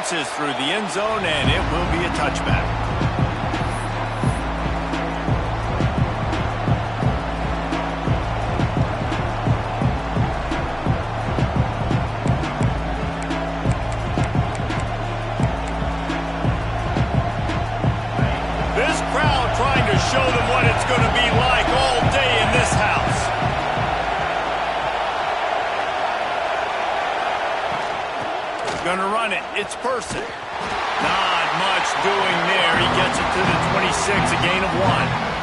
bounces through the end zone, and it will be a touchback. This crowd trying to show them what it's going to be like all day in this house. Going to run it. It's Person. Not much doing there. He gets it to the 26, a gain of 1.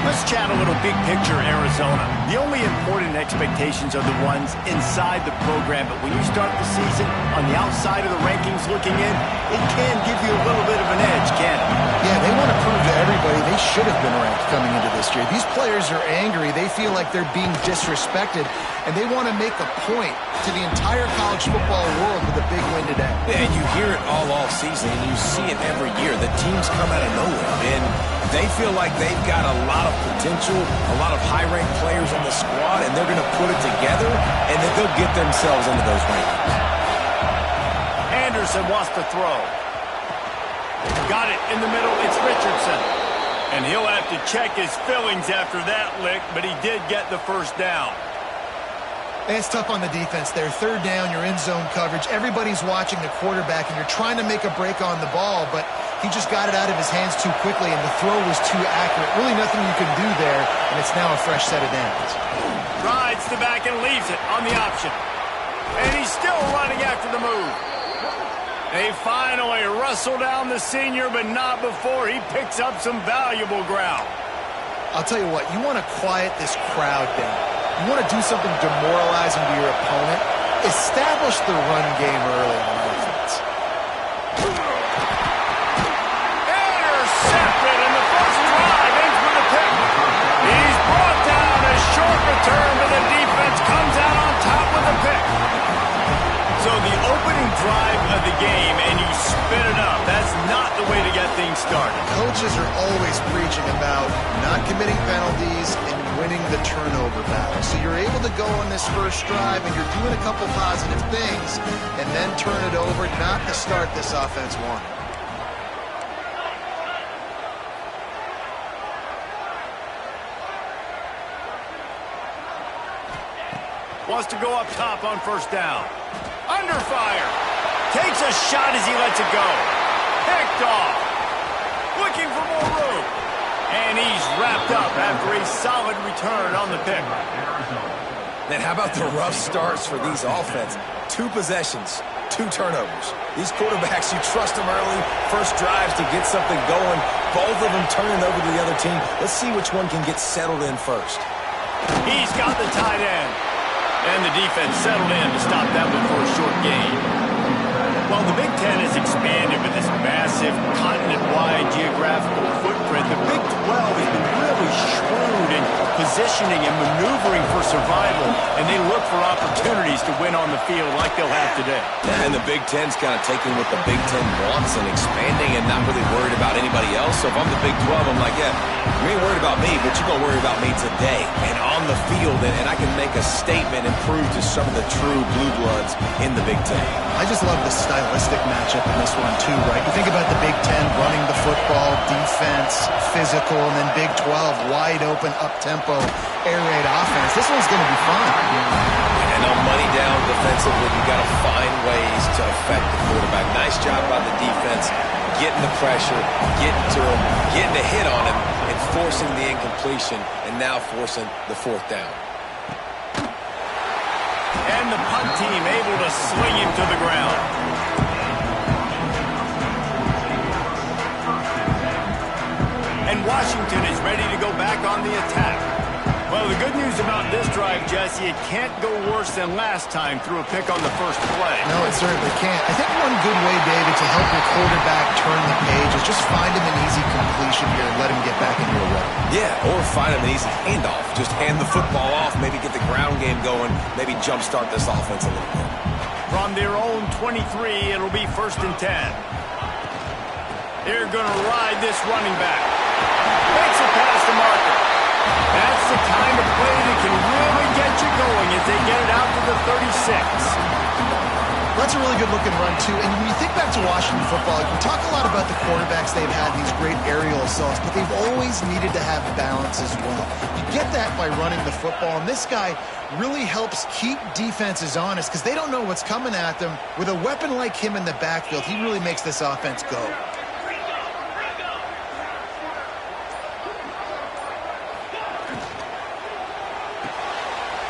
Let's chat a little big picture Arizona. The only important expectations are the ones inside the program, but when you start the season on the outside of the rankings looking in, it can give you a little bit of an edge, can't it? Yeah, they want to prove to everybody they should have been ranked coming into this year. These players are angry. They feel like they're being disrespected, and they want to make a point to the entire college football world with a big win today. Yeah, and you hear it all season, and you see it every year. The teams come out of nowhere, and they feel like they've got a lot of potential, a lot of high-ranked players on the squad, and they're going to put it together, and then they'll get themselves into those rankings. Anderson wants to throw. Got it in the middle. It's Richardson. And he'll have to check his fillings after that lick, but he did get the first down. It's tough on the defense there. Third down, you're in zone coverage. Everybody's watching the quarterback, and you're trying to make a break on the ball, but he just got it out of his hands too quickly, and the throw was too accurate. Really nothing you can do there, and it's now a fresh set of downs. Rides the back and leaves it on the option. And he's still running after the move. They finally wrestle down the senior, but not before he picks up some valuable ground. I'll tell you what, you want to quiet this crowd down. You want to do something demoralizing to your opponent. Establish the run game early on offense. Intercepted, and the first drive ends with a pick. He's brought down. A short return, but the defense comes out on top with a pick. So the opening drive of the game, and you spin it up. That's not the way to get things started. Coaches are always preaching about not committing penalties and winning the turnover battle. So you're able to go on this first drive, and you're doing a couple positive things, and then turn it over, not to start this offense one. Wants to go up top on first down. Under fire. Takes a shot as he lets it go. Picked off. Looking for more room. And he's wrapped up after a solid return on the pick. Man, how about the rough starts for these offense? 2 possessions, 2 turnovers. These quarterbacks, you trust them early. First drives to get something going. Both of them turning over to the other team. Let's see which one can get settled in first. He's got the tight end. And the defense settled in to stop that one for a short gain. While the Big Ten has expanded with this massive continent-wide geographical footprint, the Big 12 has been really shrewd in positioning and maneuvering for survival, and they look for opportunities to win on the field like they'll have today. And the Big Ten's kind of taking what the Big Ten wants and expanding and not really worried about anybody else. So if I'm the Big 12, I'm like, yeah, you ain't worried about me, but you're going to worry about me today and on the field, and I can make a statement and prove to some of the true blue bloods in the Big Ten. I just love the stylistic matchup in this one too, right? You think about the Big Ten running the football, defense, physical, and then Big 12 wide open, up-tempo, air raid offense. This one's going to be fun. And on money down defensively, you got to find ways to affect the quarterback. Nice job by the defense, getting the pressure, getting to him, getting a hit on him, and forcing the incompletion, and now forcing the 4th down. And the punt team able to sling him to the ground. And Washington is ready to go back on the attack. Well, the good news about this drive, Jesse, it can't go worse than last time through a pick on the first play. No, it certainly can't. I think one good way, David, to help your quarterback turn the page is just find him an easy completion here and let him get back into a rhythm. Yeah, or find him an easy handoff. Just hand the football off, maybe get the ground game going, maybe jumpstart this offense a little bit. From their own 23, it'll be 1st and 10. They're going to ride this running back. Makes it past the marker. That's the kind of play that can really get you going as they get it out to the 36. That's a really good-looking run, too. And when you think back to Washington football, you talk a lot about the quarterbacks they've had, these great aerial assaults, but they've always needed to have balance as well. You get that by running the football, and this guy really helps keep defenses honest because they don't know what's coming at them. With a weapon like him in the backfield, he really makes this offense go.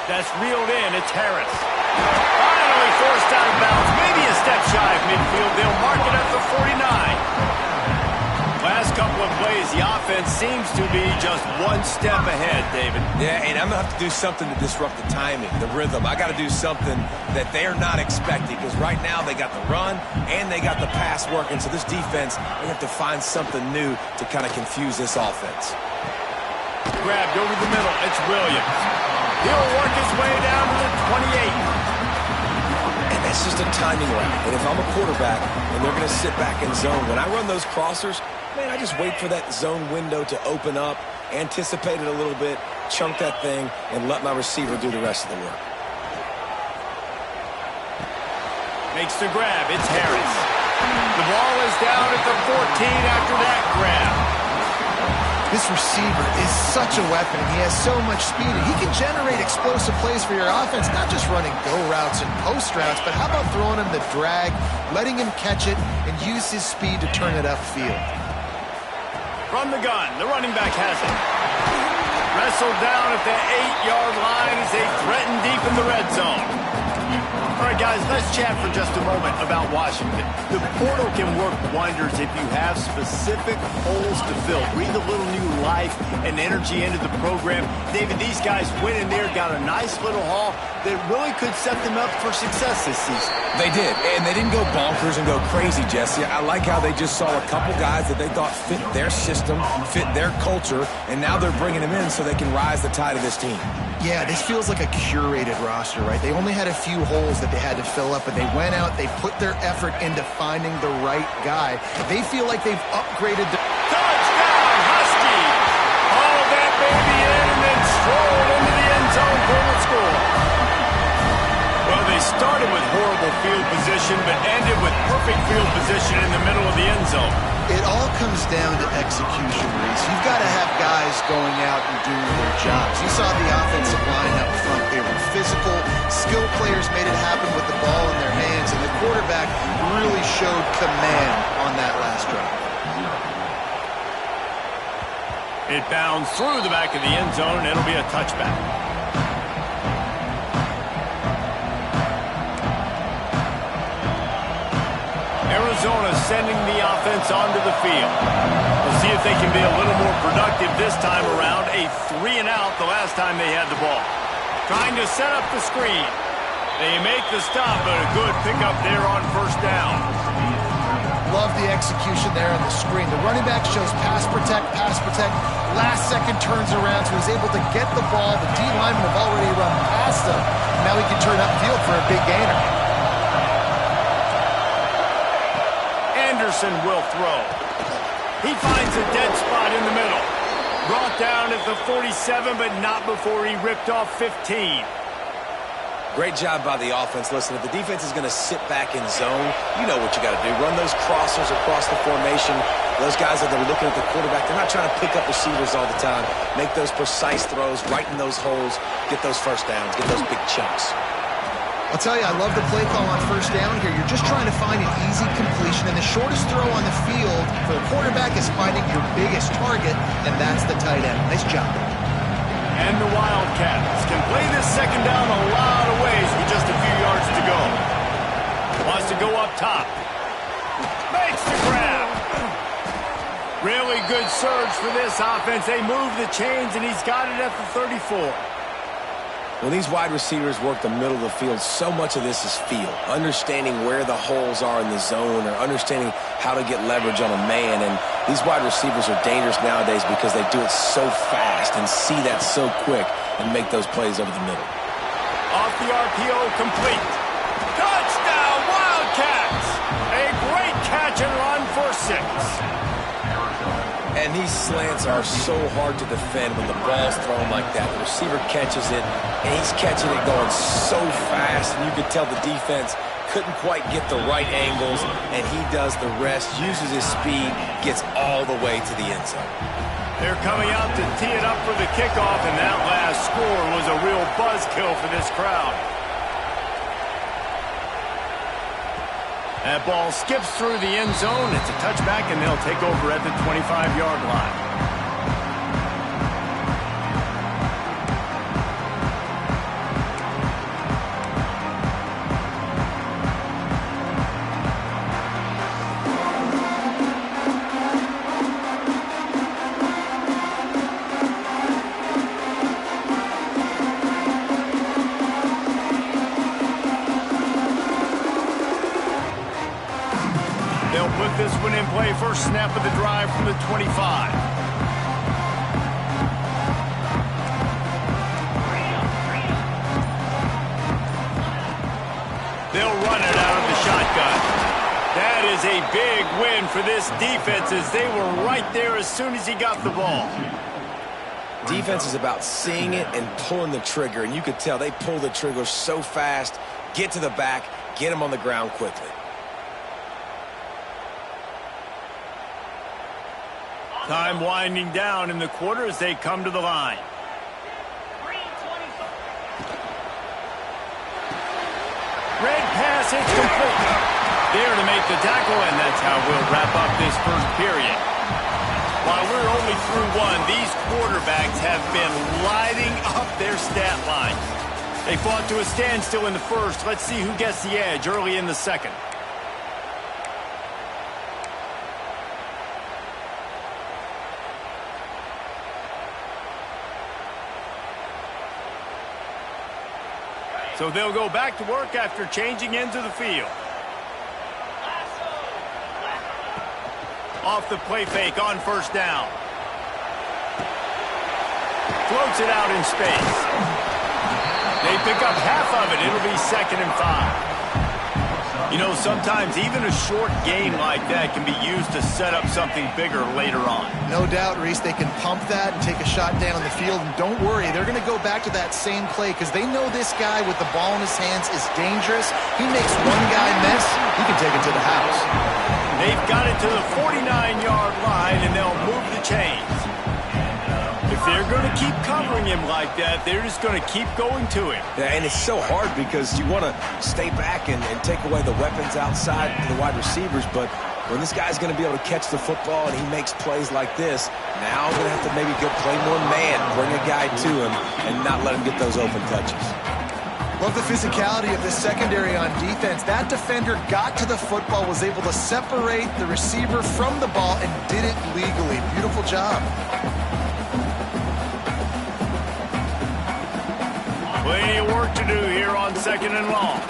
That's reeled in. It's Harris. Finally forced out of bounds. Maybe a step shy of midfield. They'll mark it at the 49. Last couple of plays, the offense seems to be just one step ahead, David. Yeah, and I'm going to have to do something to disrupt the timing, the rhythm. I got to do something that they're not expecting because right now they got the run and they got the pass working. So this defense, they have to find something new to kind of confuse this offense. Grabbed over the middle. It's Williams. He'll work his way down to the 28. And that's just a timing route. And if I'm a quarterback and they're going to sit back in zone, when I run those crossers, man, I just wait for that zone window to open up, anticipate it a little bit, chunk that thing, and let my receiver do the rest of the work. Makes the grab. It's Harris. The ball is down at the 14 after that grab. This receiver is such a weapon. He has so much speed, and he can generate explosive plays for your offense, not just running go routes and post routes, but how about throwing him the drag, letting him catch it, and use his speed to turn it upfield. From the gun, the running back has it. Wrestled down at the 8-yard line as they threaten deep in the red zone. All right, guys, let's chat for just a moment about Washington. The portal can work wonders if you have specific holes to fill. Breathe a little new life and energy into the program. David, these guys went in there, got a nice little haul that really could set them up for success this season. They did, and they didn't go bonkers and go crazy, Jesse. I like how they just saw a couple guys that they thought fit their system, fit their culture, and now they're bringing them in so they can rise the tide of this team. Yeah, this feels like a curated roster, right? They only had a few holes that they had to fill up, but they went out, they put their effort into finding the right guy. They feel like they've upgraded the... Touchdown, Husky! Haul that baby in and then stroll into the end zone for the score. Well, they started with horrible field position, but ended with perfect field position in the middle of the end zone. It all comes down to execution, Reese. You've got to have guys going out and doing their jobs. You saw the offensive line up front. They were physical. Skilled players made it happen with the ball in their hands, and the quarterback really showed command on that last drive. It bounds through the back of the end zone, and it'll be a touchback. Arizona sending the offense onto the field. We'll see if they can be a little more productive this time around. A 3-and-out the last time they had the ball. Trying to set up the screen. They make the stop, but a good pickup there on first down. Love the execution there on the screen. The running back shows pass protect. Last second turns around, so he's able to get the ball. The D linemen have already run past him. Now he can turn upfield for a big gainer. Anderson will throw. He finds a dead spot in the middle. Brought down at the 47, but not before he ripped off 15. Great job by the offense. Listen, if the defense is going to sit back in zone, you know what you got to do. Run those crossers across the formation. Those guys that are looking at the quarterback, they're not trying to pick up receivers all the time. Make those precise throws, right in those holes, get those first downs, get those big chunks. I'll tell you, I love the play call on first down here. You're just trying to find an easy completion, and the shortest throw on the field for the quarterback is finding your biggest target, and that's the tight end. Nice job. And the Wildcats can play this second down a lot of ways with just a few yards to go. Wants to go up top. Makes the grab. Really good surge for this offense. They move the chains, and he's got it at the 34. When these wide receivers work the middle of the field, so much of this is feel. Understanding where the holes are in the zone or understanding how to get leverage on a man. And these wide receivers are dangerous nowadays because they do it so fast and see that so quick and make those plays over the middle. Off the RPO, complete. Touchdown, Wildcats! A great catch and run for 6. And these slants are so hard to defend when the ball's thrown like that. The receiver catches it, and he's catching it going so fast, and you could tell the defense couldn't quite get the right angles, and he does the rest, uses his speed, gets all the way to the end zone. They're coming out to tee it up for the kickoff, and that last score was a real buzzkill for this crowd. That ball skips through the end zone. It's a touchback, and they'll take over at the 25-yard line. They'll put this one in play. First snap of the drive from the 25. They'll run it out of the shotgun. That is a big win for this defense as they were right there as soon as he got the ball. Defense is about seeing it and pulling the trigger, and you could tell they pull the trigger so fast, get to the back, get him on the ground quickly. Time winding down in the quarter as they come to the line. Red pass, it's complete. There to make the tackle, and that's how we'll wrap up this first period. While we're only through one, these quarterbacks have been lighting up their stat line. They fought to a standstill in the first. Let's see who gets the edge early in the second. So they'll go back to work after changing into the field. Off the play fake on first down. Floats it out in space. They pick up half of it. It'll be 2nd and 5. You know, sometimes even a short gain like that can be used to set up something bigger later on. No doubt, Reese, they can pump that and take a shot down the field. And don't worry, they're going to go back to that same play because they know this guy with the ball in his hands is dangerous. He makes one guy miss, he can take it to the house. They've got it to the 49-yard line, and they'll move the chains. If they're going to keep covering him like that, they're just going to keep going to him. Yeah, and it's so hard because you want to stay back and take away the weapons outside to the wide receivers, but when this guy's going to be able to catch the football and he makes plays like this, now going to have to maybe go play more man, bring a guy to him, and not let him get those open touches. Love the physicality of the secondary on defense. That defender got to the football, was able to separate the receiver from the ball, and did it legally. Beautiful job. Plenty of work to do here on 2nd and long.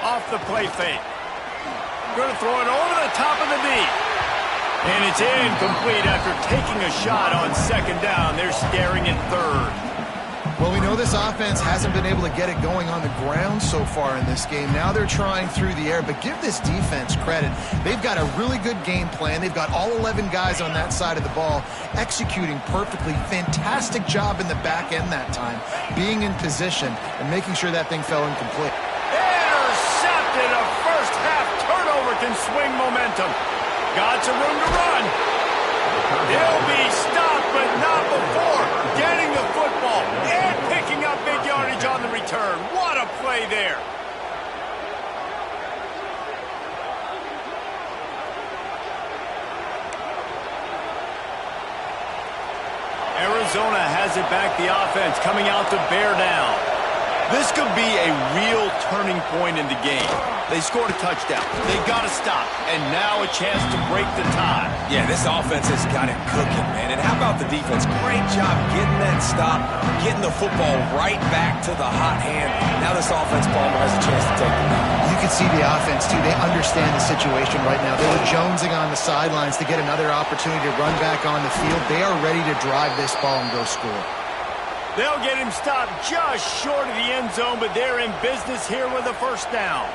Off the play fake. Going to throw it over the top of the knee. And it's incomplete after taking a shot on 2nd down. They're staring at 3rd. Well, we know this offense hasn't been able to get it going on the ground so far in this game. Now they're trying through the air, but give this defense credit. They've got a really good game plan. They've got all 11 guys on that side of the ball executing perfectly. Fantastic job in the back end that time, being in position and making sure that thing fell incomplete. Intercepted. A first-half turnover can swing momentum. Got some room to run. He'll be stopped, but not before getting the football and picking up big yardage on the return. What a play there. Arizona has it back, the offense coming out to bear down. This could be a real turning point in the game. They scored a touchdown. They got to stop. And now a chance to break the tie. Yeah, this offense has got it cooking, man. And how about the defense? Great job getting that stop, getting the football right back to the hot hand. Now this offense, Palmer, has a chance to take the lead. You can see the offense, too. They understand the situation right now. They were jonesing on the sidelines to get another opportunity to run back on the field. They are ready to drive this ball and go score. They'll get him stopped just short of the end zone, but they're in business here with a first down.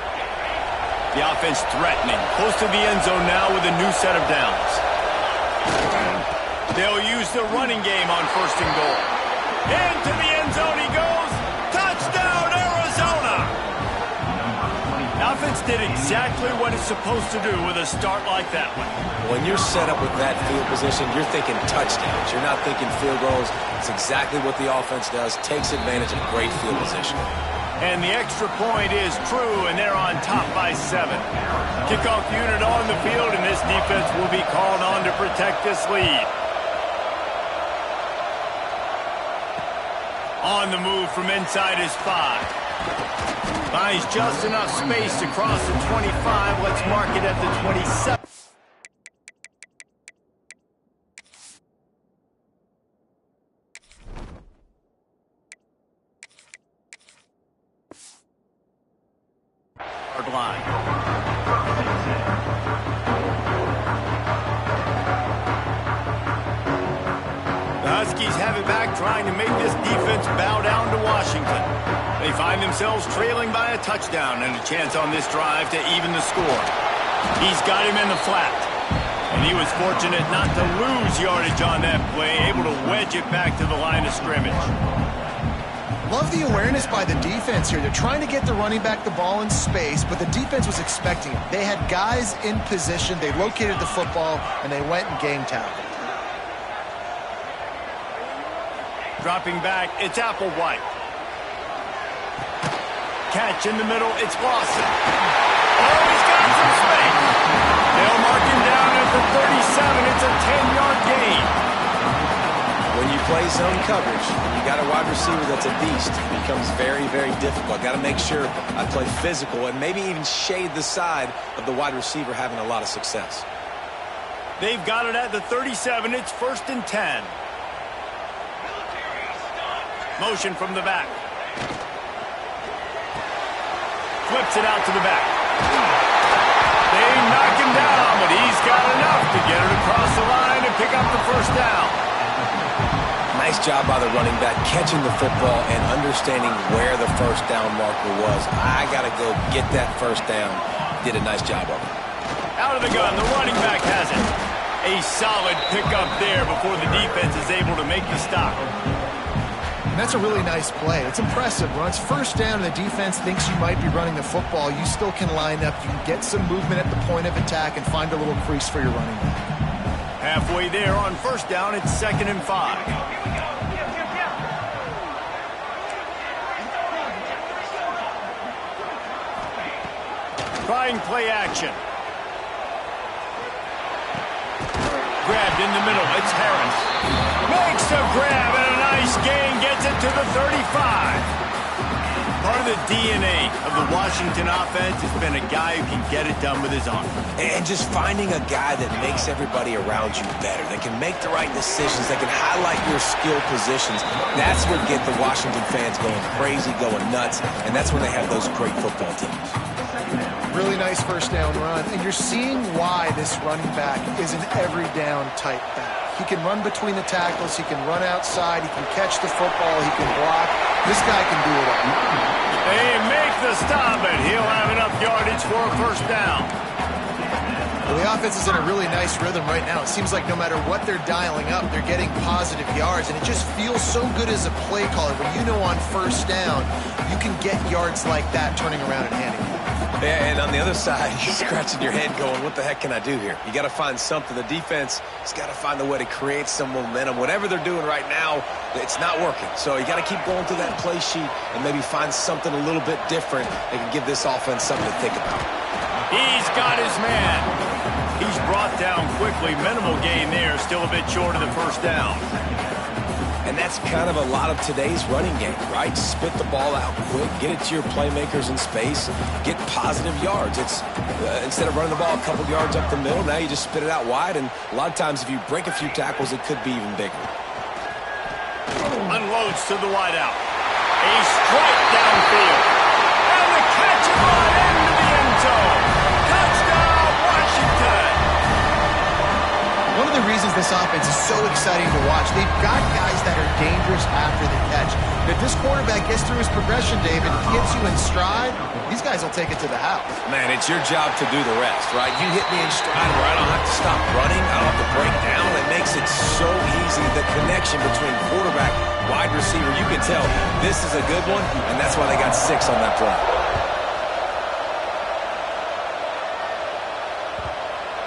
The offense threatening, close to the end zone now with a new set of downs. They'll use the running game on 1st and goal. Into the end zone he goes. Touchdown, Arizona! offense did exactly what it's supposed to do with a start like that one. When you're set up with that field position, you're thinking touchdowns. You're not thinking field goals. It's exactly what the offense does, takes advantage of great field position. And the extra point is true, and they're on top by 7. Kickoff unit on the field, and this defense will be called on to protect this lead. On the move from inside his 5. Finds just enough space to cross the 25. Let's mark it at the 27. Line. The Huskies have it back, trying to make this defense bow down to Washington. They find themselves trailing by a touchdown and a chance on this drive to even the score. He's got him in the flat. And he was fortunate not to lose yardage on that play, able to wedge it back to the line of scrimmage. Love the awareness by the defense here. They're trying to get the running back the ball in space, but the defense was expecting it. They had guys in position, they located the football, and they went and game tackled. Dropping back, it's Applewhite. Catch in the middle, it's Lawson. Oh, he's got some space. They'll mark him down at the 37. It's a 10-yard gain. When you play zone coverage, you got a wide receiver that's a beast. It becomes very, very difficult. Got to make sure I play physical and maybe even shade the side of the wide receiver having a lot of success. They've got it at the 37. It's 1st and 10. Motion from the back. Flips it out to the back. They knock him down, but he's got enough to get it across the line and pick up the 1st down. Nice job by the running back, catching the football and understanding where the 1st down marker was. I got to go get that 1st down. Did a nice job of it. Out of the gun, the running back has it. A solid pickup there before the defense is able to make the stop. And that's a really nice play. It's impressive. When it's 1st down and the defense thinks you might be running the football, you still can line up. You can get some movement at the point of attack and find a little crease for your running back. Halfway there on 1st down, it's 2nd and 5. Trying play action. Grabbed in the middle. It's Harris. Makes the grab and a nice gain. Gets it to the 35. Part of the DNA of the Washington offense has been a guy who can get it done with his arm. And just finding a guy that makes everybody around you better. That can make the right decisions. That can highlight your skill positions. That's what gets the Washington fans going crazy, going nuts. And that's when they have those great football teams. Really nice 1st down run. And you're seeing why this running back is an every down type back. He can run between the tackles. He can run outside. He can catch the football. He can block. This guy can do it all. They make the stop, and he'll have enough yardage for a 1st down. Well, the offense is in a really nice rhythm right now. It seems like no matter what they're dialing up, they're getting positive yards, and it just feels so good as a play caller when you know on 1st down you can get yards like that turning around and handing it. Yeah, and on the other side, you're scratching your head going, what the heck can I do here? You got to find something. The defense has got to find a way to create some momentum. Whatever they're doing right now, it's not working. So you got to keep going through that play sheet and maybe find something a little bit different that can give this offense something to think about. He's got his man. He's brought down quickly. Minimal gain there, still a bit short of the 1st down. And that's kind of a lot of today's running game, right? Spit the ball out quick, get it to your playmakers in space, get positive yards. It's instead of running the ball a couple yards up the middle, now you just spit it out wide, and a lot of times if you break a few tackles, it could be even bigger. Unloads to the wideout. A strike downfield. And the catch is right into the end zone. Touchdown, Washington! One of the reasons this offense is so exciting to watch, they've got guys that are dangerous after the catch. But if this quarterback gets through his progression, David, gets you in stride, these guys will take it to the house. Man, it's your job to do the rest, right? You hit me in stride where I don't have to stop running, I don't have to break down. It makes it so easy. The connection between quarterback, wide receiver, you can tell this is a good one, and that's why they got 6 on that play.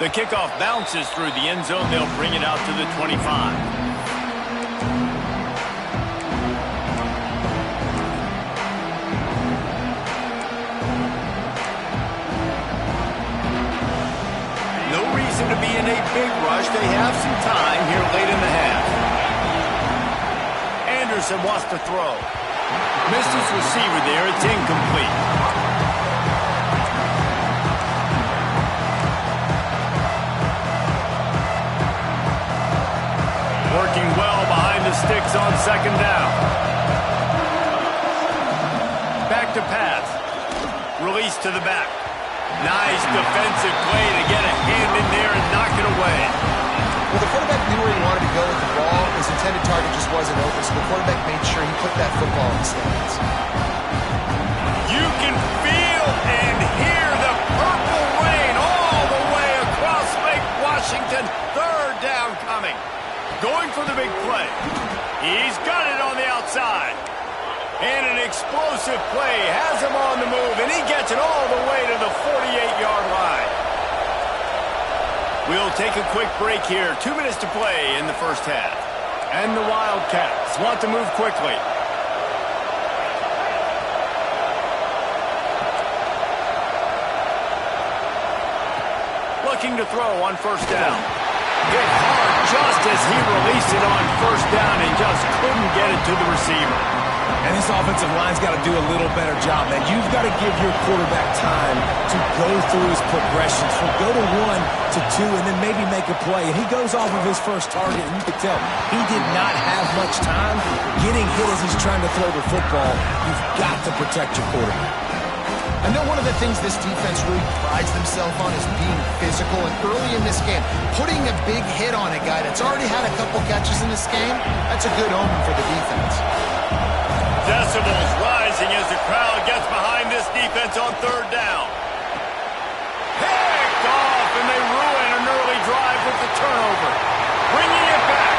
The kickoff bounces through the end zone. They'll bring it out to the 25. To be in a big rush. They have some time here late in the half. Anderson wants to throw. Missed his receiver there. It's incomplete. Working well behind the sticks on second down. Back to pass. Release to the back. Nice defensive play to get a hand in there and knock it away. Well, the quarterback knew where he wanted to go with the ball. His intended target just wasn't open, so the quarterback made sure he put that football in his hands. You can feel and hear the purple rain all the way across Lake Washington. Third down coming. Going for the big play. He's got it on the outside. And an explosive play has him on the move, and he gets it all the way to the 48-yard line. We'll take a quick break here. 2 minutes to play in the first half. And the Wildcats want to move quickly. Looking to throw on first down. Hit hard just as he released it on first down and just couldn't get it to the receiver. And this offensive line's got to do a little better job, man. You've got to give your quarterback time to go through his progressions. From go to 1 to 2 and then maybe make a play. And he goes off of his first target, and you can tell he did not have much time getting hit as he's trying to throw the football. You've got to protect your quarterback. I know one of the things this defense really prides themselves on is being physical, and early in this game, putting a big hit on a guy that's already had a couple catches in this game, that's a good omen for the defense. Decibels rising as the crowd gets behind this defense on third down. Picked off, and they ruin an early drive with the turnover. Bringing it back.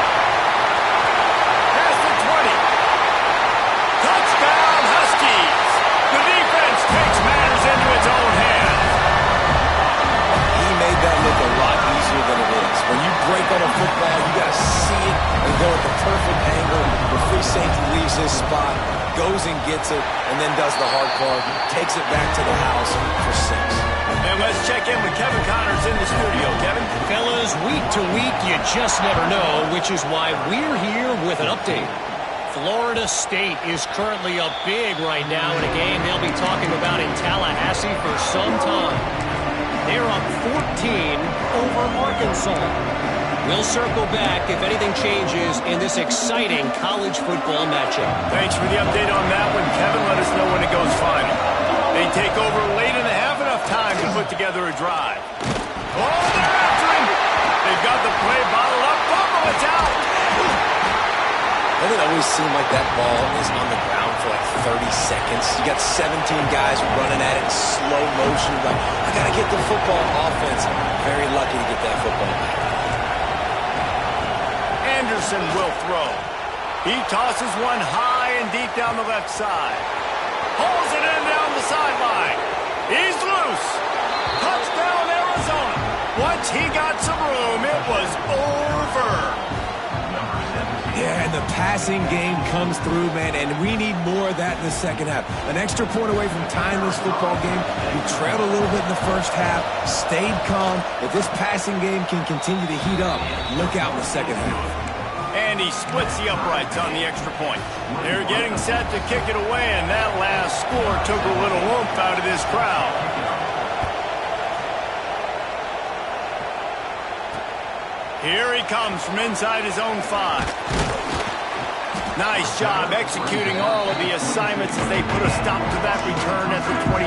Past the 20. Touchdown, Huskies. The defense takes matters into its own hands. He made that look a lot easier than it is. When you break on a football, you got to see it and go at the perfect angle. The free safety leaves his spot, goes and gets it, and then does the hard part, takes it back to the house for 6. And let's check in with Kevin Connors in the studio. Kevin? Fellas, week to week, you just never know, which is why we're here with an update. Florida State is currently up big right now in a game they'll be talking about in Tallahassee for some time. They're up 14 over Arkansas. We'll circle back if anything changes in this exciting college football matchup. Thanks for the update on that one, Kevin. Let us know when it goes final. They take over late in the half, enough time to put together a drive. Oh, they're after him! They've got the play bottled up. Fumble, it's out! Doesn't it always seem like that ball is on the ground for like 30 seconds? You got 17 guys running at it in slow motion. Like, I got to get the football. Offense, very lucky to get that football back. Anderson will throw. He tosses one high and deep down the left side. Pulls it in down the sideline. He's loose. Touchdown, Arizona. Once he got some room, it was over. Yeah, and the passing game comes through, man, and we need more of that in the second half. An extra point away from tying this football game. We trailed a little bit in the first half, stayed calm. If this passing game can continue to heat up, look out in the second half. And he splits the uprights on the extra point. They're getting set to kick it away, and that last score took a little oomph out of this crowd. Here he comes from inside his own 5. Nice job executing all of the assignments as they put a stop to that return at the 22.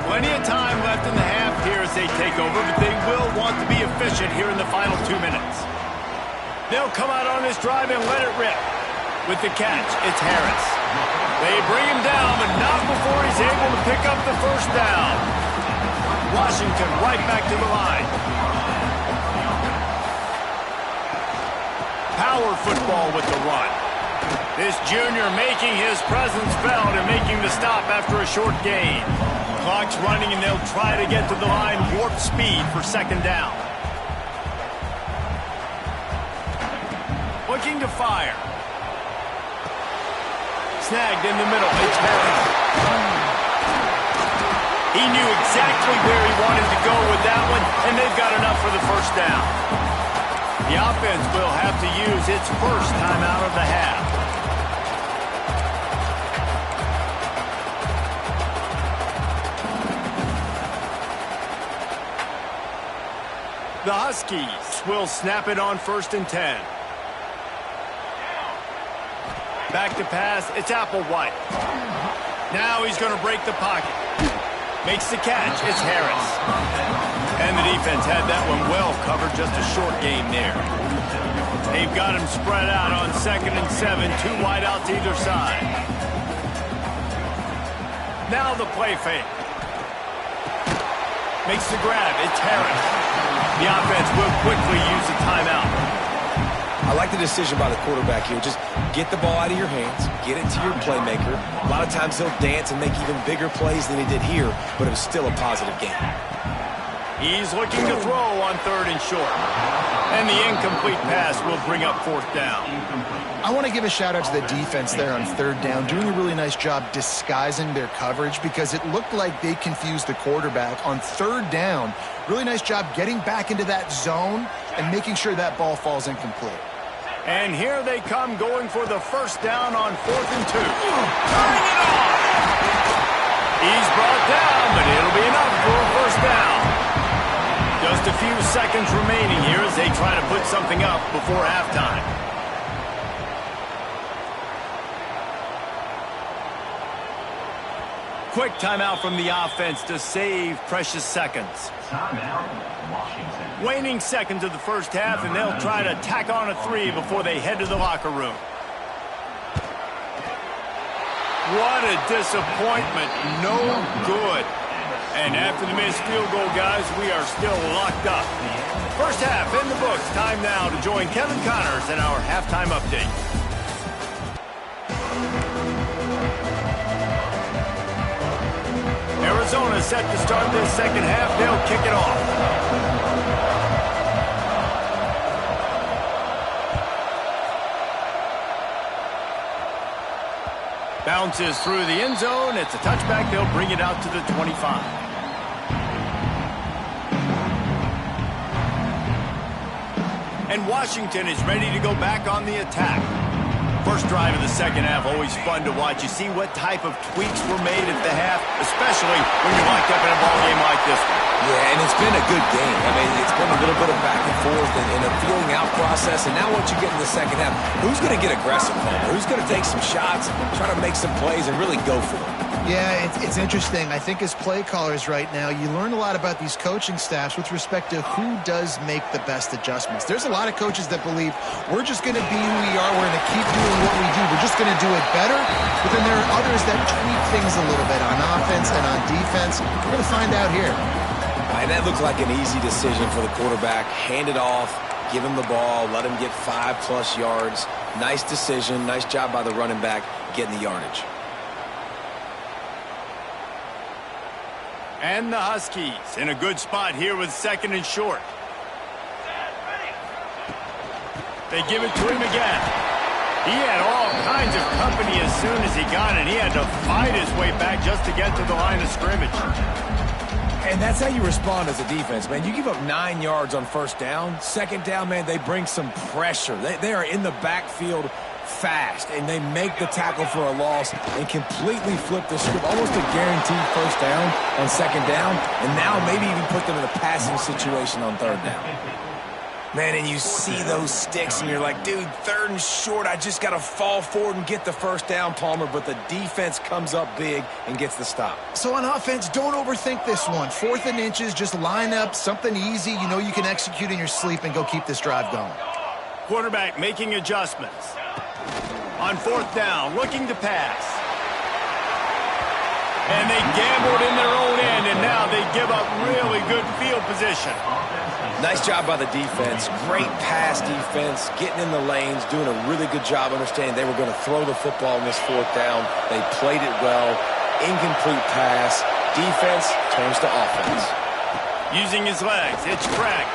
Plenty of time left in the half here as they take over, but they will want to be efficient here in the final 2 minutes. They'll come out on this drive and let it rip. With the catch, it's Harris. They bring him down, but not before he's able to pick up the first down. Washington right back to the line. Power football with the run. This junior making his presence felt and making the stop after a short gain. Clock's running, and they'll try to get to the line warp speed for second down. Looking to fire. Snagged in the middle. It's Harris. He knew exactly where he wanted to go with that one, and they've got enough for the first down. The offense will have to use its first timeout of the half. The Huskies will snap it on 1st and 10. Back to pass. It's Applewhite. Now he's going to break the pocket. Makes the catch. It's Harris. And the defense had that one well covered. Just a short game there. They've got him spread out on 2nd and 7. 2 wideouts either side. Now the play fake. Makes the grab. It's Harris. The offense will quickly use the timeout. I like the decision by the quarterback here. Just get the ball out of your hands, get it to your playmaker. A lot of times he'll dance and make even bigger plays than he did here, but it was still a positive game. He's looking to throw on 3rd and short. And the incomplete pass will bring up 4th down. I want to give a shout-out to the defense there on 3rd down, doing a really nice job disguising their coverage because it looked like they confused the quarterback on 3rd down. Really nice job getting back into that zone and making sure that ball falls incomplete. And here they come going for the first down on 4th and 2. Turning it on! He's brought down, but it'll be enough for a first down. Just a few seconds remaining here as they try to put something up before halftime. Quick timeout from the offense to save precious seconds. Waning seconds of the first half, and they'll try to tack on a 3 before they head to the locker room. What a disappointment. No good. And after the missed field goal, guys, we are still locked up. First half in the books. Time now to join Kevin Connors in our halftime update. Arizona set to start this second half. They'll kick it off. Bounces through the end zone. It's a touchback. They'll bring it out to the 25. And Washington is ready to go back on the attack. First drive of the second half, always fun to watch. You see what type of tweaks were made at the half, especially when you're locked up in a ball game like this one. Yeah, and it's been a good game. I mean, it's been a little bit of back and forth and a feeling out process. And now what you get in the second half, who's going to get aggressive, Palmer? Who's going to take some shots, try to make some plays, and really go for it? Yeah, it's interesting. I think as play callers right now, you learn a lot about these coaching staffs with respect to who does make the best adjustments. There's a lot of coaches that believe we're just going to be who we are. We're going to keep doing what we do. We're just going to do it better. But then there are others that tweak things a little bit on offense and on defense. We're going to find out here. And that looked like an easy decision for the quarterback. Hand it off, give him the ball, let him get 5+ yards. Nice decision. Nice job by the running back getting the yardage. And the Huskies in a good spot here with 2nd and short. They give it to him again. He had all kinds of company as soon as he got it. He had to fight his way back just to get to the line of scrimmage. And that's how you respond as a defense, man. You give up 9 yards on first down. Second down, man, they bring some pressure. They are in the backfield fast, and they make the tackle for a loss and completely flip the script. Almost a guaranteed first down on second down, and now maybe even put them in a passing situation on third down. Man, and you see those sticks, and you're like, dude, 3rd and short, I just got to fall forward and get the first down, Palmer, but the defense comes up big and gets the stop. So on offense, don't overthink this one. 4th and inches, just line up something easy. You know you can execute in your sleep and go keep this drive going. Quarterback making adjustments. On 4th down, looking to pass. And they gambled in their own end, and now they give up really good field position. Nice job by the defense. Great pass defense, getting in the lanes, doing a really good job understanding they were going to throw the football in this 4th down. They played it well. Incomplete pass. Defense turns to offense. Using his legs, it's Craig.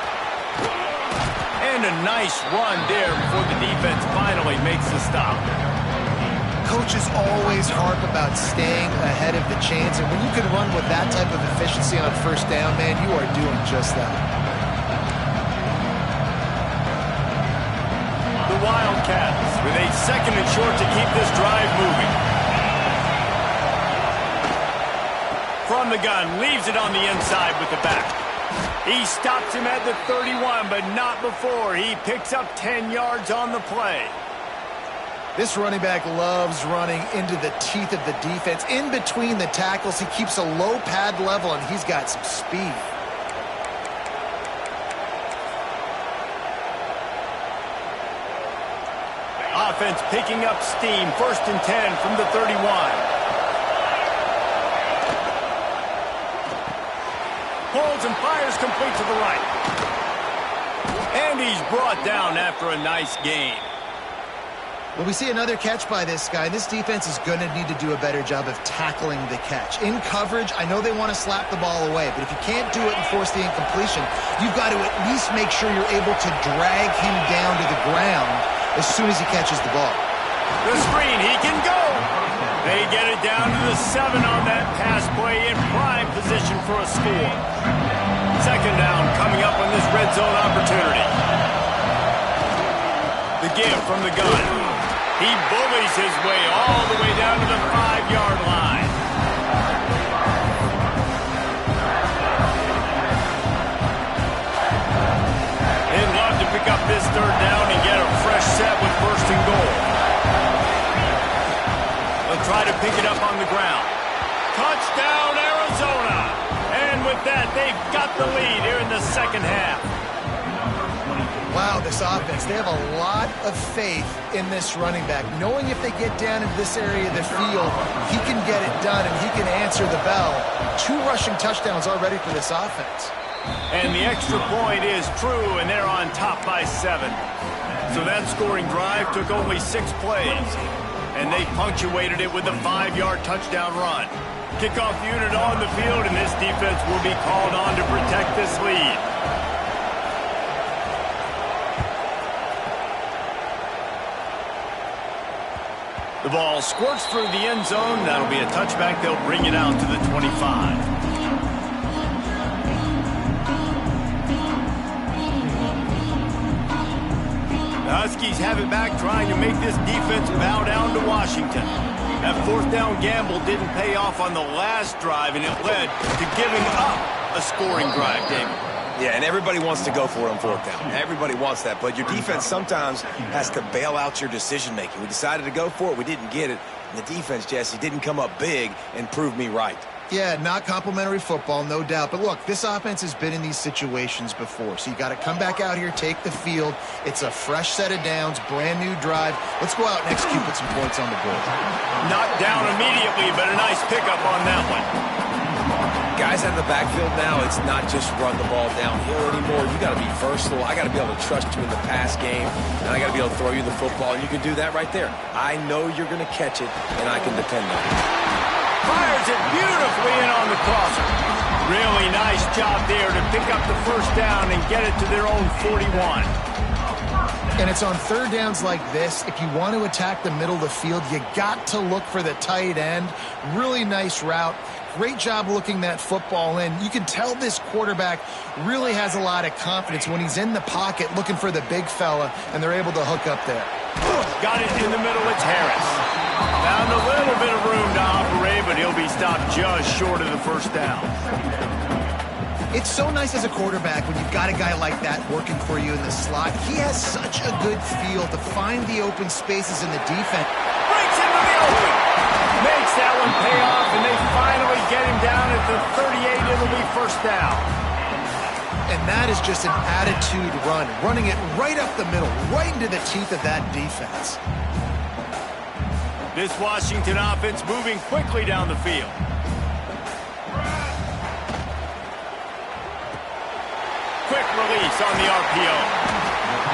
And a nice run there before the defense finally makes the stop. Coaches always harp about staying ahead of the chains, and when you can run with that type of efficiency on first down, man, you are doing just that. The Wildcats with a 2nd and short to keep this drive moving. From the gun, leaves it on the inside with the back. He stops him at the 31, but not before. He picks up 10 yards on the play. This running back loves running into the teeth of the defense. In between the tackles, he keeps a low pad level, and he's got some speed. Offense picking up steam. 1st and 10 from the 31. Pulls and fires complete to the right. And he's brought down after a nice gain. Well, we see another catch by this guy. This defense is going to need to do a better job of tackling the catch. In coverage, I know they want to slap the ball away, but if you can't do it and force the incompletion, you've got to at least make sure you're able to drag him down to the ground as soon as he catches the ball. The screen, he can go. They get it down to the 7 on that pass play in prime position for a score. 2nd down coming up on this red zone opportunity. The give from the gun. He bullies his way all the way down to the 5-yard line. They'd love to pick up this 3rd down and get a fresh set with 1st and goal. They'll try to pick it up on the ground. Touchdown, Arizona! And with that, they've got the lead here in the 2nd half. Wow, this offense, they have a lot of faith in this running back, knowing if they get down into this area of the field, he can get it done and he can answer the bell. 2 rushing touchdowns already for this offense. And the extra point is true, and they're on top by 7. So that scoring drive took only 6 plays, and they punctuated it with a 5-yard touchdown run. Kickoff unit on the field, and this defense will be called on to protect this lead. The ball squirts through the end zone. That'll be a touchback. They'll bring it out to the 25. The Huskies have it back, trying to make this defense bow down to Washington. That 4th down gamble didn't pay off on the last drive, and it led to giving up a scoring drive, David. Yeah, and everybody wants to go for it on 4th down. Everybody wants that, but your defense sometimes has to bail out your decision-making. We decided to go for it. We didn't get it. And the defense, Jesse, didn't come up big and prove me right. Yeah, not complimentary football, no doubt. But look, this offense has been in these situations before. So you got to come back out here, take the field. It's a fresh set of downs, brand new drive. Let's go out and execute, put some points on the board. Knocked down immediately, but a nice pickup on that one. Guys out of the backfield now, it's not just run the ball downhill anymore. You got to be versatile. I got to be able to trust you in the pass game, and I got to be able to throw you the football. And you can do that right there. I know you're going to catch it, and I can depend on it. Fires it beautifully in on the crosser. Really nice job there to pick up the 1st down and get it to their own 41. And it's on 3rd downs like this. If you want to attack the middle of the field, you got to look for the tight end. Really nice route. Great job looking that football in. You can tell this quarterback really has a lot of confidence when he's in the pocket looking for the big fella, and they're able to hook up there. Got it in the middle. It's Harris. Found a little bit of room to operate, but he'll be stopped just short of the 1st down. It's so nice as a quarterback when you've got a guy like that working for you in the slot. He has such a good feel to find the open spaces in the defense. Breaks into the open. Makes that one pay off, and they finally get him down at the 38. It'll be 1st down. And that is just an attitude run, running it right up the middle, right into the teeth of that defense. This Washington offense moving quickly down the field. Quick release on the RPO.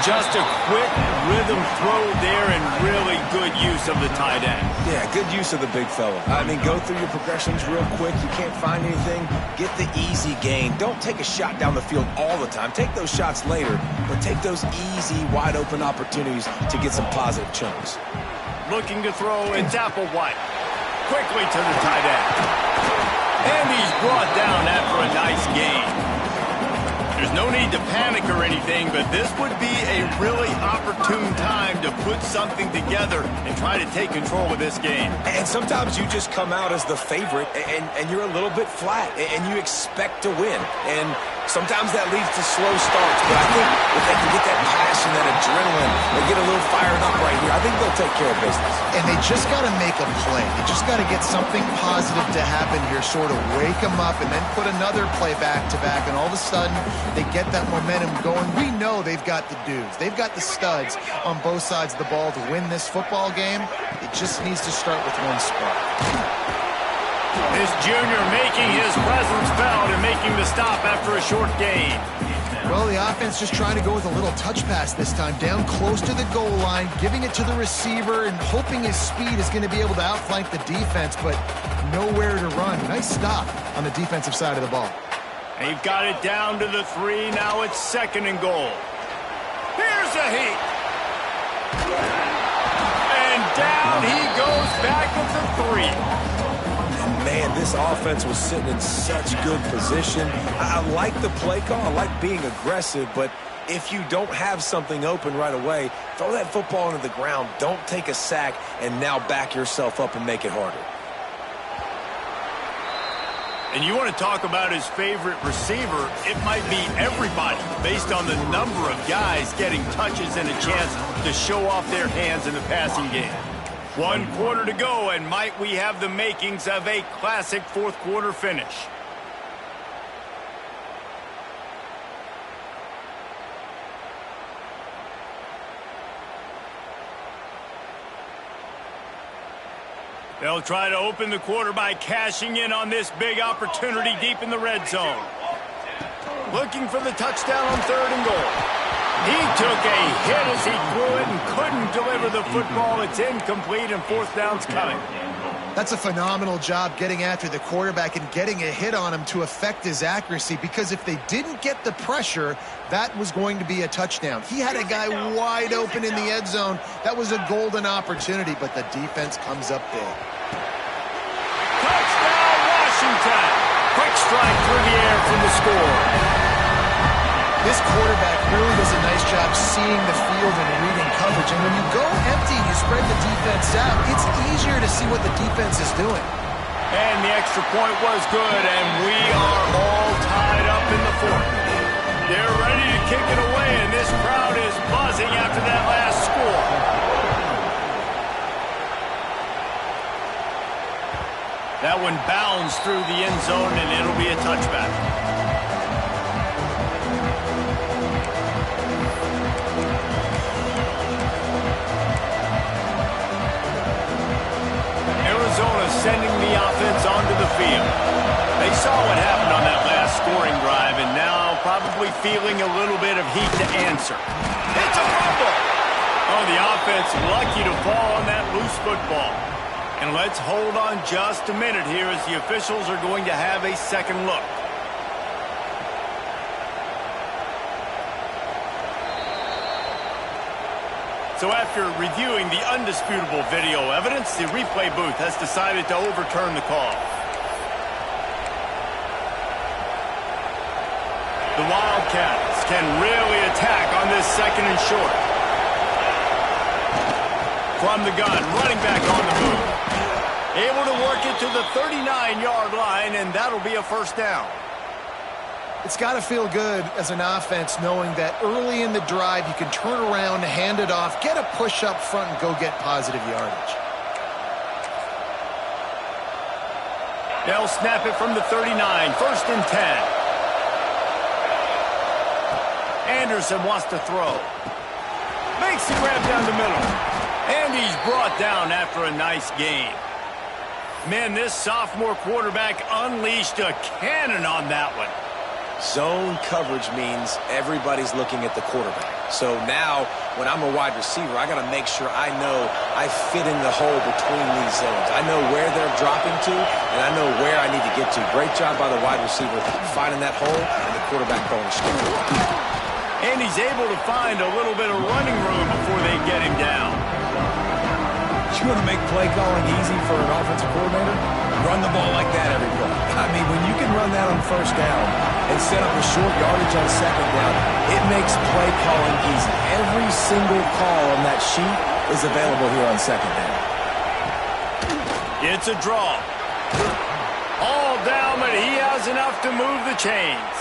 Just a quick rhythm throw there and really good use of the tight end. Yeah, good use of the big fella. I mean, go through your progressions real quick. You can't find anything. Get the easy gain. Don't take a shot down the field all the time. Take those shots later, but take those easy, wide-open opportunities to get some positive chunks. Looking to throw, it's Applewhite. Quickly to the tight end. And he's brought down after a nice gain. There's no need to panic or anything, but this would be a really opportune time to put something together and try to take control of this game. And sometimes you just come out as the favorite, and you're a little bit flat, and you expect to win. And sometimes that leads to slow starts, but I think if they can get that passion, that adrenaline, they get a little fired up right here, I think they'll take care of business. And they just got to make a play. They just got to get something positive to happen here, sort of wake them up, and then put another play back-to-back, and all of a sudden they get that momentum going. We know they've got the dudes. They've got the studs on both sides of the ball to win this football game. It just needs to start with one spark. This junior making his presence felt and making the stop after a short gain. Well, the offense just trying to go with a little touch pass this time, down close to the goal line, giving it to the receiver and hoping his speed is going to be able to outflank the defense, but nowhere to run. Nice stop on the defensive side of the ball. They've got it down to the 3. Now it's 2nd and goal. Here's a heat. And down he goes back at the 3. Man, this offense was sitting in such good position. I like the play call. I like being aggressive, but if you don't have something open right away, throw that football into the ground. Don't take a sack and now back yourself up and make it harder. And you want to talk about his favorite receiver, it might be everybody based on the number of guys getting touches and a chance to show off their hands in the passing game. 1 quarter to go, and might we have the makings of a classic 4th quarter finish. They'll try to open the quarter by cashing in on this big opportunity deep in the red zone. Looking for the touchdown on 3rd and goal. He took a hit as he threw it and couldn't deliver the football. It's incomplete, and 4th down's coming. That's a phenomenal job getting after the quarterback and getting a hit on him to affect his accuracy, because if they didn't get the pressure, that was going to be a touchdown. He had a guy wide open in the end zone. That was a golden opportunity, but the defense comes up big. Touchdown, Washington! Quick strike through the air for the score. This quarterback really does a nice job seeing the field and reading coverage. And when you go empty, you spread the defense out, it's easier to see what the defense is doing. And the extra point was good, and we are all tied up in the 4th. They're ready to kick it away, and this crowd is buzzing after that last score. That one bounds through the end zone, and it'll be a touchback. Arizona sending the offense onto the field. They saw what happened on that last scoring drive, and now probably feeling a little bit of heat to answer. It's a fumble! Oh, the offense lucky to fall on that loose football. And let's hold on just a minute here as the officials are going to have a second look. So after reviewing the undisputable video evidence, the replay booth has decided to overturn the call. The Wildcats can really attack on this 2nd and short. From the gun, running back on the move. Able to work it to the 39-yard line, and that'll be a 1st down. It's got to feel good as an offense knowing that early in the drive you can turn around, hand it off, get a push up front, and go get positive yardage. They'll snap it from the 39, 1st and 10. Anderson wants to throw. Makes the grab down the middle. And he's brought down after a nice gain. Man, this sophomore quarterback unleashed a cannon on that one. Zone coverage means everybody's looking at the quarterback. So now, when I'm a wide receiver, I got to make sure I know I fit in the hole between these zones. I know where they're dropping to, and I know where I need to get to. Great job by the wide receiver finding that hole and the quarterback throwing a straight. And he's able to find a little bit of running room before they get him down. You want to make play calling easy for an offensive coordinator? Run the ball like that every play. I mean, when you can run that on first down and set up a short yardage on second down, it makes play calling easy. Every single call on that sheet is available here on second down. It's a draw. All down, but he has enough to move the chains.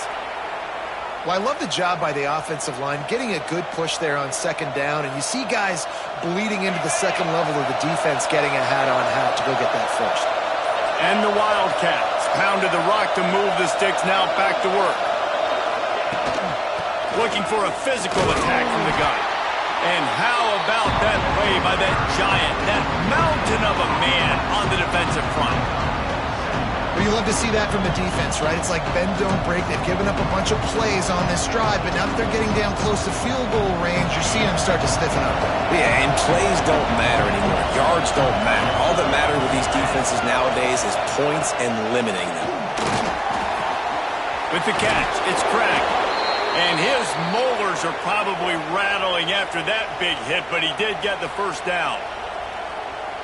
Well, I love the job by the offensive line, getting a good push there on second down, and you see guys bleeding into the second level of the defense getting a hat-on-hat to go get that first. And the Wildcats pounded the rock to move the sticks, now back to work. Looking for a physical attack from the gun. And how about that play by that giant, that mountain of a man on the defensive front? Well, you love to see that from the defense, right? It's like bend, don't break. They've given up a bunch of plays on this drive, but now that they're getting down close to field goal range, you're seeing them start to stiffen up. Yeah, and plays don't matter anymore. Yards don't matter. All that matters with these defenses nowadays is points and limiting them. With the catch, it's Craig. And his molars are probably rattling after that big hit, but he did get the first down.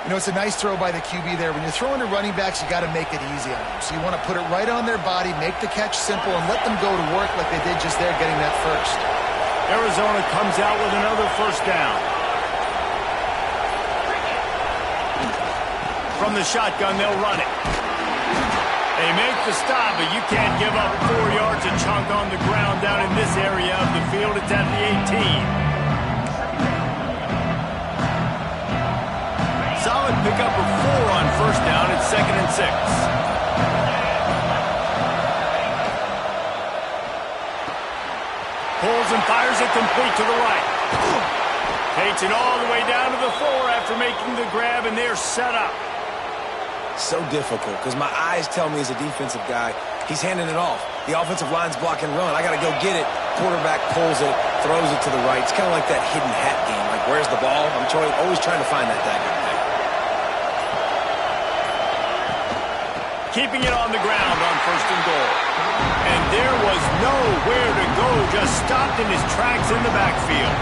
You know, it's a nice throw by the QB there. When you're throwing to running backs, you got to make it easy on them. So you want to put it right on their body, make the catch simple, and let them go to work like they did just there getting that first. Arizona comes out with another first down. From the shotgun, they'll run it. They make the stop, but you can't give up 4 yards, a chunk on the ground down in this area of the field. It's at the 18. Solid pickup of 4 on first down. It's 2nd and 6. Pulls and fires it complete to the right. Takes it all the way down to the 4 after making the grab, and they're set up. So difficult because my eyes tell me as a defensive guy, he's handing it off. The offensive line's block and run. I got to go get it. Quarterback pulls it, throws it to the right. It's kind of like that hidden hat game. Like, where's the ball? I'm always trying to find that dagger. Keeping it on the ground on 1st and goal. And there was nowhere to go, just stopped in his tracks in the backfield.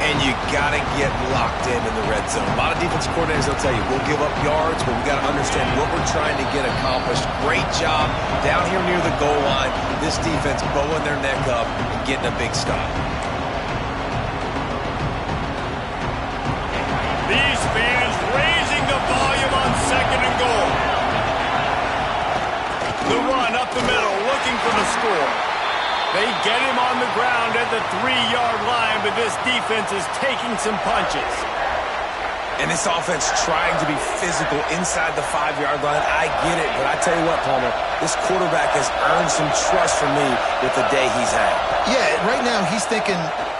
And you got to get locked in the red zone. A lot of defensive coordinators, they'll tell you, we'll give up yards, but we got to understand what we're trying to get accomplished. Great job down here near the goal line. This defense bowing their neck up and getting a big stop. These fans raising the volume on 2nd and goal. The run up the middle, looking for the score. They get him on the ground at the 3-yard line, but this defense is taking some punches. And this offense trying to be physical inside the 5-yard line. I get it, but I tell you what, Palmer, this quarterback has earned some trust from me with the day he's had. Yeah, right now he's thinking,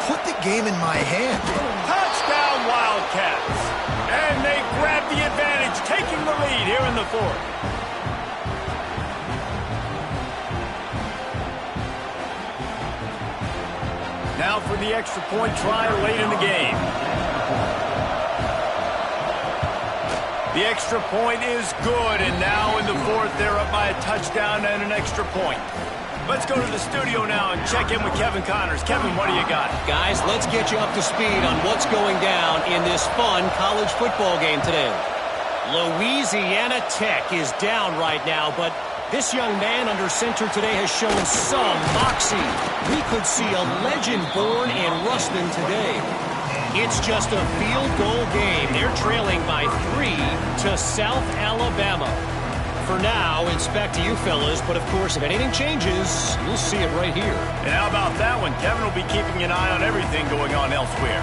put the game in my hand. Touchdown, Wildcats. And they grab the advantage, taking the lead here in the 4th. Now for the extra point try late in the game. The extra point is good, and now in the 4th, they're up by a touchdown and an extra point. Let's go to the studio now and check in with Kevin Connors. Kevin, what do you got? Guys, let's get you up to speed on what's going down in this fun college football game today. Louisiana Tech is down right now, but this young man under center today has shown some moxie. We could see a legend born in Ruston today. It's just a field goal game. They're trailing by 3 to South Alabama. For now, it's back to you fellas, but of course, if anything changes, you'll see it right here. And how about that one? Kevin will be keeping an eye on everything going on elsewhere.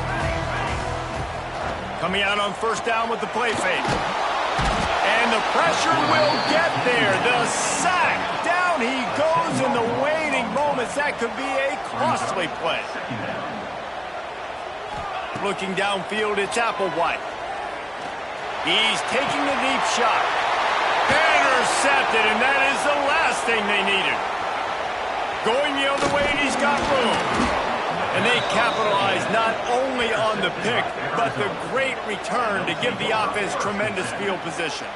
Coming out on first down with the play fake. And the pressure will get there. The sack. Down he goes in the waning moments. That could be a costly play. Looking downfield, it's Applewhite. He's taking the deep shot. Intercepted, and that is the last thing they needed. Going the other way, and he's got room. And they capitalize not only on the pick, but the great return to give the offense tremendous field position.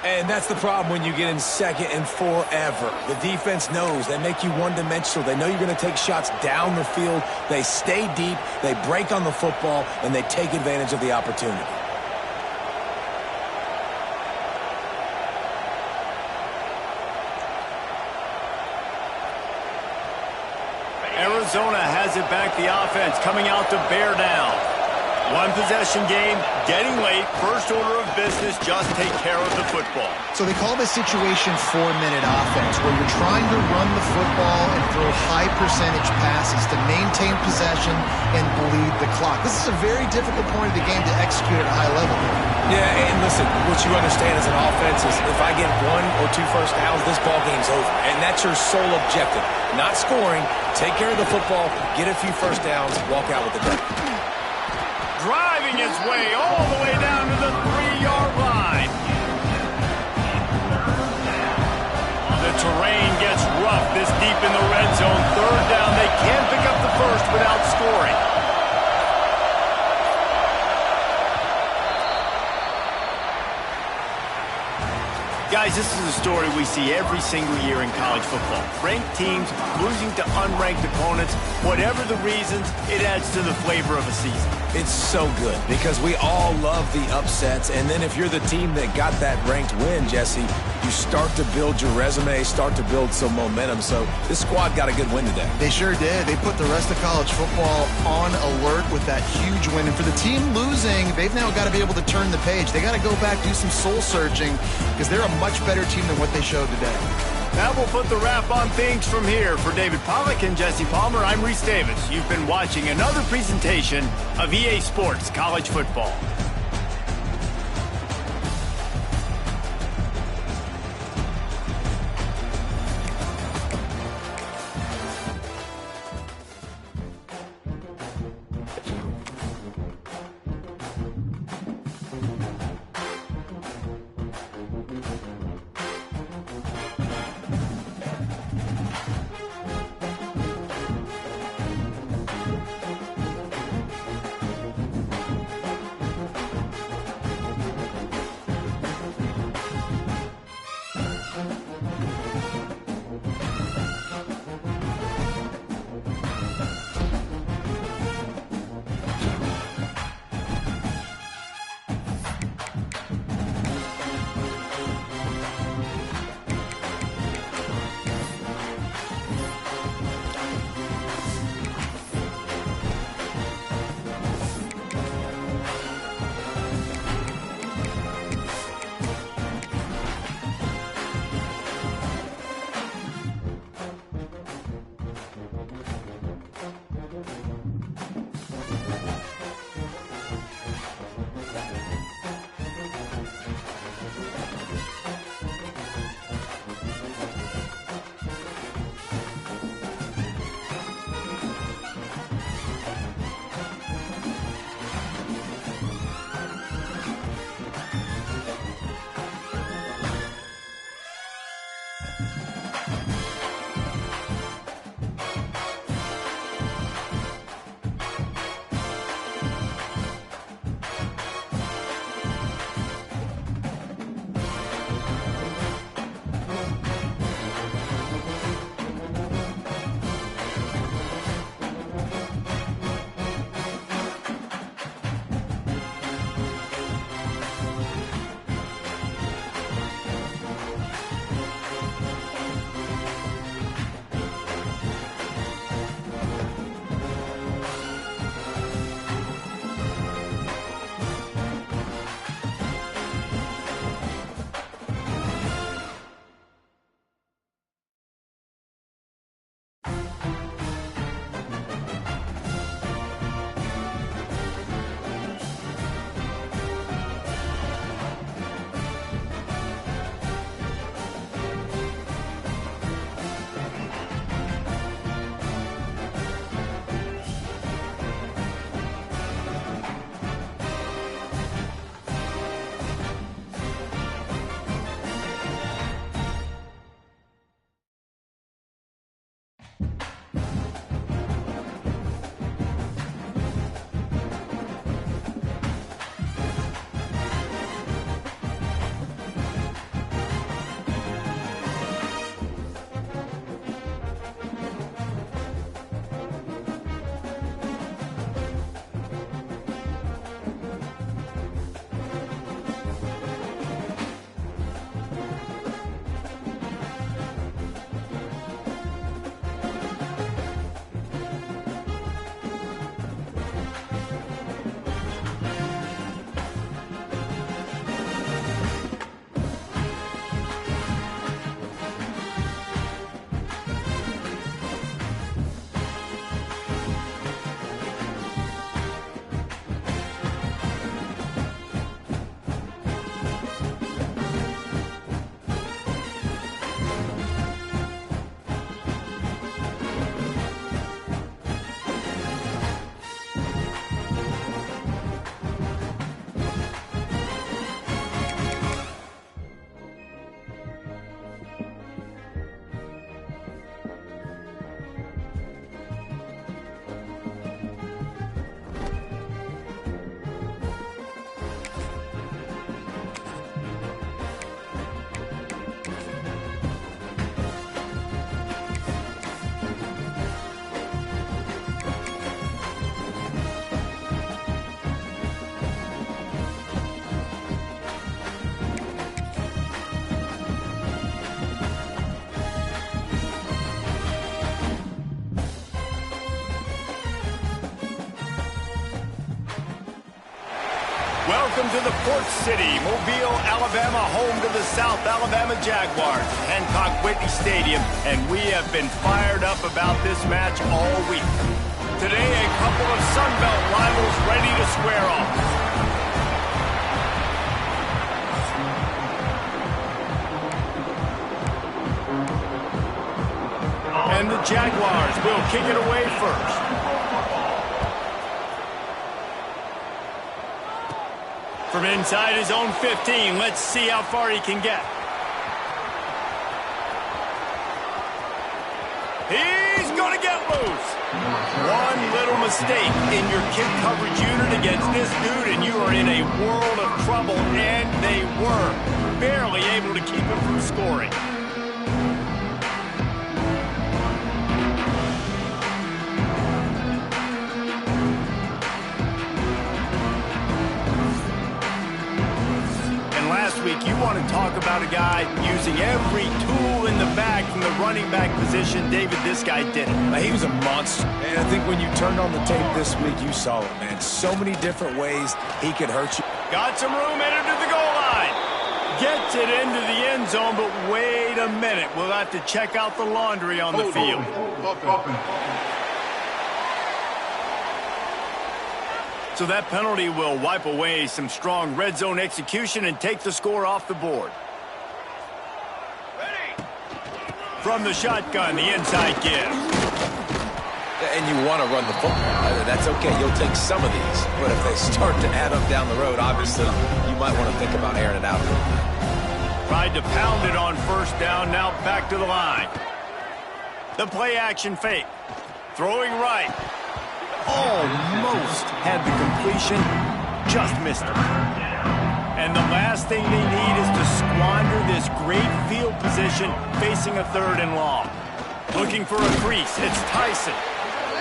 And that's the problem when you get in second and forever. The defense knows. They make you one-dimensional. They know you're going to take shots down the field. They stay deep, they break on the football, and they take advantage of the opportunity. Arizona has it back, the offense coming out to bear down. One possession game, getting late, first order of business, just take care of the football. So they call this situation 4-minute offense, where you're trying to run the football and throw high percentage passes to maintain possession and bleed the clock. This is a very difficult point of the game to execute at a high level. Yeah, and listen, what you understand as an offense is if I get 1 or 2 first downs, this ball game's over. And that's your sole objective. Not scoring, take care of the football, get a few first downs, walk out with the dub. Driving his way all the way down to the 3-yard line. The terrain gets rough this deep in the red zone. Third down, they can't pick up the first without scoring. Guys, this is a story we see every single year in college football. Ranked teams losing to unranked opponents. Whatever the reasons, it adds to the flavor of a season. It's so good because we all love the upsets, and then if you're the team that got that ranked win, Jesse, you start to build your resume, start to build some momentum. So this squad got a good win today. They sure did. They put the rest of college football on alert with that huge win. And for the team losing, they've now got to be able to turn the page. They got to go back, do some soul searching, because they're a much better team than what they showed today. That will put the wrap on things from here. For David Pollack and Jesse Palmer, I'm Reese Davis. You've been watching another presentation of EA Sports College Football. Welcome to the Port City, Mobile, Alabama, home to the South Alabama Jaguars, Hancock Whitney Stadium, and we have been fired up about this match all week. Today, a couple of Sun Belt rivals ready to square off. And the Jaguars will kick it away first. From inside his own 15, let's see how far he can get. He's going to get loose. One little mistake in your kick coverage unit against this dude, and you are in a world of trouble, and they were barely able to keep him from scoring. Last week, you want to talk about a guy using every tool in the bag from the running back position. David, this guy did it. He was a monster. And I think when you turned on the tape this week, you saw it, man. So many different ways he could hurt you. Got some room, headed to the goal line. Gets it into the end zone, but wait a minute. We'll have to check out the laundry on the field. So that penalty will wipe away some strong red zone execution and take the score off the board. Ready. From the shotgun, the inside give. And you want to run the football. That's okay. You'll take some of these. But if they start to add up down the road, obviously, you might want to think about airing it out a little bit. Tried to pound it on first down, now back to the line. The play action fake. Throwing right. Almost had the completion, just missed it. And the last thing they need is to squander this great field position facing a 3rd and long. Looking for a crease, it's Tyson.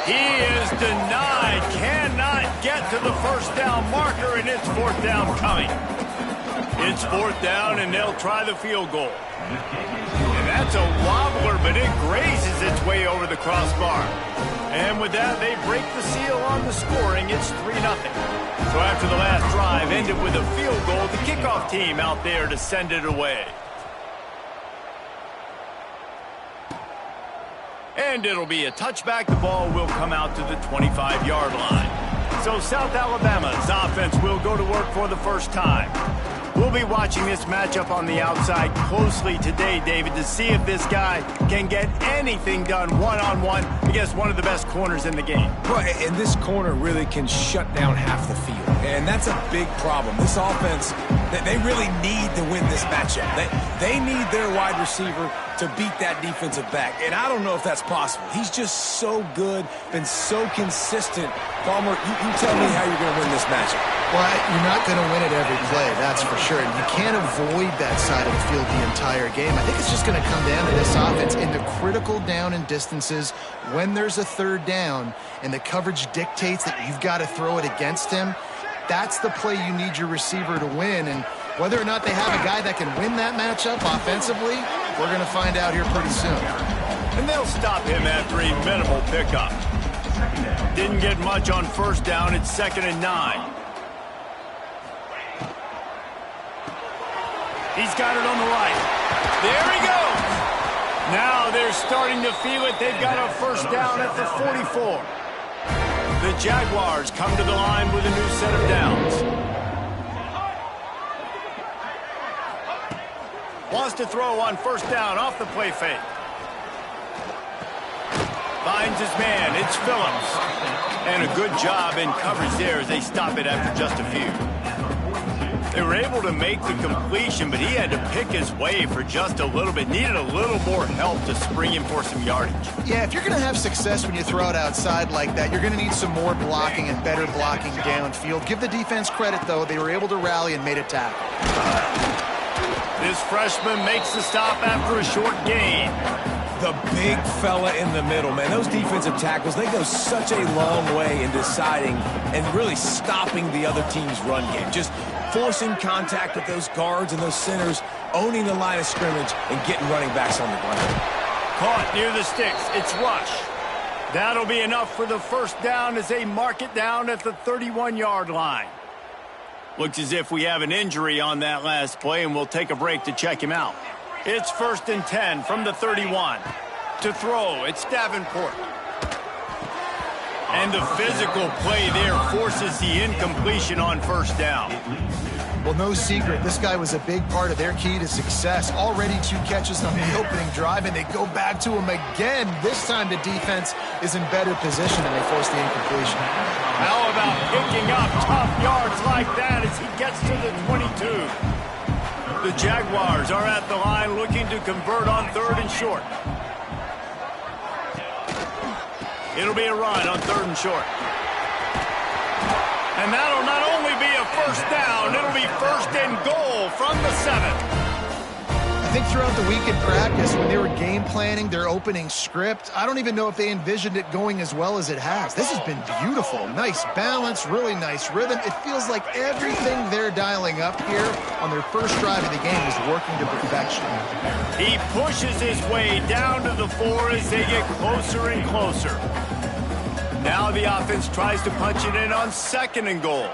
He is denied, cannot get to the first down marker, and it's 4th down coming. It's 4th down, and they'll try the field goal. And that's a wobbler, but it grazes its way over the crossbar. And with that, they break the seal on the scoring. It's 3-0. So after the last drive ended with a field goal, the kickoff team out there to send it away. And it'll be a touchback. The ball will come out to the 25-yard line. So South Alabama's offense will go to work for the first time. We'll be watching this matchup on the outside closely today, David, to see if this guy can get anything done one-on-one against one of the best corners in the game. Well, and this corner really can shut down half the field. And that's a big problem. This offense, they really need to win this matchup. They need their wide receiver to beat that defensive back. And I don't know if that's possible. He's just so good, been so consistent. Palmer, you tell me how you're going to win this matchup. Well, you're not going to win it every play, that's for sure. And you can't avoid that side of the field the entire game. I think it's just going to come down to this offense in the critical down and distances when there's a 3rd down and the coverage dictates that you've got to throw it against him. That's the play you need your receiver to win. And whether or not they have a guy that can win that matchup offensively, we're going to find out here pretty soon. And they'll stop him after a minimal pickup. Didn't get much on first down. It's 2nd and 9. He's got it on the right. There he goes. Now they're starting to feel it. They've got a first down at the 44. The Jaguars come to the line with a new set of downs. Wants to throw on first down off the play fake. Finds his man. It's Phillips. And a good job in coverage there as they stop it after just a few. They were able to make the completion, but he had to pick his way for just a little bit. Needed a little more help to spring him for some yardage. Yeah, if you're going to have success when you throw it outside like that, you're going to need some more blocking and better blocking downfield. Give the defense credit, though. They were able to rally and made a tackle. This freshman makes the stop after a short gain. The big fella in the middle, man. Those defensive tackles, they go such a long way in deciding and really stopping the other team's run game. Just forcing contact with those guards and those centers, owning the line of scrimmage, and getting running backs on the ground. Caught near the sticks. It's Rush. That'll be enough for the first down as they mark it down at the 31-yard line. Looks as if we have an injury on that last play, and we'll take a break to check him out. It's 1st and 10 from the 31. To throw, it's Davenport. And the physical play there forces the incompletion on 1st down. Well, no secret, this guy was a big part of their key to success. Already 2 catches on the opening drive, and they go back to him again. This time the defense is in better position, and they force the incompletion. How about picking up tough yards like that as he gets to the 22? The Jaguars are at the line looking to convert on 3rd and short. It'll be a run on 3rd and short. And that'll not only be a 1st down, it'll be 1st and goal from the 7. I think throughout the week in practice, when they were game planning their opening script, I don't even know if they envisioned it going as well as it has. This has been beautiful. Nice balance, really nice rhythm. It feels like everything they're dialing up here on their first drive of the game is working to perfection. He pushes his way down to the 4 as they get closer and closer. Now the offense tries to punch it in on 2nd and goal.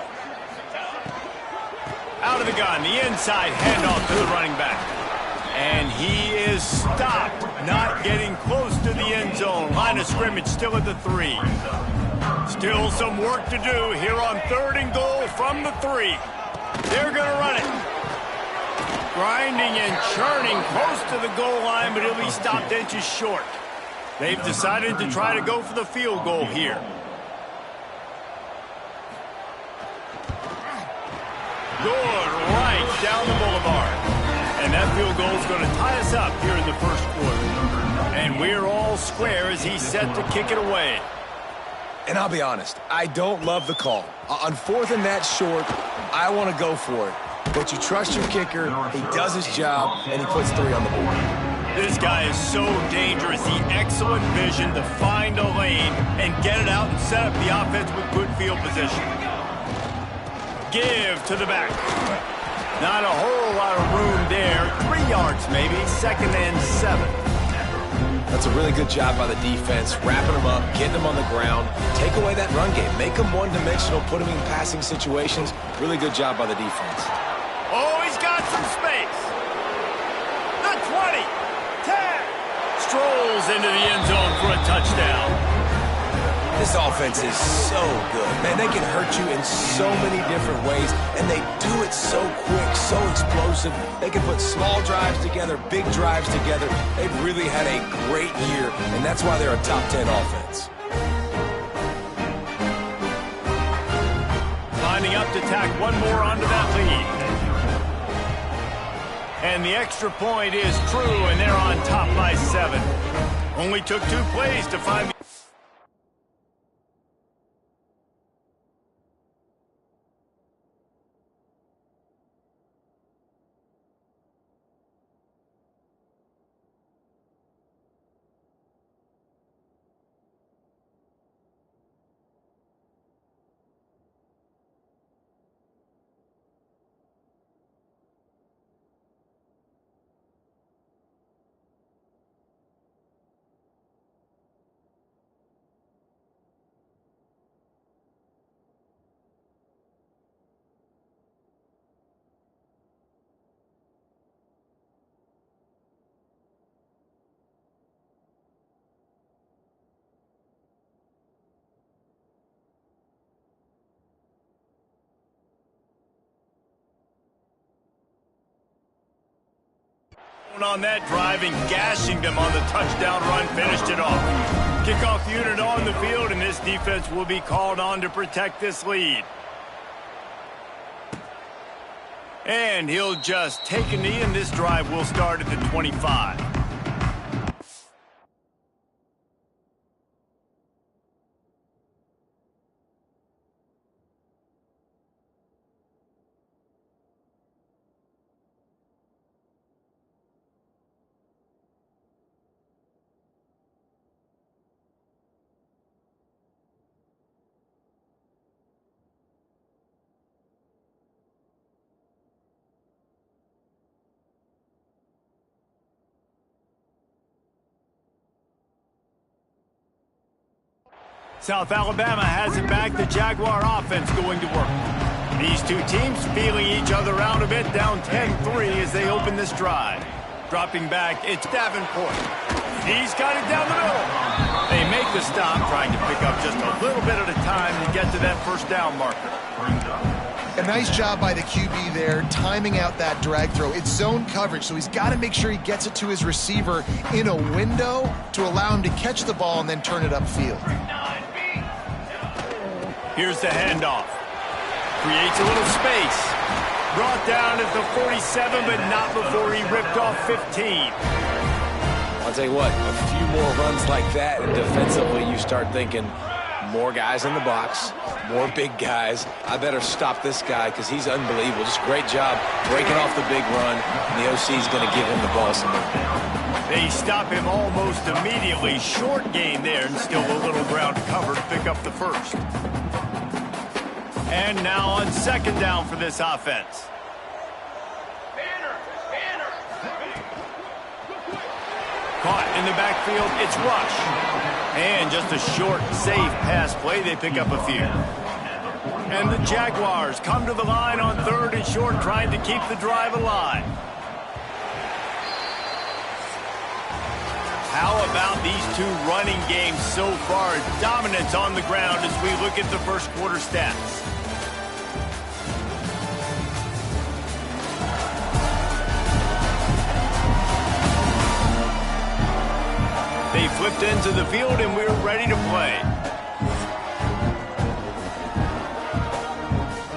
Out of the gun, the inside handoff to the running back. And he is stopped, not getting close to the end zone. Line of scrimmage still at the 3. Still some work to do here on 3rd and goal from the 3. They're going to run it. Grinding and churning close to the goal line, but he'll be stopped inches short. They've decided to try to go for the field goal here. Good right down the boulevard. And that field goal is going to tie us up here in the 1st quarter. And we're all square as he's set to kick it away. And I'll be honest, I don't love the call. On 4th and that short, I want to go for it. But you trust your kicker, he does his job, and he puts 3 on the board. This guy is so dangerous. The excellent vision to find a lane and get it out and set up the offense with good field position. Give to the back. Not a whole lot of room there. 3 yards maybe. 2nd and 7. That's a really good job by the defense, wrapping them up, getting them on the ground, take away that run game, make them one-dimensional, put them in passing situations. Really good job by the defense. Oh, he's got some space. The 20, 10. Strolls into the end zone for a touchdown. This offense is so good. Man, they can hurt you in so many different ways, and they do it so quick, so explosive. They can put small drives together, big drives together. They've really had a great year, and that's why they're a top 10 offense. Lining up to tack one more onto that lead. And the extra point is true, and they're on top by 7. Only took 2 plays to find the... on that drive and gashing them on the touchdown run, finished it off. Kickoff unit on the field, and this defense will be called on to protect this lead. And he'll just take a knee, and this drive will start at the 25. South Alabama has it back. The Jaguar offense going to work. These two teams feeling each other out a bit, down 10-3 as they open this drive. Dropping back, it's Davenport. He's got it down the middle. They make the stop, trying to pick up just a little bit at a time to get to that first down marker. A nice job by the QB there, timing out that drag throw. It's zone coverage, so he's got to make sure he gets it to his receiver in a window to allow him to catch the ball and then turn it upfield. Here's the handoff. Creates a little space. Brought down at the 47, but not before he ripped off 15. I'll tell you what, a few more runs like that, and defensively you start thinking, more guys in the box, more big guys. I better stop this guy because he's unbelievable. Just great job breaking off the big run, and the OC is going to give him the ball some more. They stop him almost immediately. Short gain there, and still a little ground covered to pick up the first. And now on second down for this offense. Caught in the backfield, it's Rush. And just a short, safe pass play, they pick up a few. And the Jaguars come to the line on third and short, trying to keep the drive alive. How about these two running games so far? Dominance on the ground as we look at the first quarter stats. They flipped into the field, and we're ready to play.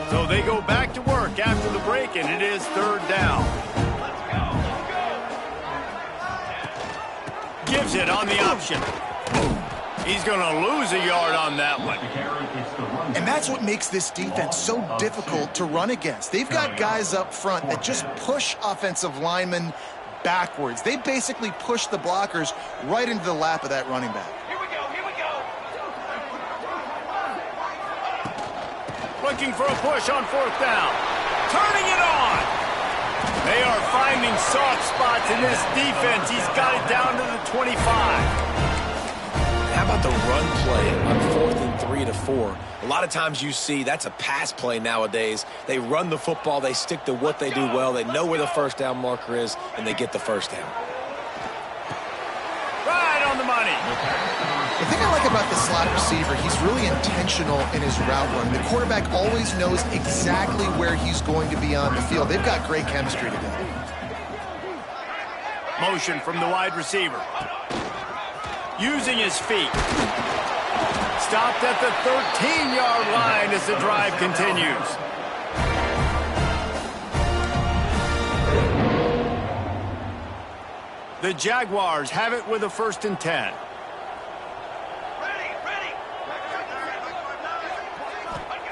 So they go back to work after the break, and it is third down. Gives it on the option. He's going to lose a yard on that one. And that's what makes this defense so difficult to run against. They've got guys up front that just push offensive linemen backwards. They basically push the blockers right into the lap of that running back. Here we go. Looking for a push on fourth down. Turning it on. They are finding soft spots in this defense. He's got it down to the 25. How about the run play on 4th and 3 to 4? A lot of times you see that's a pass play nowadays. They run the football, they stick to what they do well, they know where the first down marker is, and they get the first down. Right on the money. The thing I like about the slot receiver, he's really intentional in his route run. The quarterback always knows exactly where he's going to be on the field. They've got great chemistry together. Motion from the wide receiver. Using his feet. Stopped at the 13-yard line as the drive continues. The Jaguars have it with a 1st and 10.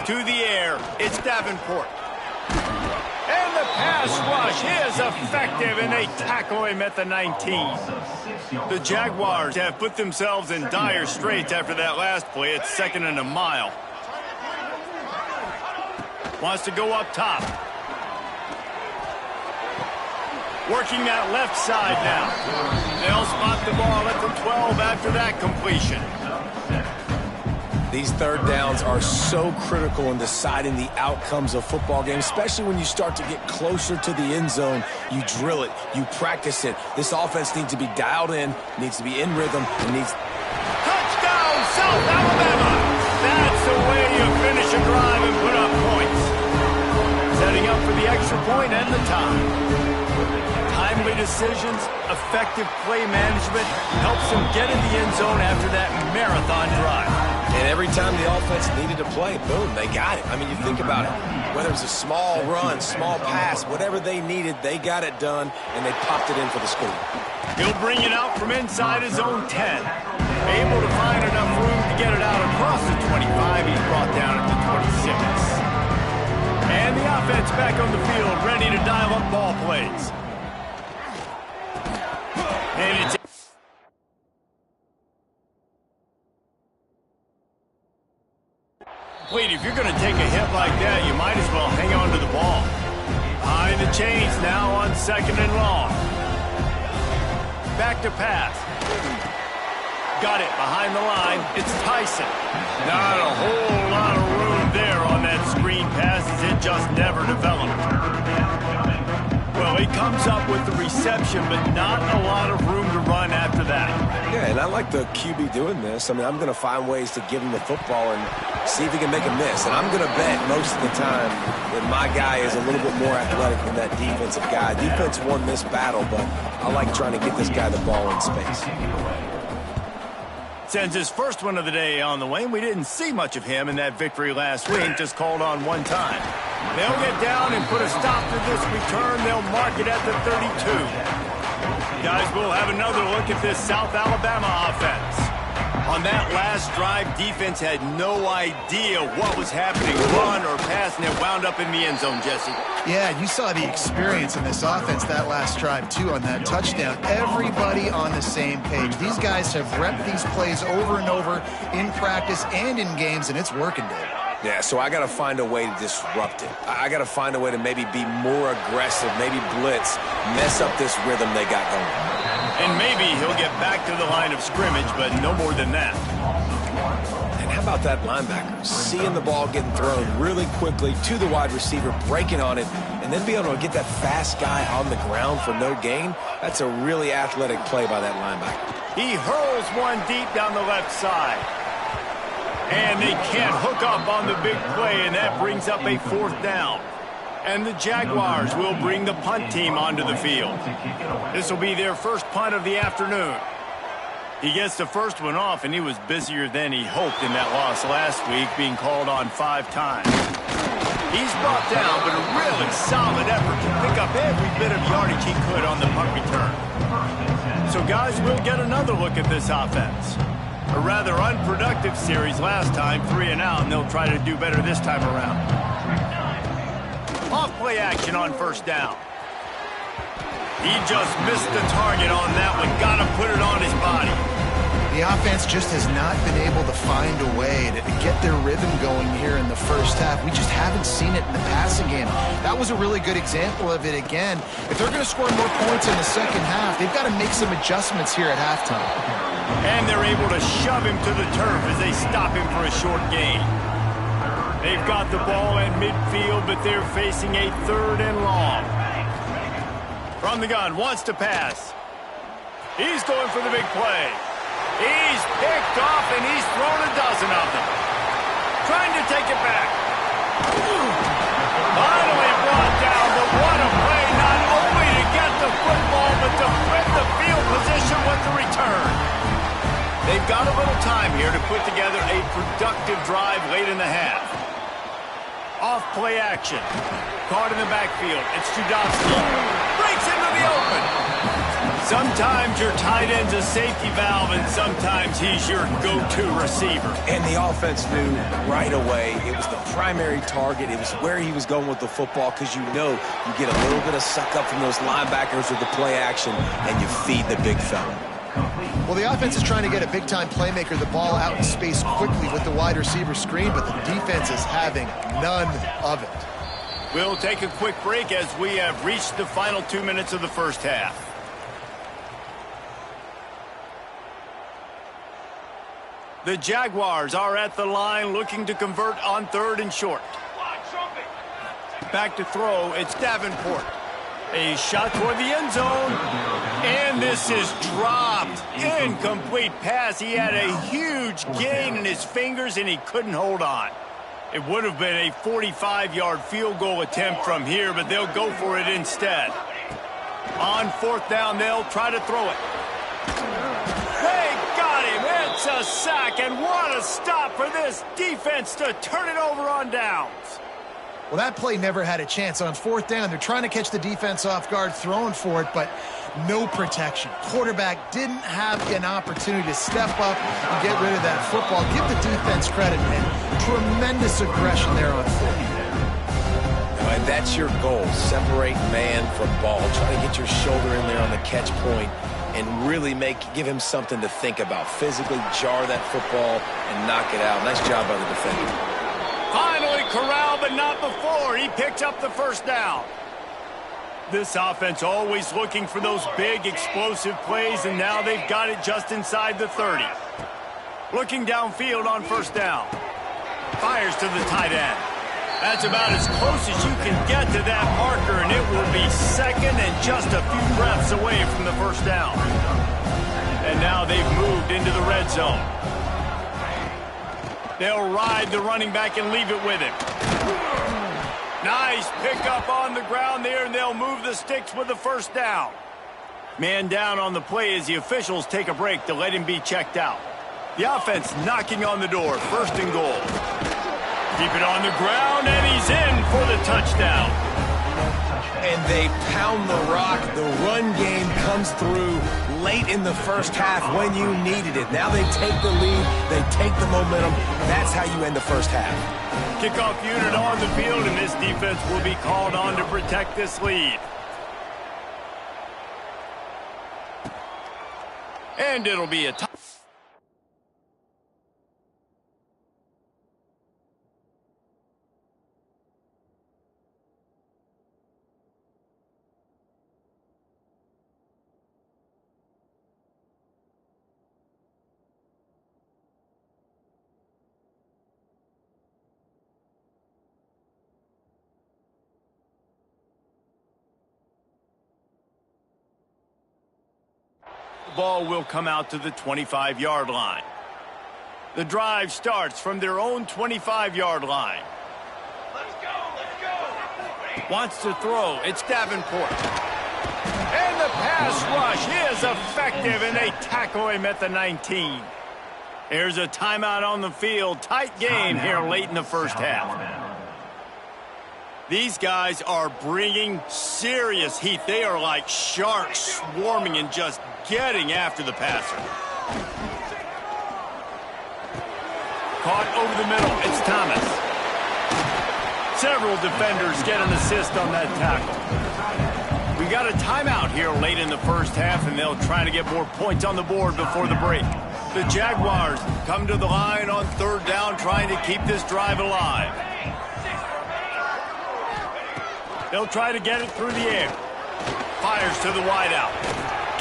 To the air, it's Davenport. And the pass rush is effective, and they tackle him at the 19. The Jaguars have put themselves in dire straits after that last play. It's 2nd and a mile. Wants to go up top. Working that left side now. They'll spot the ball at the 12 after that completion. These third downs are so critical in deciding the outcomes of football games, especially when you start to get closer to the end zone. You drill it, you practice it. This offense needs to be dialed in, needs to be in rhythm, and needs... Touchdown, South Alabama! That's the way you finish a drive and put up points. Setting up for the extra point and the tie. Timely decisions, effective play management helps them get in the end zone after that marathon drive. And every time the offense needed to play, boom, they got it. I mean, you think about it. Whether it's a small run, small pass, whatever they needed, they got it done, and they popped it in for the score. He'll bring it out from inside his own 10. Able to find enough room to get it out across the 25. He's brought down at the 26. And the offense back on the field, ready to dial up ball plays. And it's complete. If you're going to take a hit like that, you might as well hang on to the ball. Behind the chains now on 2nd and long. Back to pass. Got it behind the line. It's Tyson. Not a whole lot of room there on that screen pass as it with the reception, but not a lot of room to run after that. Yeah, and I like the QB doing this. I mean, I'm going to find ways to give him the football and see if he can make a miss. And I'm going to bet most of the time that my guy is a little bit more athletic than that defensive guy. Defense won this battle, but I like trying to get this guy the ball in space. Sends his first one of the day on the way. We didn't see much of him in that victory last week, just called on one time. They'll get down and put a stop to this return. They'll mark it at the 32. Guys, we'll have another look at this South Alabama offense. On that last drive, defense had no idea what was happening, run or pass, and it wound up in the end zone, Jesse. Yeah, you saw the experience in this offense that last drive, too, on that touchdown. Everybody on the same page. These guys have repped these plays over and over in practice and in games, and it's working, Dave. Yeah, so I got to find a way to disrupt it. I got to find a way to maybe be more aggressive, maybe blitz, mess up this rhythm they got going. And maybe he'll get back to the line of scrimmage, but no more than that. And how about that linebacker? Seeing the ball getting thrown really quickly to the wide receiver, breaking on it, and then be able to get that fast guy on the ground for no gain. That's a really athletic play by that linebacker. He hurls one deep down the left side. And they can't hook up on the big play, and that brings up a fourth down. And the Jaguars will bring the punt team onto the field. This will be their first punt of the afternoon. He gets the first one off, and he was busier than he hoped in that loss last week, being called on 5 times. He's brought down, but a really solid effort to pick up every bit of yardage he could on the punt return. So, guys, we'll get another look at this offense. A rather unproductive series last time, 3 and out, and they'll try to do better this time around. Off play action on first down. He just missed the target on that one. Got to put it on his body. The offense just has not been able to find a way to get their rhythm going here in the first half. We just haven't seen it in the passing game. That was a really good example of it again. If they're going to score more points in the second half, they've got to make some adjustments here at halftime. And they're able to shove him to the turf as they stop him for a short gain. They've got the ball at midfield, but they're facing a 3rd and long. From the gun, wants to pass. He's going for the big play. He's picked off, and he's thrown a dozen of them. Trying to take it back. Finally brought down, but what a play, not only to get the football, but to flip the field position with the return. They've got a little time here to put together a productive drive late in the half. Off play action. Caught in the backfield. It's Judowski. Breaks into the open. Sometimes your tight end's a safety valve, and sometimes he's your go-to receiver. And the offense knew right away it was the primary target. It was where he was going with the football, because you know you get a little bit of suck up from those linebackers with the play action, and you feed the big fella. Well, the offense is trying to get a big-time playmaker the ball out in space quickly with the wide receiver screen, but the defense is having none of it. We'll take a quick break as we have reached the final 2 minutes of the first half. The Jaguars are at the line looking to convert on 3rd and short. Back to throw, it's Davenport. A shot toward the end zone, and this is dropped. Incomplete pass. He had a huge gain in his fingers, and he couldn't hold on. It would have been a 45-yard field goal attempt from here, but they'll go for it instead. On 4th down, they'll try to throw it. They got him. It's a sack, and what a stop for this defense to turn it over on downs. Well, that play never had a chance. On 4th down, they're trying to catch the defense off guard, throwing for it, but no protection. Quarterback didn't have an opportunity to step up and get rid of that football. Give the defense credit, man. Tremendous aggression there on 4th. And that's your goal. Separate man from ball. Try to get your shoulder in there on the catch point and really give him something to think about. Physically jar that football and knock it out. Nice job by the defender. Finally corralled, but not before. He picked up the first down. This offense always looking for those big, explosive plays, and now they've got it just inside the 30. Looking downfield on 1st down. Fires to the tight end. That's about as close as you can get to that marker, and it will be second and just a few breaths away from the first down. And now they've moved into the red zone. They'll ride the running back and leave it with him. Nice pickup on the ground there, and they'll move the sticks with the first down. Man down on the play as the officials take a break to let him be checked out. The offense knocking on the door, first and goal. Keep it on the ground, and he's in for the touchdown. And they pound the rock. The run game comes through late in the first half when you needed it. Now they take the lead. They take the momentum. That's how you end the first half. Kickoff unit on the field, and this defense will be called on to protect this lead. And it'll be a tie. Ball will come out to the 25-yard line. The drive starts from their own 25-yard line. Let's go. Wants to throw. It's Davenport. And the pass rush is effective, and they tackle him at the 19. There's a timeout on the field. Tight game here late in the first half. These guys are bringing serious heat. They are like sharks swarming and just getting after the passer. Caught over the middle. It's Thomas. Several defenders get an assist on that tackle. We got a timeout here late in the first half, and they'll try to get more points on the board before the break. The Jaguars come to the line on third down, trying to keep this drive alive. They'll try to get it through the air. Fires to the wideout.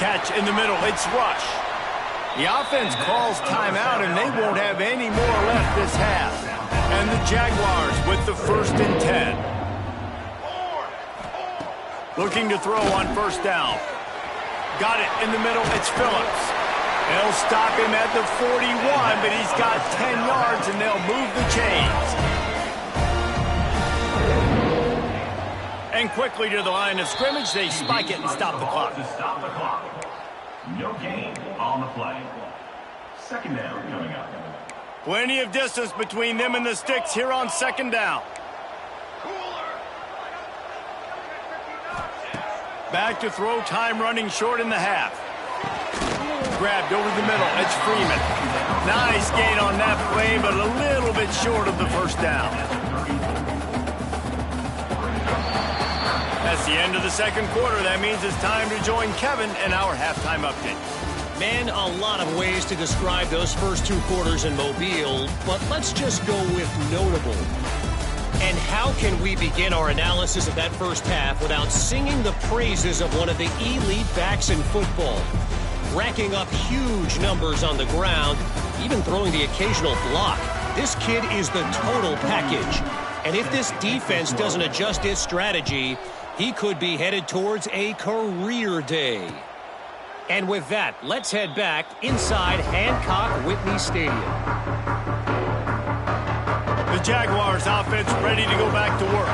Catch in the middle. It's Rush. The offense calls timeout, and they won't have any more left this half. And the Jaguars with the 1st and 10. Looking to throw on first down. Got it in the middle. It's Phillips. They'll stop him at the 41, but he's got 10 yards, and they'll move the chains. And quickly to the line of scrimmage, they spike it and stop the clock. No gain on the play. Second down coming up. Plenty of distance between them and the sticks here on second down. Back to throw, time running short in the half. Grabbed over the middle, it's Freeman. Nice gain on that play, but a little bit short of the first down. That's the end of the second quarter. That means it's time to join Kevin in our halftime update. Man, a lot of ways to describe those first two quarters in Mobile, but let's just go with notable. And how can we begin our analysis of that first half without singing the praises of one of the elite backs in football? Racking up huge numbers on the ground, even throwing the occasional block. This kid is the total package. And if this defense doesn't adjust its strategy, he could be headed towards a career day. And with that, let's head back inside Hancock-Whitney Stadium. The Jaguars offense ready to go back to work.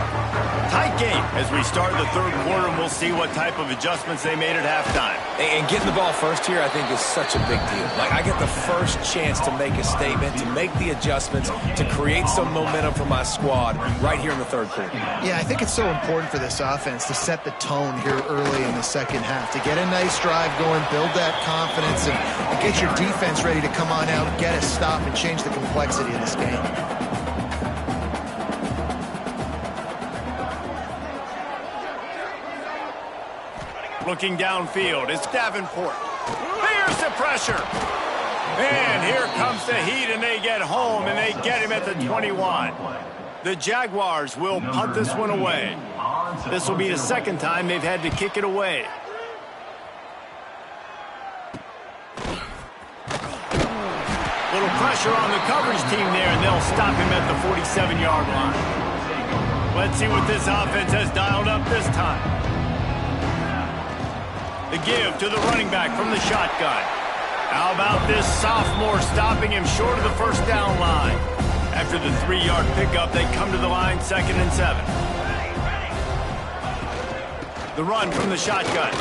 Tight game as we start the third quarter, and we'll see what type of adjustments they made at halftime. And getting the ball first here, I think, is such a big deal. Like, I get the first chance to make a statement, to make the adjustments, to create some momentum for my squad right here in the third quarter. Yeah, I think it's so important for this offense to set the tone here early in the second half, to get a nice drive going, build that confidence, and get your defense ready to come on out, get a stop, and change the complexity of this game. Looking downfield, it's Davenport. There's the pressure. And here comes the heat, and they get home, and they get him at the 21. The Jaguars will punt this one away. This will be the second time they've had to kick it away. Little pressure on the coverage team there, and they'll stop him at the 47-yard line. Let's see what this offense has dialed up this time. The give to the running back from the shotgun. How about this sophomore stopping him short of the first down line? After the 3-yard pickup, they come to the line 2nd and 7. The run from the shotgun.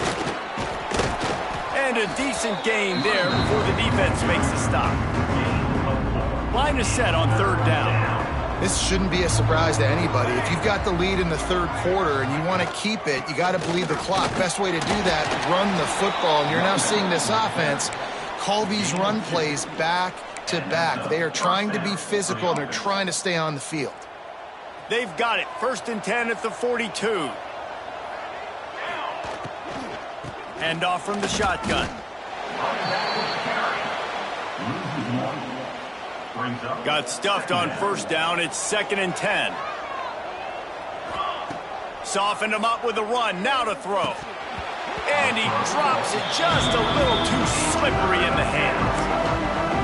And a decent gain there before the defense makes the stop. Line is set on 3rd down. This shouldn't be a surprise to anybody. If you've got the lead in the 3rd quarter and you want to keep it, you got to bleed the clock. Best way to do that, run the football. And you're now seeing this offense call these run plays back to back. They are trying to be physical, and they're trying to stay on the field. They've got it. 1st and 10 at the 42. Hand off from the shotgun. Got stuffed on 1st down. It's 2nd and 10. Softened him up with a run. Now to throw. And he drops it just a little too slippery in the hands.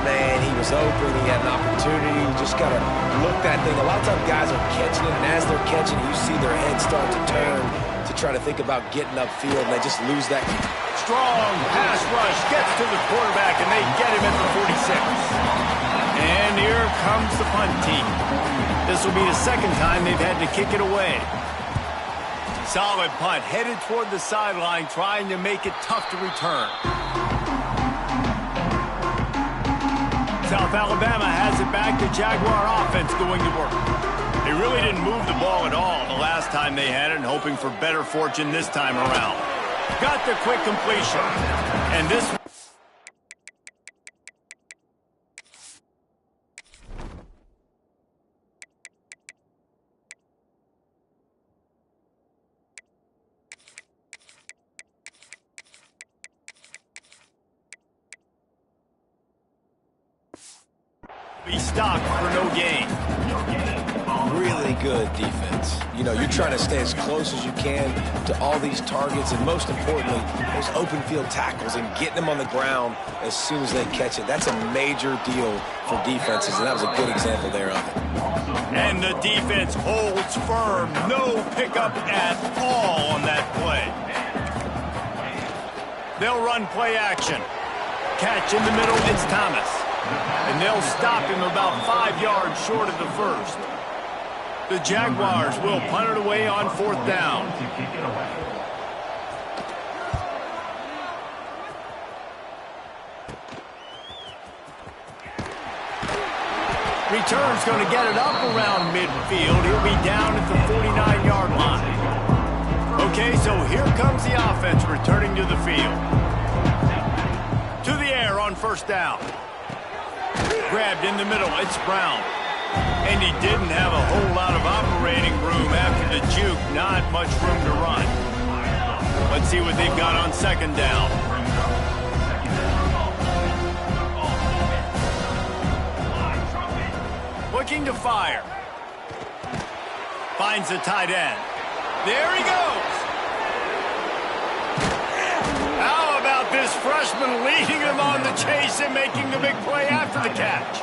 Man, he was open. He had an opportunity. You just got to look that thing. A lot of times guys are catching it, and as they're catching it, you see their head start to turn to try to think about getting upfield, and they just lose that. Strong pass rush gets to the quarterback, and they get him at the 46. And here comes the punt team. This will be the 2nd time they've had to kick it away. Solid punt, headed toward the sideline, trying to make it tough to return. South Alabama has it back. The Jaguar offense going to work. They really didn't move the ball at all the last time they had it, and hoping for better fortune this time around. Got the quick completion. And this... be stopped for no gain. Really good defense. You know, you're trying to stay as close as you can to all these targets, and most importantly, those open field tackles and getting them on the ground as soon as they catch it. That's a major deal for defenses, and that was a good example there of it. And the defense holds firm. No pickup at all on that play. They'll run play action. Catch in the middle, it's Thomas. And they'll stop him about 5 yards short of the 1st. The Jaguars will punt it away on 4th down. Return's going to get it up around midfield. He'll be down at the 49-yard line. Okay, so here comes the offense returning to the field. To the air on 1st down. Grabbed in the middle, it's Brown. And he didn't have a whole lot of operating room after the juke. Not much room to run. Let's see what they've got on 2nd down. Looking to fire. Finds the tight end. There he goes. How about this freshman leading him on the chase and making the big play after the catch?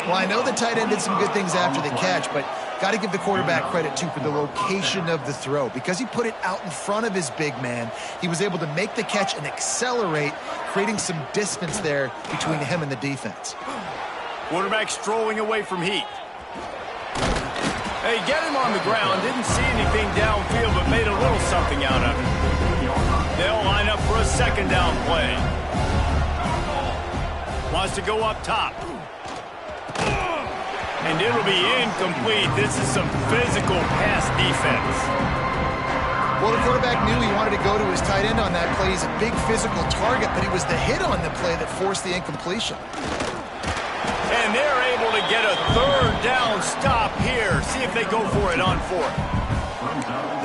Well, I know the tight end did some good things after the catch, but got to give the quarterback credit, too, for the location of the throw. Because he put it out in front of his big man, he was able to make the catch and accelerate, creating some distance there between him and the defense. Quarterback strolling away from heat. Hey, get him on the ground. Didn't see anything downfield, but made a little something out of it. They'll line up for a 2nd down play. Wants to go up top. And it'll be incomplete. This is some physical pass defense. Well, the quarterback knew he wanted to go to his tight end on that play. He's a big physical target, but it was the hit on the play that forced the incompletion. And they're able to get a 3rd down stop here. See if they go for it on 4th.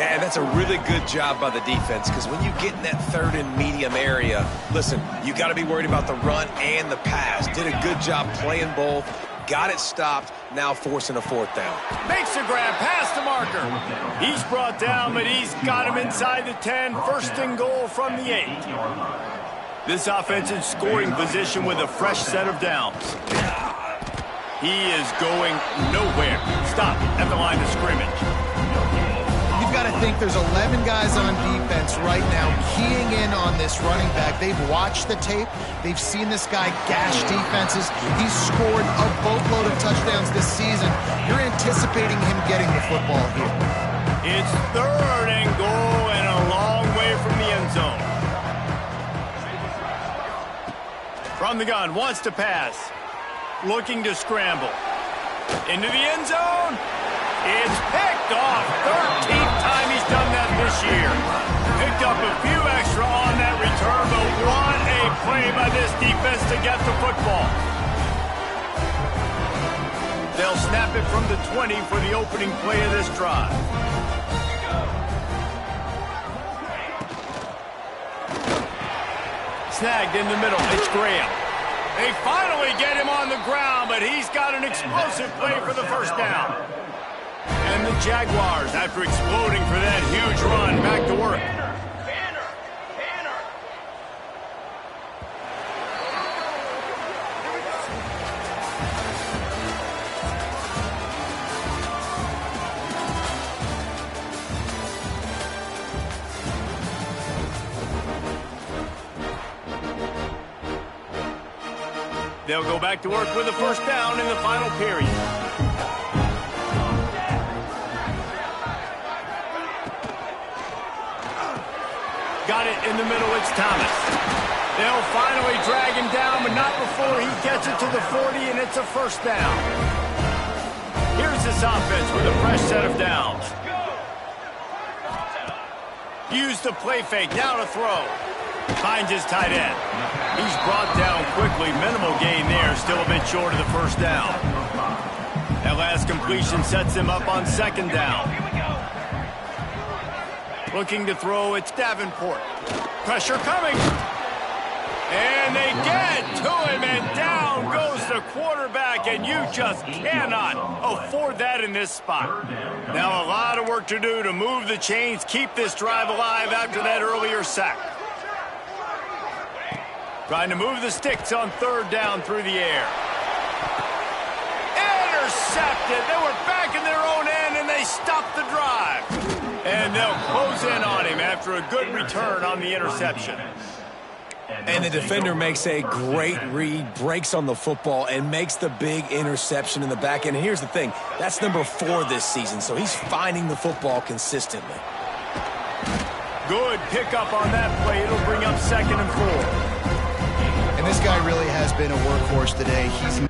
Yeah, that's a really good job by the defense, because when you get in that 3rd and medium area, listen, you got to be worried about the run and the pass. Did a good job playing both. Got it stopped, now forcing a 4th down. Makes a grab past the marker. He's brought down, but he's got him inside the 10. 1st and goal from the 8. This offense in scoring position with a fresh set of downs. He is going nowhere. Stop at the line of scrimmage. You've got to think there's 11 guys on defense right now keying in on this running back. They've watched the tape. They've seen this guy gash defenses. He's scored a boatload of touchdowns this season. You're anticipating him getting the football here. It's 3rd and goal and a long way from the end zone. From the gun, wants to pass. Looking to scramble. Into the end zone. It's picked off. 13th time he's done that this year. Picked up a few extra on that return, but what a play by this defense to get the football. They'll snap it from the 20 for the opening play of this drive. Snagged in the middle. It's Graham. They finally get him on the ground, but he's got an explosive play for the first down. And the Jaguars, after exploding for that huge run, back to work. They'll go back to work with a first down in the final period. Got it in the middle, it's Thomas. They'll finally drag him down, but not before he gets it to the 40, and it's a first down. Here's this offense with a fresh set of downs. Use the play fake, now to throw. Finds his tight end. He's brought down quickly. Minimal gain there, still a bit short of the first down. That last completion sets him up on second down. Looking to throw, it's Davenport. Pressure coming. And they get to him, and down goes the quarterback, and you just cannot afford that in this spot. Now a lot of work to do to move the chains, keep this drive alive after that earlier sack. Trying to move the sticks on third down through the air. Intercepted. They were back in their own end, and they stopped the drive. And they'll close in on him after a good return on the interception. And the defender makes a great read, breaks on the football, and makes the big interception in the back end. And here's the thing, that's number 4 this season, so he's finding the football consistently. Good pickup on that play. It'll bring up 2nd and 4. And this guy really has been a workhorse today. He's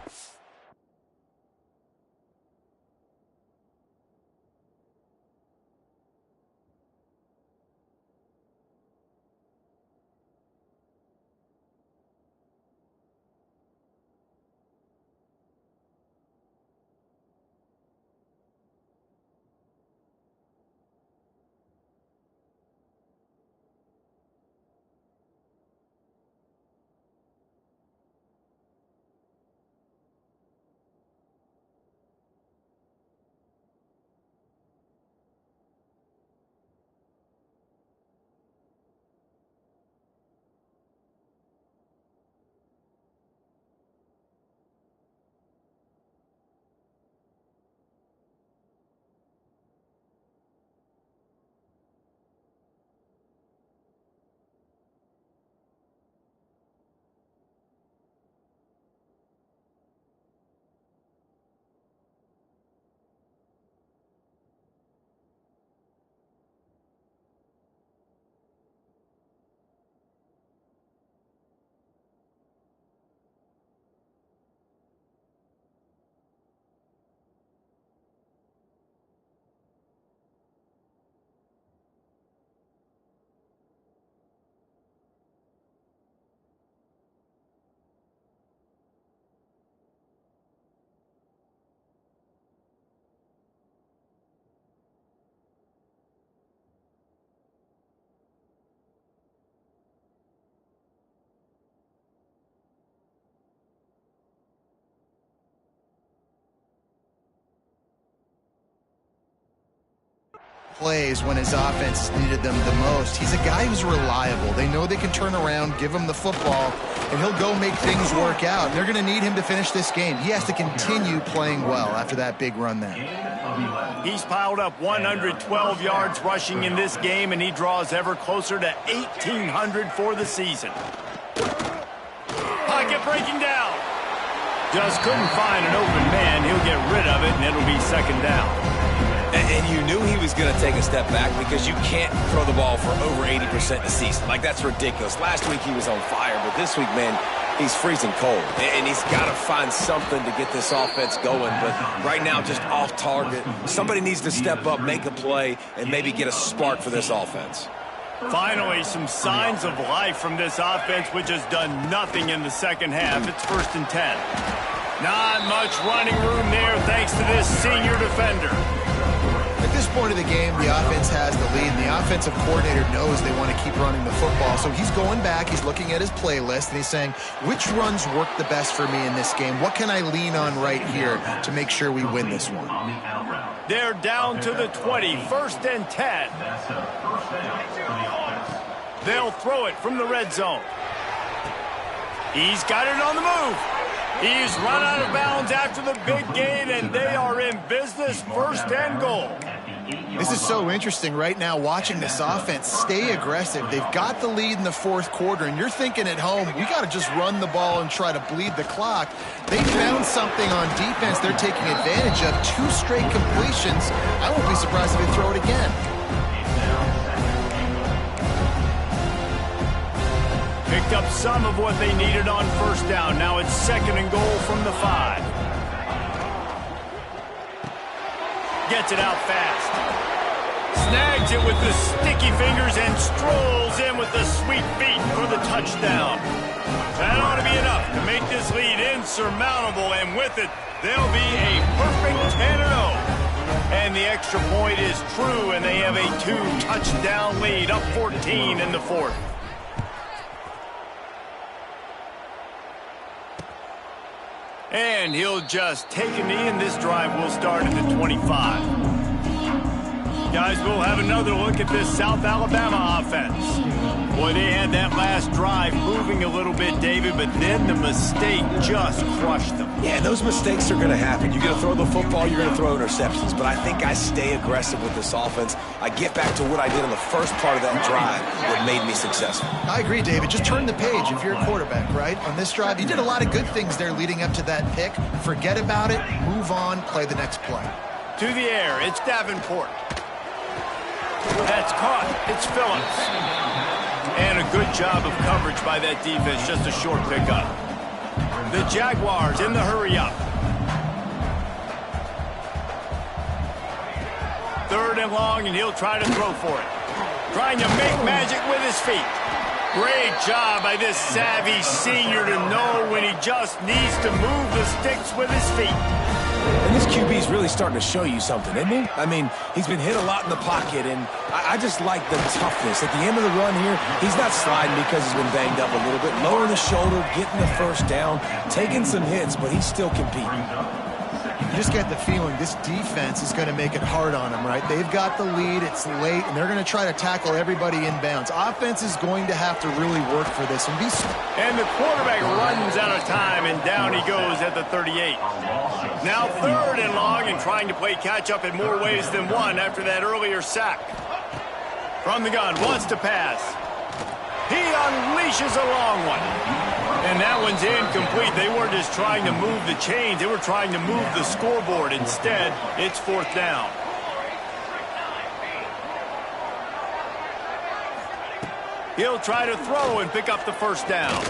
plays when his offense needed them the most. He's a guy who's reliable. They know they can turn around, give him the football, and he'll go make things work out. They're going to need him to finish this game. He has to continue playing well after that big run there. He's piled up 112 yards rushing in this game, and he draws ever closer to 1,800 for the season. Pocket breaking down. Just couldn't find an open man. He'll get rid of it, and it'll be second down. And you knew he was going to take a step back because you can't throw the ball for over 80% a season. Like, that's ridiculous. Last week he was on fire, but this week, man, he's freezing cold. And he's got to find something to get this offense going. But right now, just off target. Somebody needs to step up, make a play, and maybe get a spark for this offense. Finally, some signs of life from this offense, which has done nothing in the second half. It's 1st and 10. Not much running room there thanks to this senior defender. At this point of the game, the offense has the lead, and the offensive coordinator knows they want to keep running the football. So he's going back, he's looking at his playlist, and he's saying, which runs work the best for me in this game? What can I lean on right here to make sure we win this one? They're down to the 20, 1st and 10. They'll throw it from the red zone. He's got it on the move. He's run out of bounds after the big gain, and they are in business, 1st and goal. This is so interesting right now, watching this offense stay aggressive. They've got the lead in the 4th quarter, and you're thinking at home, we got to just run the ball and try to bleed the clock. They found something on defense they're taking advantage of. 2 straight completions. I won't be surprised if they throw it again. Picked up some of what they needed on 1st down. Now it's 2nd and goal from the 5. Gets it out fast. Snags it with the sticky fingers and strolls in with the sweet feet for the touchdown. That ought to be enough to make this lead insurmountable, and with it, they'll be a perfect 10-0. And the extra point is true, and they have a 2-touchdown lead, up 14 in the 4th. And he'll just take a knee, and this drive will start at the 25. Guys, we'll have another look at this South Alabama offense. Boy, they had that last drive moving a little bit, David, but then the mistake just crushed them. Yeah, those mistakes are going to happen. You're going to throw the football, you're going to throw interceptions. But I think I stay aggressive with this offense. I get back to what I did in the first part of that drive that made me successful. I agree, David. Just turn the page if you're a quarterback, right? On this drive, you did a lot of good things there leading up to that pick. Forget about it, move on, play the next play. To the air, it's Davenport. That's caught. It's Phillips. And a good job of coverage by that defense. Just a short pickup. The Jaguars in the hurry up. 3rd and long, and he'll try to throw for it. Trying to make magic with his feet. Great job by this savvy senior to know when he just needs to move the sticks with his feet. And this QB's really starting to show you something, isn't he? I mean, he's been hit a lot in the pocket, and I just like the toughness. At the end of the run here, he's not sliding because he's been banged up a little bit. Lowering the shoulder, getting the 1st down, taking some hits, but he's still competing. You just get the feeling this defense is going to make it hard on them, right? They've got the lead, it's late, and they're going to try to tackle everybody inbounds. Offense is going to have to really work for this and be smart. And the quarterback runs out of time, and down he goes at the 38. Now 3rd and long, and trying to play catch-up in more ways than one after that earlier sack. From the gun, wants to pass. He unleashes a long one. And that one's incomplete. They weren't just trying to move the chains. They were trying to move the scoreboard. Instead, it's 4th down. He'll try to throw and pick up the 1st down.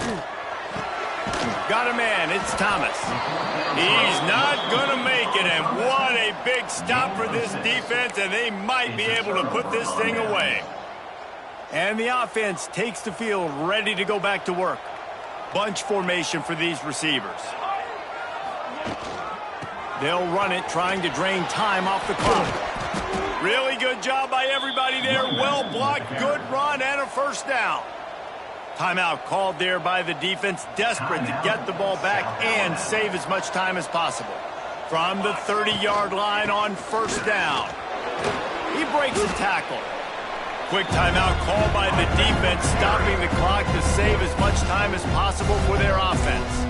Got a man. It's Thomas. He's not going to make it. And what a big stop for this defense. And they might be able to put this thing away. And the offense takes the field ready to go back to work. Bunch formation for these receivers. They'll run it, trying to drain time off the clock. Really good job by everybody there. Well blocked, good run, and a 1st down. Timeout called there by the defense, desperate to get the ball back and save as much time as possible. From the 30-yard line on 1st down. He breaks a tackle. Quick timeout called by the defense, stopping the clock to save as much time as possible for their offense.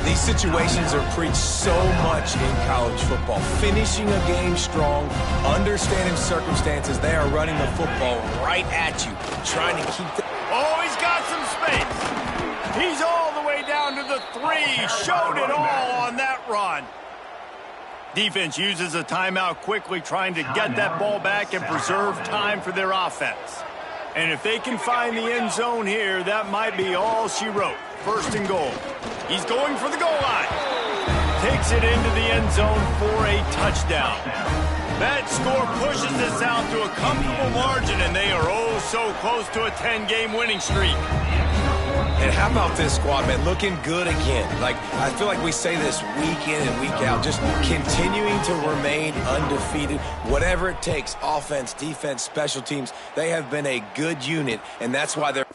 These situations are preached so much in college football. Finishing a game strong, understanding circumstances. They are running the football right at you, trying to keep the... Oh, he's got some space. He's all the way down to the 3. Showed it all on that run. Defense uses a timeout quickly, trying to get that ball back and preserve time for their offense. And if they can find the end zone here, that might be all she wrote. First and goal. He's going for the goal line. Takes it into the end zone for a touchdown. That score pushes this out to a comfortable margin, and they are oh so close to a 10-game winning streak. And how about this squad, man? Looking good again. Like, I feel like we say this week in and week out, just continuing to remain undefeated. Whatever it takes, offense, defense, special teams, they have been a good unit, and that's why they're...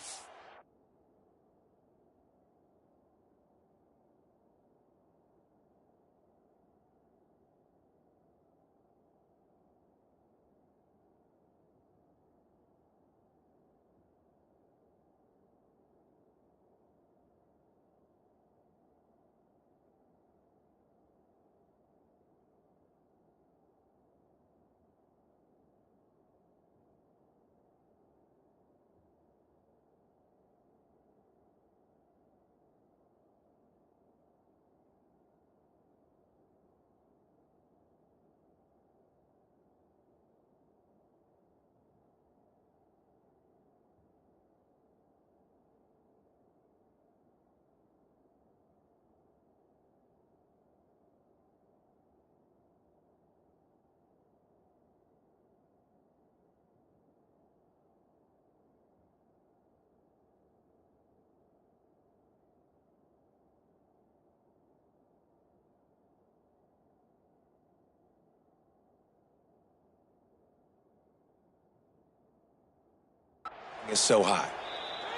is so high.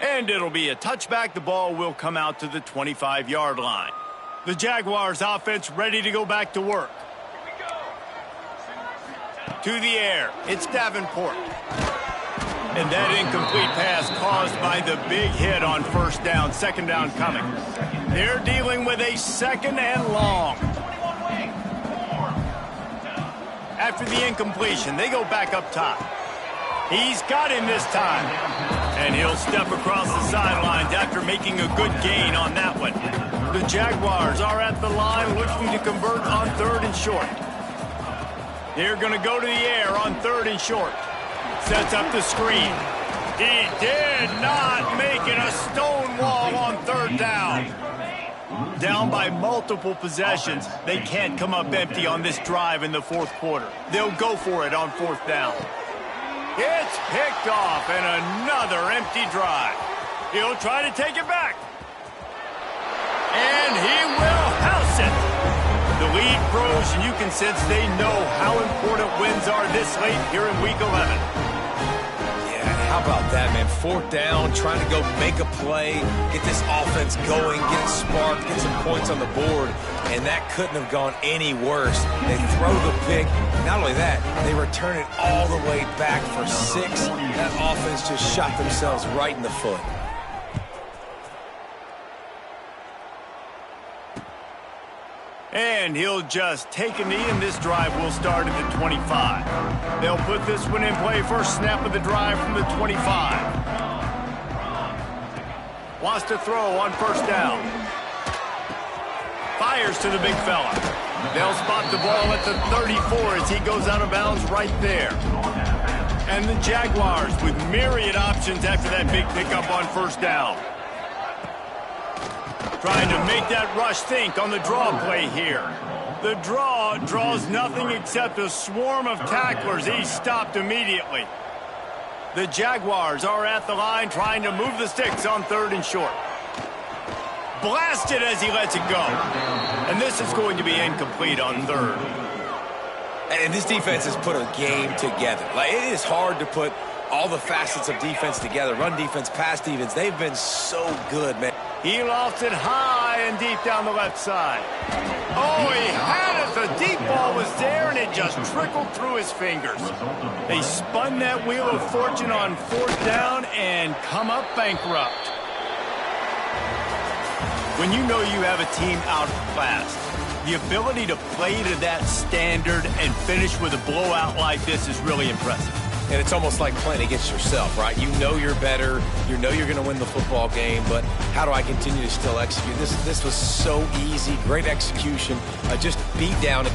And it'll be a touchback. The ball will come out to the 25-yard line. The Jaguars offense ready to go back to work. To the air. It's Davenport. And that incomplete pass caused by the big hit on first down. Second down coming. They're dealing with a second and long. After the incompletion, they go back up top. He's got him this time. And he'll step across the sidelines after making a good gain on that one. The Jaguars are at the line looking to convert on third and short. They're going to go to the air on third and short. Sets up the screen. He did not make it. A stone wall on third down. Down by multiple possessions. They can't come up empty on this drive in the fourth quarter. They'll go for it on fourth down. It's picked off, and another empty drive. He'll try to take it back. And he will house it. The lead grows, and you can sense they know how important wins are this late here in Week 11. Yeah, how about that, man? Fourth down, trying to go make a play, get this offense going, get it sparked, get some points on the board, and that couldn't have gone any worse. They throw the pick. Not only that, they return it all the way back for 6. That offense just shot themselves right in the foot. And he'll just take a knee, and this drive will start at the 25. They'll put this one in play. First snap of the drive from the 25. Wants to throw on first down. Fires to the big fella. They'll spot the ball at the 34 as he goes out of bounds right there. And the Jaguars with myriad options after that big pickup on first down. Trying to make that rush think on the draw play here. The draw draws nothing except a swarm of tacklers. He's stopped immediately. The Jaguars are at the line trying to move the sticks on third and short. Blasted as he lets it go. And this is going to be incomplete on third. And this defense has put a game together. Like, it is hard to put all the facets of defense together. Run defense, pass defense. They've been so good, man. He lost it high and deep down the left side. Oh, he had it. The deep ball was there, and it just trickled through his fingers. They spun that wheel of fortune on fourth down and come up bankrupt. When you know you have a team outclassed, the ability to play to that standard and finish with a blowout like this is really impressive. And it's almost like playing against yourself, right? You know you're better. You know you're going to win the football game, but how do I continue to still execute? This was so easy. Great execution. Just beat down.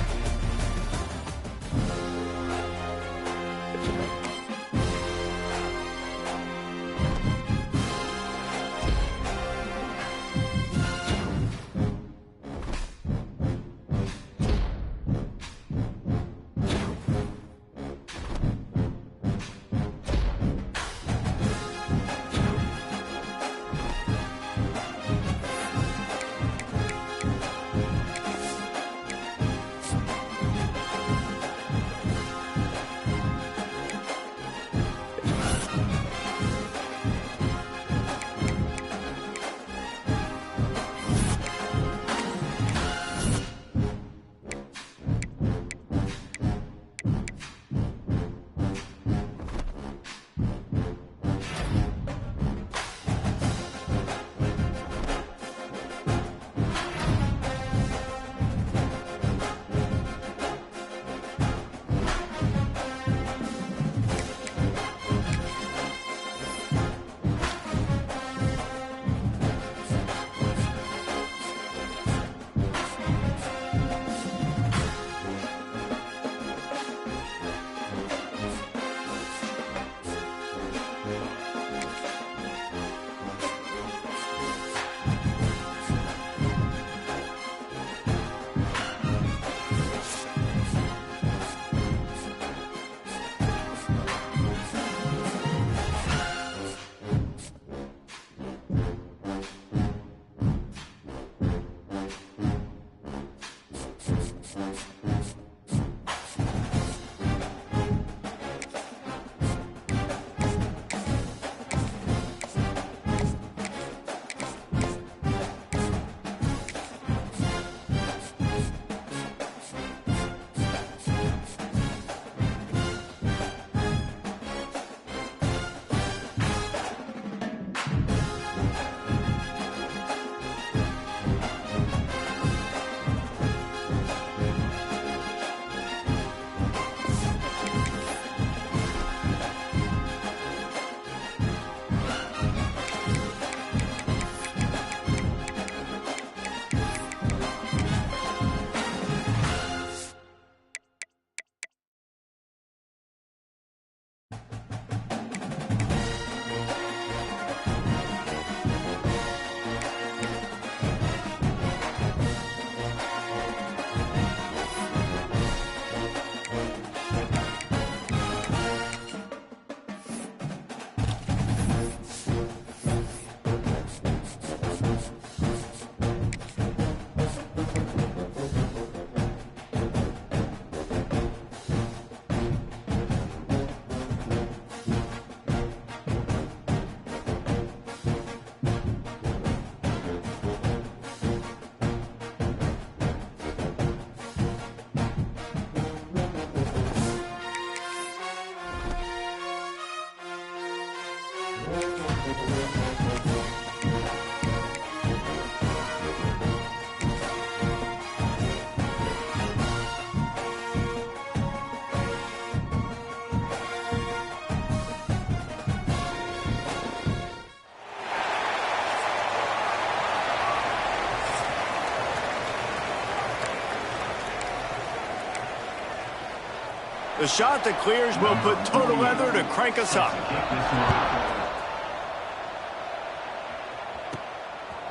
The shot that clears will put total leather to crank us up.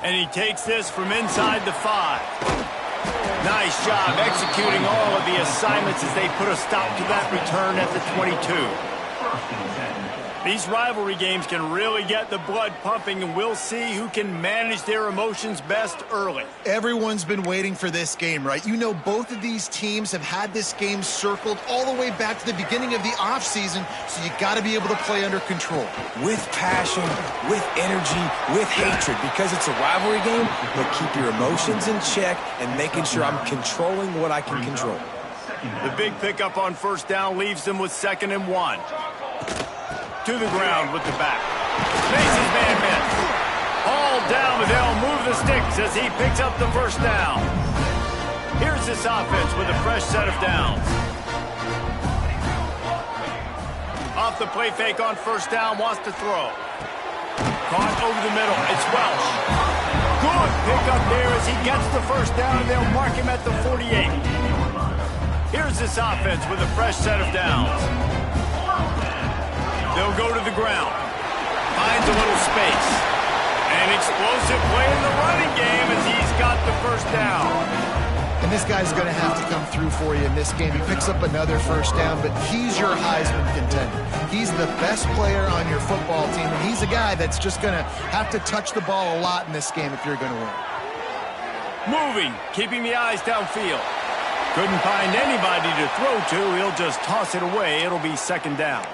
And he takes this from inside the 5. Nice job executing all of the assignments as they put a stop to that return at the 22. These rivalry games can really get the blood pumping, and we'll see who can manage their emotions best early. Everyone's been waiting for this game, right? You know, both of these teams have had this game circled all the way back to the beginning of the offseason, so you got to be able to play under control. With passion, with energy, with hatred, because it's a rivalry game, but keep your emotions in check and making sure I'm controlling what I can control. The big pickup on first down leaves them with 2nd and 1. To the ground with the back. Faces man miss. All down, but they'll move the sticks as he picks up the first down. Here's this offense with a fresh set of downs. Off the play fake on first down, wants to throw. Caught over the middle. It's Welch. Good pickup there as he gets the first down, and they'll mark him at the 48. Here's this offense with a fresh set of downs. They'll go to the ground. Finds a little space. An explosive play in the running game as he's got the first down. And this guy's going to have to come through for you in this game. He picks up another first down, but he's your Heisman contender. He's the best player on your football team, and he's a guy that's just going to have to touch the ball a lot in this game if you're going to win. Moving, keeping the eyes downfield. Couldn't find anybody to throw to. He'll just toss it away. It'll be second down.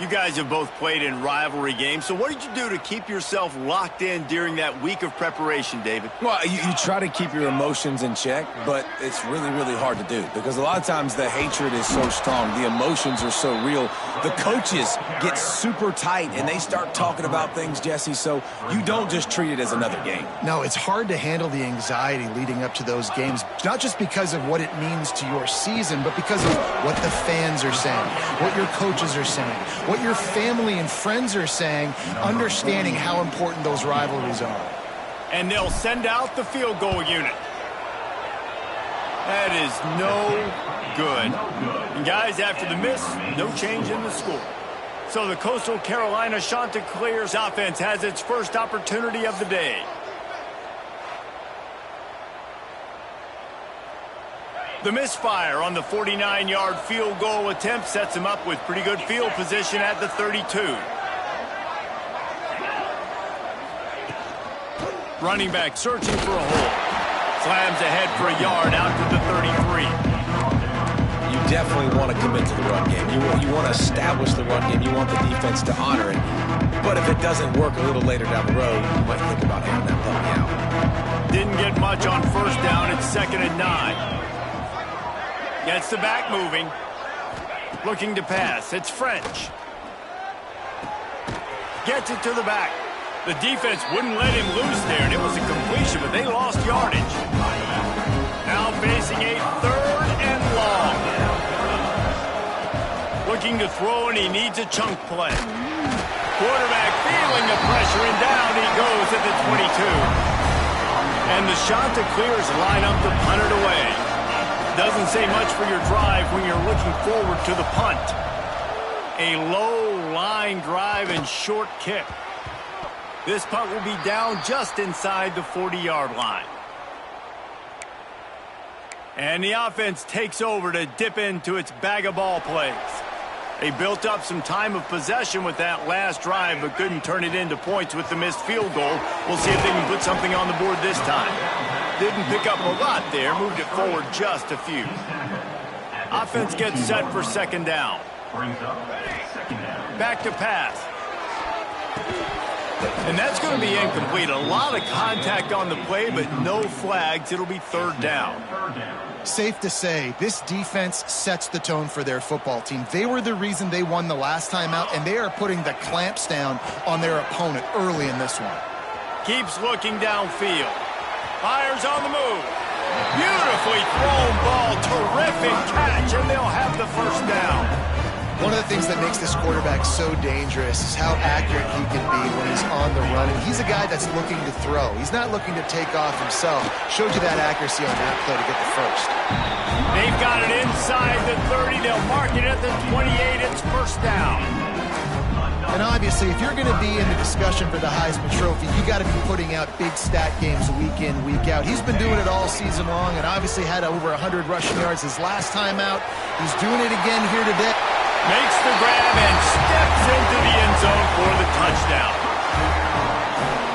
You guys have both played in rivalry games, so what did you do to keep yourself locked in during that week of preparation, David? Well, you try to keep your emotions in check, but it's really, really hard to do because a lot of times the hatred is so strong. The emotions are so real. The coaches get super tight, and they start talking about things, Jesse, so you don't just treat it as another game. No, it's hard to handle the anxiety leading up to those games, not just because of what it means to your season, but because of what the fans are saying, what your coaches are saying, what your family and friends are saying, understanding how important those rivalries are. And they'll send out the field goal unit. That is no good. And guys, after the miss, no change in the score. So the Coastal Carolina Chanticleers offense has its first opportunity of the day. The misfire on the 49-yard field goal attempt sets him up with pretty good field position at the 32. Running back searching for a hole. Slams ahead for a yard out to the 33. You definitely want to commit to the run game. You want to establish the run game. You want the defense to honor it. But if it doesn't work a little later down the road, you might think about having that puppy out. Didn't get much on first down. It's 2nd and 9. Gets the back moving. Looking to pass. It's French. Gets it to the back. The defense wouldn't let him loose there, and it was a completion, but they lost yardage. Now facing a 3rd and long. Looking to throw, and he needs a chunk play. Quarterback feeling the pressure, and down he goes at the 22. And the Chanticleers line up to punt it away. Doesn't say much for your drive when you're looking forward to the punt. A low line drive and short kick. This punt will be down just inside the 40-yard line. And the offense takes over to dip into its bag of ball plays. They built up some time of possession with that last drive, but couldn't turn it into points with the missed field goal. We'll see if they can put something on the board this time. Didn't pick up a lot there, moved it forward just a few. Offense gets set for 2nd down. Back to pass. And that's going to be incomplete. A lot of contact on the play, but no flags. It'll be 3rd down. Safe to say, this defense sets the tone for their football team. They were the reason they won the last time out, and they are putting the clamps down on their opponent early in this one. Keeps looking downfield. Fires on the move. Beautifully thrown ball. Terrific catch, and they'll have the first down. One of the things that makes this quarterback so dangerous is how accurate he can be when he's on the run. And he's a guy that's looking to throw. He's not looking to take off himself. Showed you that accuracy on that play to get the first. They've got it inside the 30. They'll mark it at the 28. It's first down. And obviously, if you're going to be in the discussion for the Heisman Trophy, you got to be putting out big stat games week in, week out. He's been doing it all season long and obviously had over 100 rushing yards his last time out. He's doing it again here today. Makes the grab and steps into the end zone for the touchdown.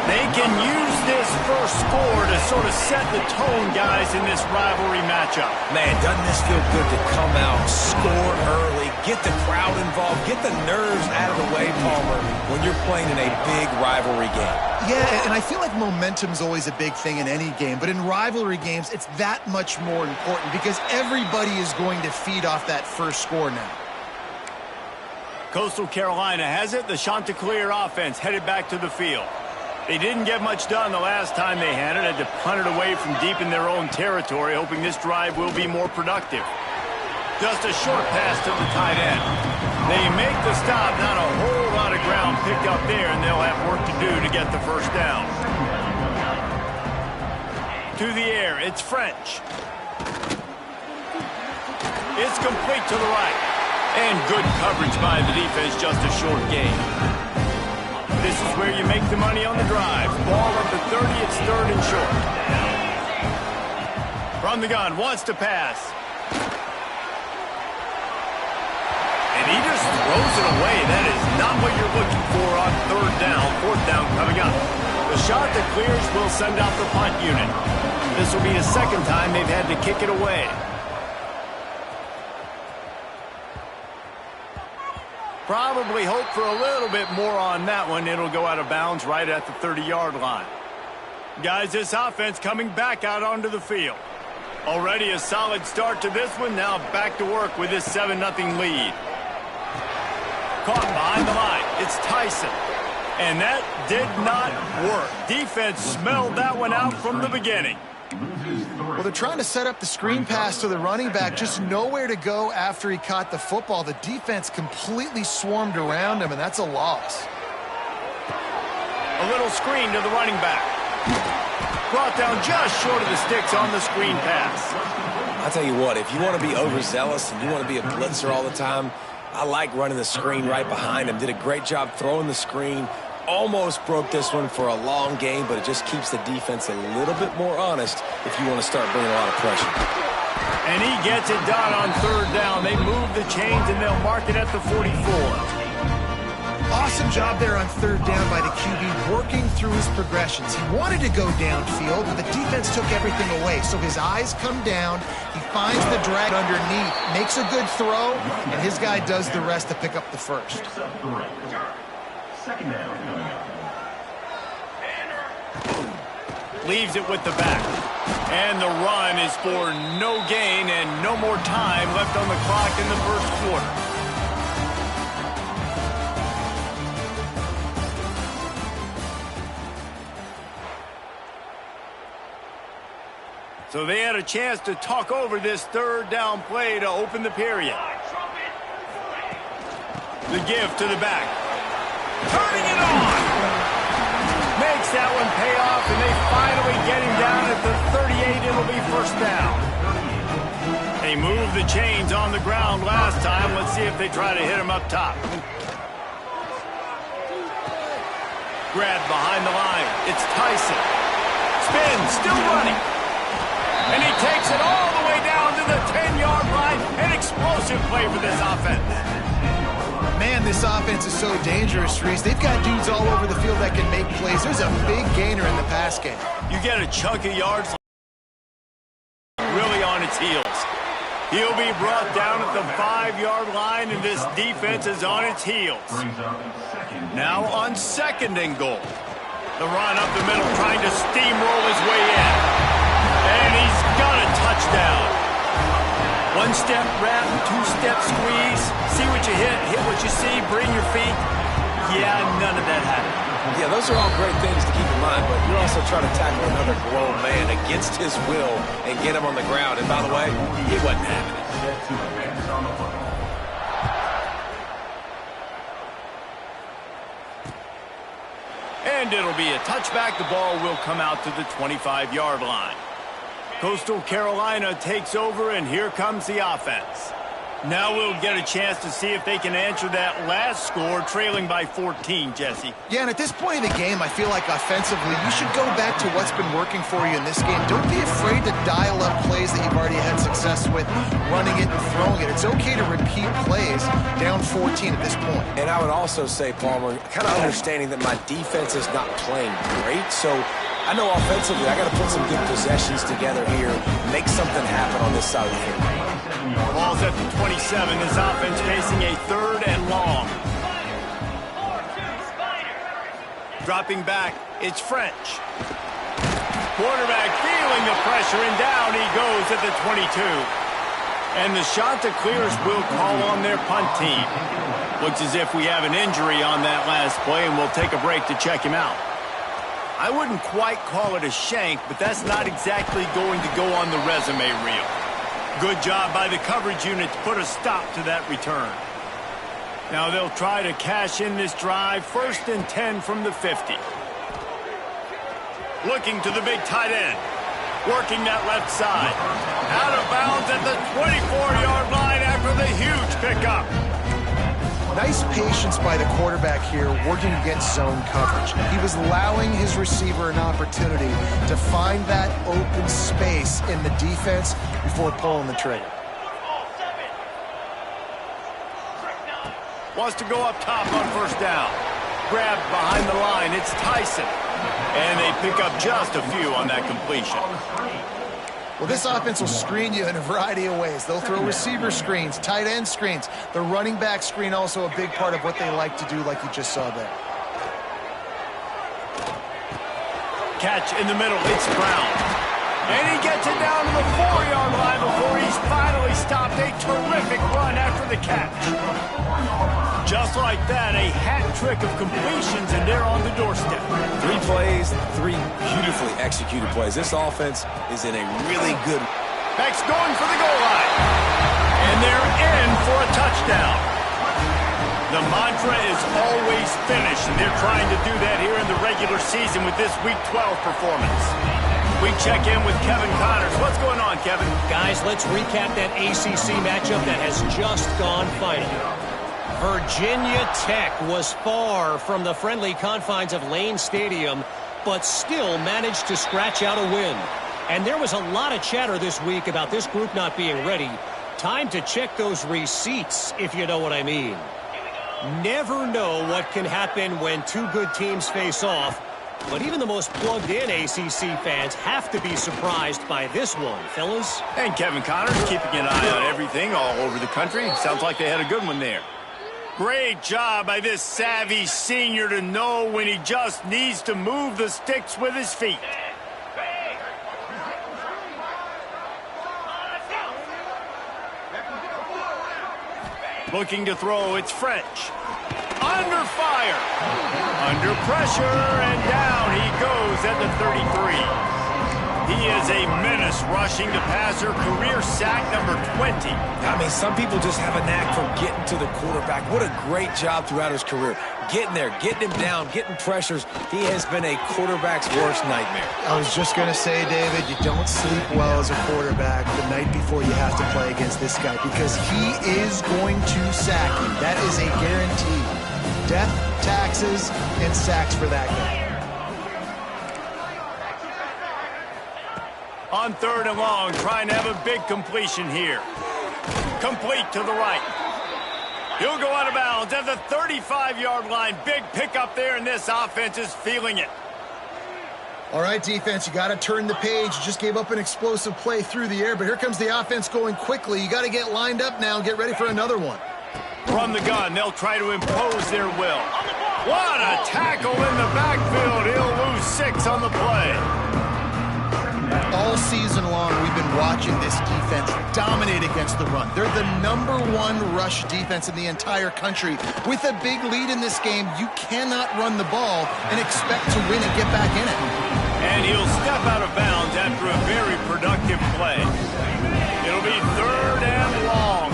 They can use this first score to sort of set the tone, guys, in this rivalry matchup. Man, doesn't this feel good to come out, score early, get the crowd involved, get the nerves out of the way, Palmer, when you're playing in a big rivalry game? Yeah, and I feel like momentum's always a big thing in any game, but in rivalry games, it's that much more important because everybody is going to feed off that first score now. Coastal Carolina has it. The Chanticleer offense headed back to the field. They didn't get much done the last time they had it. Had to punt it away from deep in their own territory, hoping this drive will be more productive. Just a short pass to the tight end. They make the stop, not a whole lot of ground picked up there, and they'll have work to do to get the first down. To the air, it's French. It's complete to the right. And good coverage by the defense, just a short gain. This is where you make the money on the drive. Ball at the 30, it's third and short. From the gun, wants to pass. And he just throws it away. That is not what you're looking for on third down. Fourth down coming up. The shot that clears will send out the punt unit. This will be the second time they've had to kick it away. Probably hope for a little bit more on that one. It'll go out of bounds right at the 30-yard line. Guys, this offense coming back out onto the field. Already a solid start to this one. Now back to work with this 7-0 lead. Caught behind the line. It's Tyson. And that did not work. Defense smelled that one out from the beginning. Well, they're trying to set up the screen pass to the running back. Just nowhere to go after he caught the football. The defense completely swarmed around him, and that's a loss. A little screen to the running back. Brought down just short of the sticks on the screen pass. I'll tell you what, if you want to be overzealous and you want to be a blitzer all the time, I like running the screen right behind him. Did a great job throwing the screen. Almost broke this one for a long game, but it just keeps the defense a little bit more honest if you want to start bringing a lot of pressure. And he gets it done on third down. They move the chains, and they'll mark it at the 44. Awesome job there on third down by the QB, working through his progressions. He wanted to go downfield, but the defense took everything away. So his eyes come down, he finds the drag underneath, makes a good throw, and his guy does the rest to pick up the first. Second down. Leaves it with the back. And the run is for no gain and no more time left on the clock in the first quarter. So they had a chance to talk over this third down play to open the period. The give to the back. Turning it on. Makes that one pay off, and they finally get him down at the 38. It'll be first down. They moved the chains on the ground last time. Let's see if they try to hit him up top. Grab behind the line. It's Tyson. Spin, still running. And he takes it all the way down to the 10-yard line. An explosive play for this offense. Man, this offense is so dangerous, Reese. They've got dudes all over the field that can make plays. There's a big gainer in the pass game. You get a chunk of yards really on its heels. He'll be brought down at the 5-yard line, and this defense is on its heels. Now on second and goal. The run up the middle, trying to steamroll his way in. And he's got a touchdown. One-step wrap, two-step squeeze. See what you hit what you see, bring your feet. Yeah, none of that happened. Yeah, those are all great things to keep in mind, but you're also trying to tackle another grown man against his will and get him on the ground. And by the way, it wasn't happening. And it'll be a touchback. The ball will come out to the 25-yard line. Coastal Carolina takes over, and here comes the offense. Now we'll get a chance to see if they can answer that last score, trailing by 14, Jesse. Yeah, and at this point in the game, I feel like offensively, you should go back to what's been working for you in this game. Don't be afraid to dial up plays that you've already had success with, running it and throwing it. It's okay to repeat plays down 14 at this point. And I would also say, Palmer, kind of understanding that my defense is not playing great, so I know offensively I got to put some good possessions together here, make something happen on this side of the field. Ball's at the 27. This offense facing a third and long. Dropping back, it's French. Quarterback feeling the pressure, and down he goes at the 22. And the shot that clears will call on their punt team. Looks as if we have an injury on that last play, and we'll take a break to check him out. I wouldn't quite call it a shank, but that's not exactly going to go on the resume reel. Good job by the coverage unit to put a stop to that return. Now they'll try to cash in this drive, 1st and 10 from the 50. Looking to the big tight end. Working that left side. Out of bounds at the 24-yard line after the huge pickup. Nice patience by the quarterback here, working against zone coverage. He was allowing his receiver an opportunity to find that open space in the defense before pulling the trigger. Wants to go up top on 1st down. Grabbed behind the line, it's Tyson. And they pick up just a few on that completion. Well, this offense will screen you in a variety of ways. They'll throw receiver screens, tight end screens. The running back screen also a big part of what they like to do, like you just saw there. Catch in the middle, it's Brown. And he gets it down to the 4-yard line before he's finally stopped. A terrific run after the catch. Just like that, a hat trick of completions, and they're on the doorstep. 3 plays, 3 beautifully executed plays. This offense is in a really good... Beck's going for the goal line. And they're in for a touchdown. The mantra is always finish, and they're trying to do that here in the regular season with this Week 12 performance. We check in with Kevin Connors. What's going on, Kevin? Guys, let's recap that ACC matchup that has just gone final. Virginia Tech was far from the friendly confines of Lane Stadium, but still managed to scratch out a win. And there was a lot of chatter this week about this group not being ready. Time to check those receipts, if you know what I mean. Never know what can happen when 2 good teams face off, but even the most plugged-in ACC fans have to be surprised by this one, fellas. And Kevin Connors keeping an eye on everything all over the country. Sounds like they had a good one there. Great job by this savvy senior to know when he just needs to move the sticks with his feet. Looking to throw, it's French. Under fire. Under pressure, and down he goes at the 33. He is a menace rushing the passer, career sack number 20. I mean, some people just have a knack for getting to the quarterback. What a great job throughout his career. Getting there, getting him down, getting pressures. He has been a quarterback's worst nightmare. I was just going to say, David, you don't sleep well as a quarterback the night before you have to play against this guy because he is going to sack you. That is a guarantee. Death, taxes, and sacks for that guy. On 3rd and long, trying to have a big completion here. Complete to the right. He'll go out of bounds at the 35-yard line. Big pickup there, and this offense is feeling it. All right, defense, you got to turn the page. You just gave up an explosive play through the air, but here comes the offense going quickly. You got to get lined up now and get ready for another one. From the gun, they'll try to impose their will. What a tackle in the backfield. He'll lose 6 on the play. All season long, we've been watching this defense dominate against the run. They're the #1 rush defense in the entire country. With a big lead in this game, you cannot run the ball and expect to win and get back in it. And he'll step out of bounds after a very productive play. It'll be 3rd and long.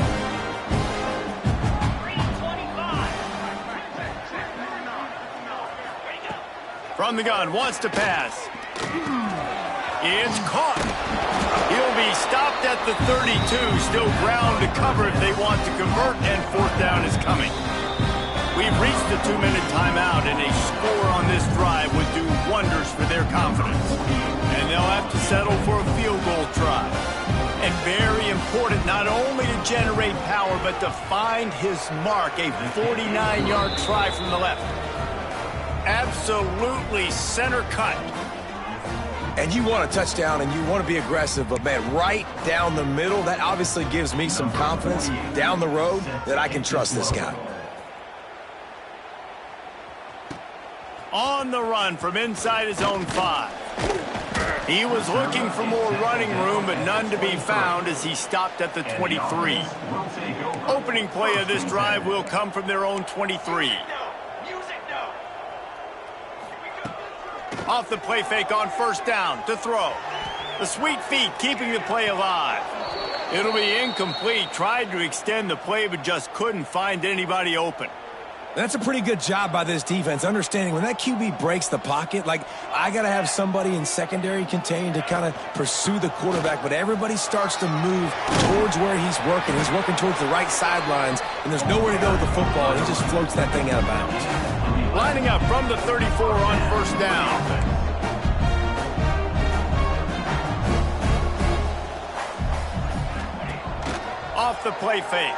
From the gun, wants to pass. It's caught. He'll be stopped at the 32. Still ground to cover if they want to convert, and 4th down is coming. We've reached the 2-minute timeout, and a score on this drive would do wonders for their confidence. And they'll have to settle for a field goal try. And very important, not only to generate power, but to find his mark, a 49-yard try from the left. Absolutely center cut. And you want a touchdown and you want to be aggressive, but man, right down the middle, that obviously gives me some confidence down the road that I can trust this guy. On the run from inside his own 5. He was looking for more running room, but none to be found as he stopped at the 23. Opening play of this drive will come from their own 23. Off the play fake on first down to throw. The sweet feet keeping the play alive. It'll be incomplete. Tried to extend the play, but just couldn't find anybody open. That's a pretty good job by this defense, understanding when that QB breaks the pocket, like, I got to have somebody in secondary contained to kind of pursue the quarterback, but everybody starts to move towards where he's working. He's working towards the right sidelines, and there's nowhere to go with the football. He just floats that thing out of bounds. Lining up from the 34 on first down. Off the play fake.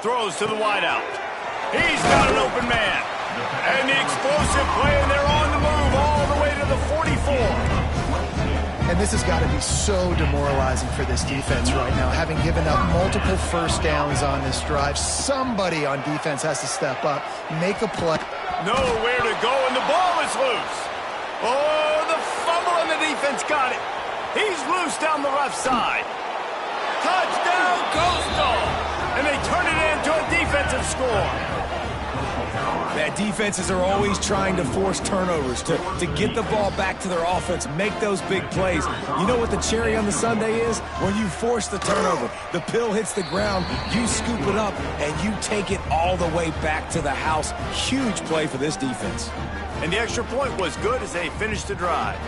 Throws to the wideout. He's got an open man. And the explosive play, and they're on the move all the way to the 44. And this has got to be so demoralizing for this defense right now. Having given up multiple first downs on this drive, somebody on defense has to step up, make a play. Nowhere to go, and the ball is loose. Oh, the fumble, and the defense got it. He's loose down the left side. Touchdown, Coastal! And they turn it into a defensive score. That defenses are always trying to force turnovers, to get the ball back to their offense, make those big plays. You know what the cherry on the sundae is? When you force the turnover, the pill hits the ground, you scoop it up, and you take it all the way back to the house. Huge play for this defense. And the extra point was good as they finished the drive.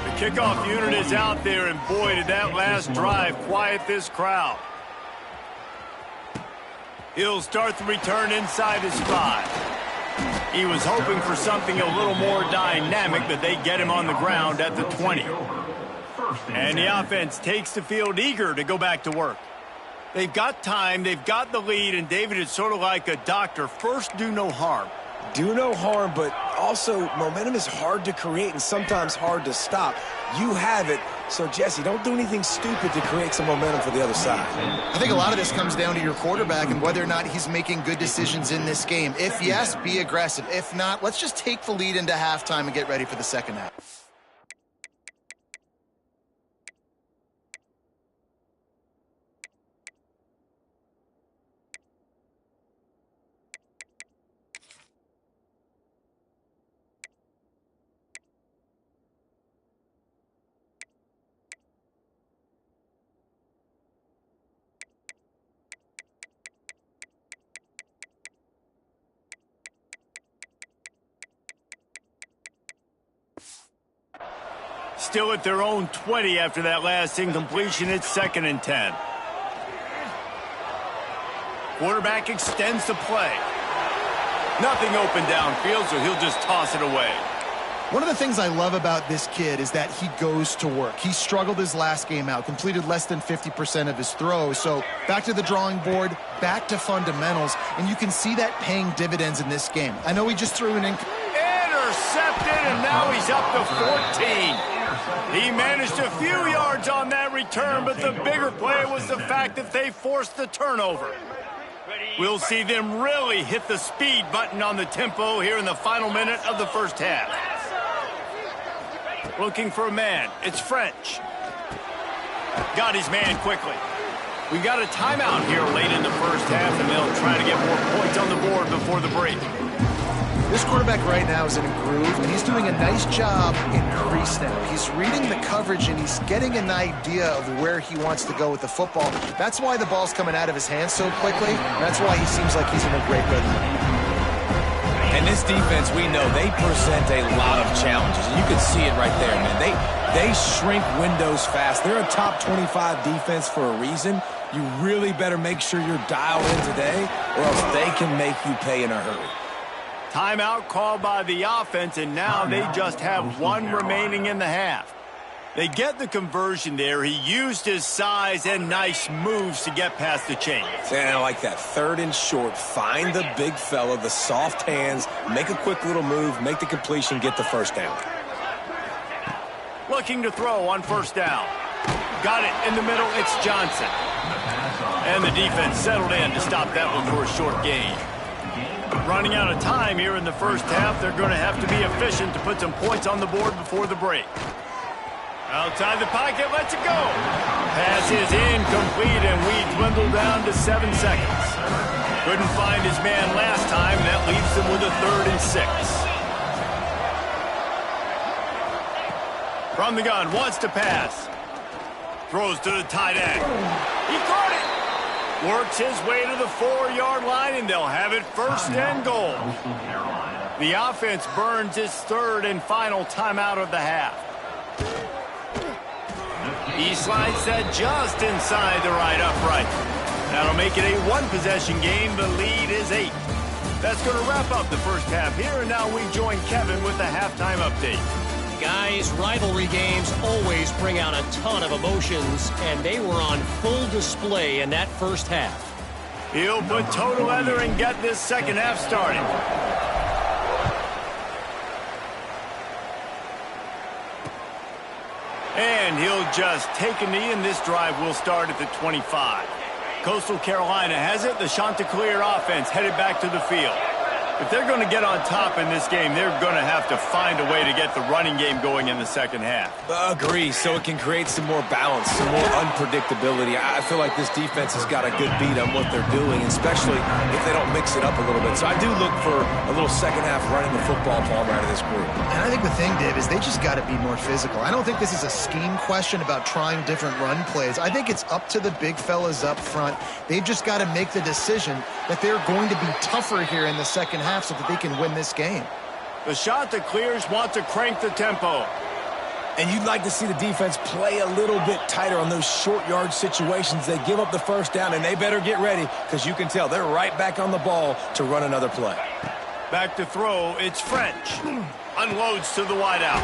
The kickoff unit is out there, and boy, did that last drive quiet this crowd. He'll start the return inside his 5. He was hoping for something a little more dynamic, but they get him on the ground at the 20. And the offense takes the field eager to go back to work. They've got time, they've got the lead, and David is sort of like a doctor. First, do no harm. Do no harm, but also momentum is hard to create and sometimes hard to stop. You have it, so Jesse, don't do anything stupid to create some momentum for the other side. I think a lot of this comes down to your quarterback and whether or not he's making good decisions in this game. If yes, be aggressive. If not, let's just take the lead into halftime and get ready for the second half. Still at their own 20 after that last incompletion. It's 2nd and 10. Quarterback extends the play. Nothing open downfield, so he'll just toss it away. One of the things I love about this kid is that he goes to work. He struggled his last game out, completed less than 50% of his throws. So back to the drawing board, back to fundamentals, and you can see that paying dividends in this game. I know he just threw an intercepted, and now he's up to 14. He managed a few yards on that return, but the bigger play was the fact that they forced the turnover. We'll see them really hit the speed button on the tempo here in the final minute of the first half. Looking for a man. It's French. Got his man quickly. We got a timeout here late in the first half, and they'll try to get more points on the board before the break. This quarterback right now is in a groove, and he's doing a nice job in crease now. He's reading the coverage, and he's getting an idea of where he wants to go with the football. That's why the ball's coming out of his hands so quickly. That's why he seems like he's in a great rhythm. And this defense, we know, they present a lot of challenges. And you can see it right there, man. They shrink windows fast. They're a top 25 defense for a reason. You really better make sure you're dialed in today, or else they can make you pay in a hurry. Timeout called by the offense, and now they just have one remaining in the half. They get the conversion there. He used his size and nice moves to get past the chains. And I like that. 3rd and short. Find the big fella, the soft hands, make a quick little move, make the completion, get the first down. Looking to throw on first down. Got it in the middle. It's Johnson. And the defense settled in to stop that one for a short gain. Running out of time here in the first half. They're going to have to be efficient to put some points on the board before the break. Outside the pocket, lets it go. Pass is incomplete, and we dwindle down to 7 seconds. Couldn't find his man last time. That leaves them with a 3rd and 6. From the gun, wants to pass. Throws to the tight end. He caught it. Works his way to the 4-yard line, and they'll have it first and goal. The offense burns its third and final timeout of the half. He slides that just inside the right upright. That'll make it a one-possession game. The lead is 8. That's going to wrap up the first half here, and now we join Kevin with the halftime update. Guys, rivalry games always bring out a ton of emotions, and they were on full display in that first half. He'll put toe to leather and get this second half started. And he'll just take a knee, and this drive will start at the 25. Coastal Carolina has it. The Chanticleer offense headed back to the field. If they're going to get on top in this game, they're going to have to find a way to get the running game going in the second half. Agree, so it can create some more balance, some more unpredictability. I feel like this defense has got a good beat on what they're doing, especially if they don't mix it up a little bit. So I do look for a little second half running the football Palmer out of this group. And I think the thing, Dave, is they just got to be more physical. I don't think this is a scheme question about trying different run plays. I think it's up to the big fellas up front. They've just got to make the decision that they're going to be tougher here in the second half so that they can win this game. The Chanticleers want to crank the tempo. And you'd like to see the defense play a little bit tighter on those short yard situations. They give up the first down, and they better get ready because you can tell they're right back on the ball to run another play. Back to throw, it's French. Unloads to the wideout.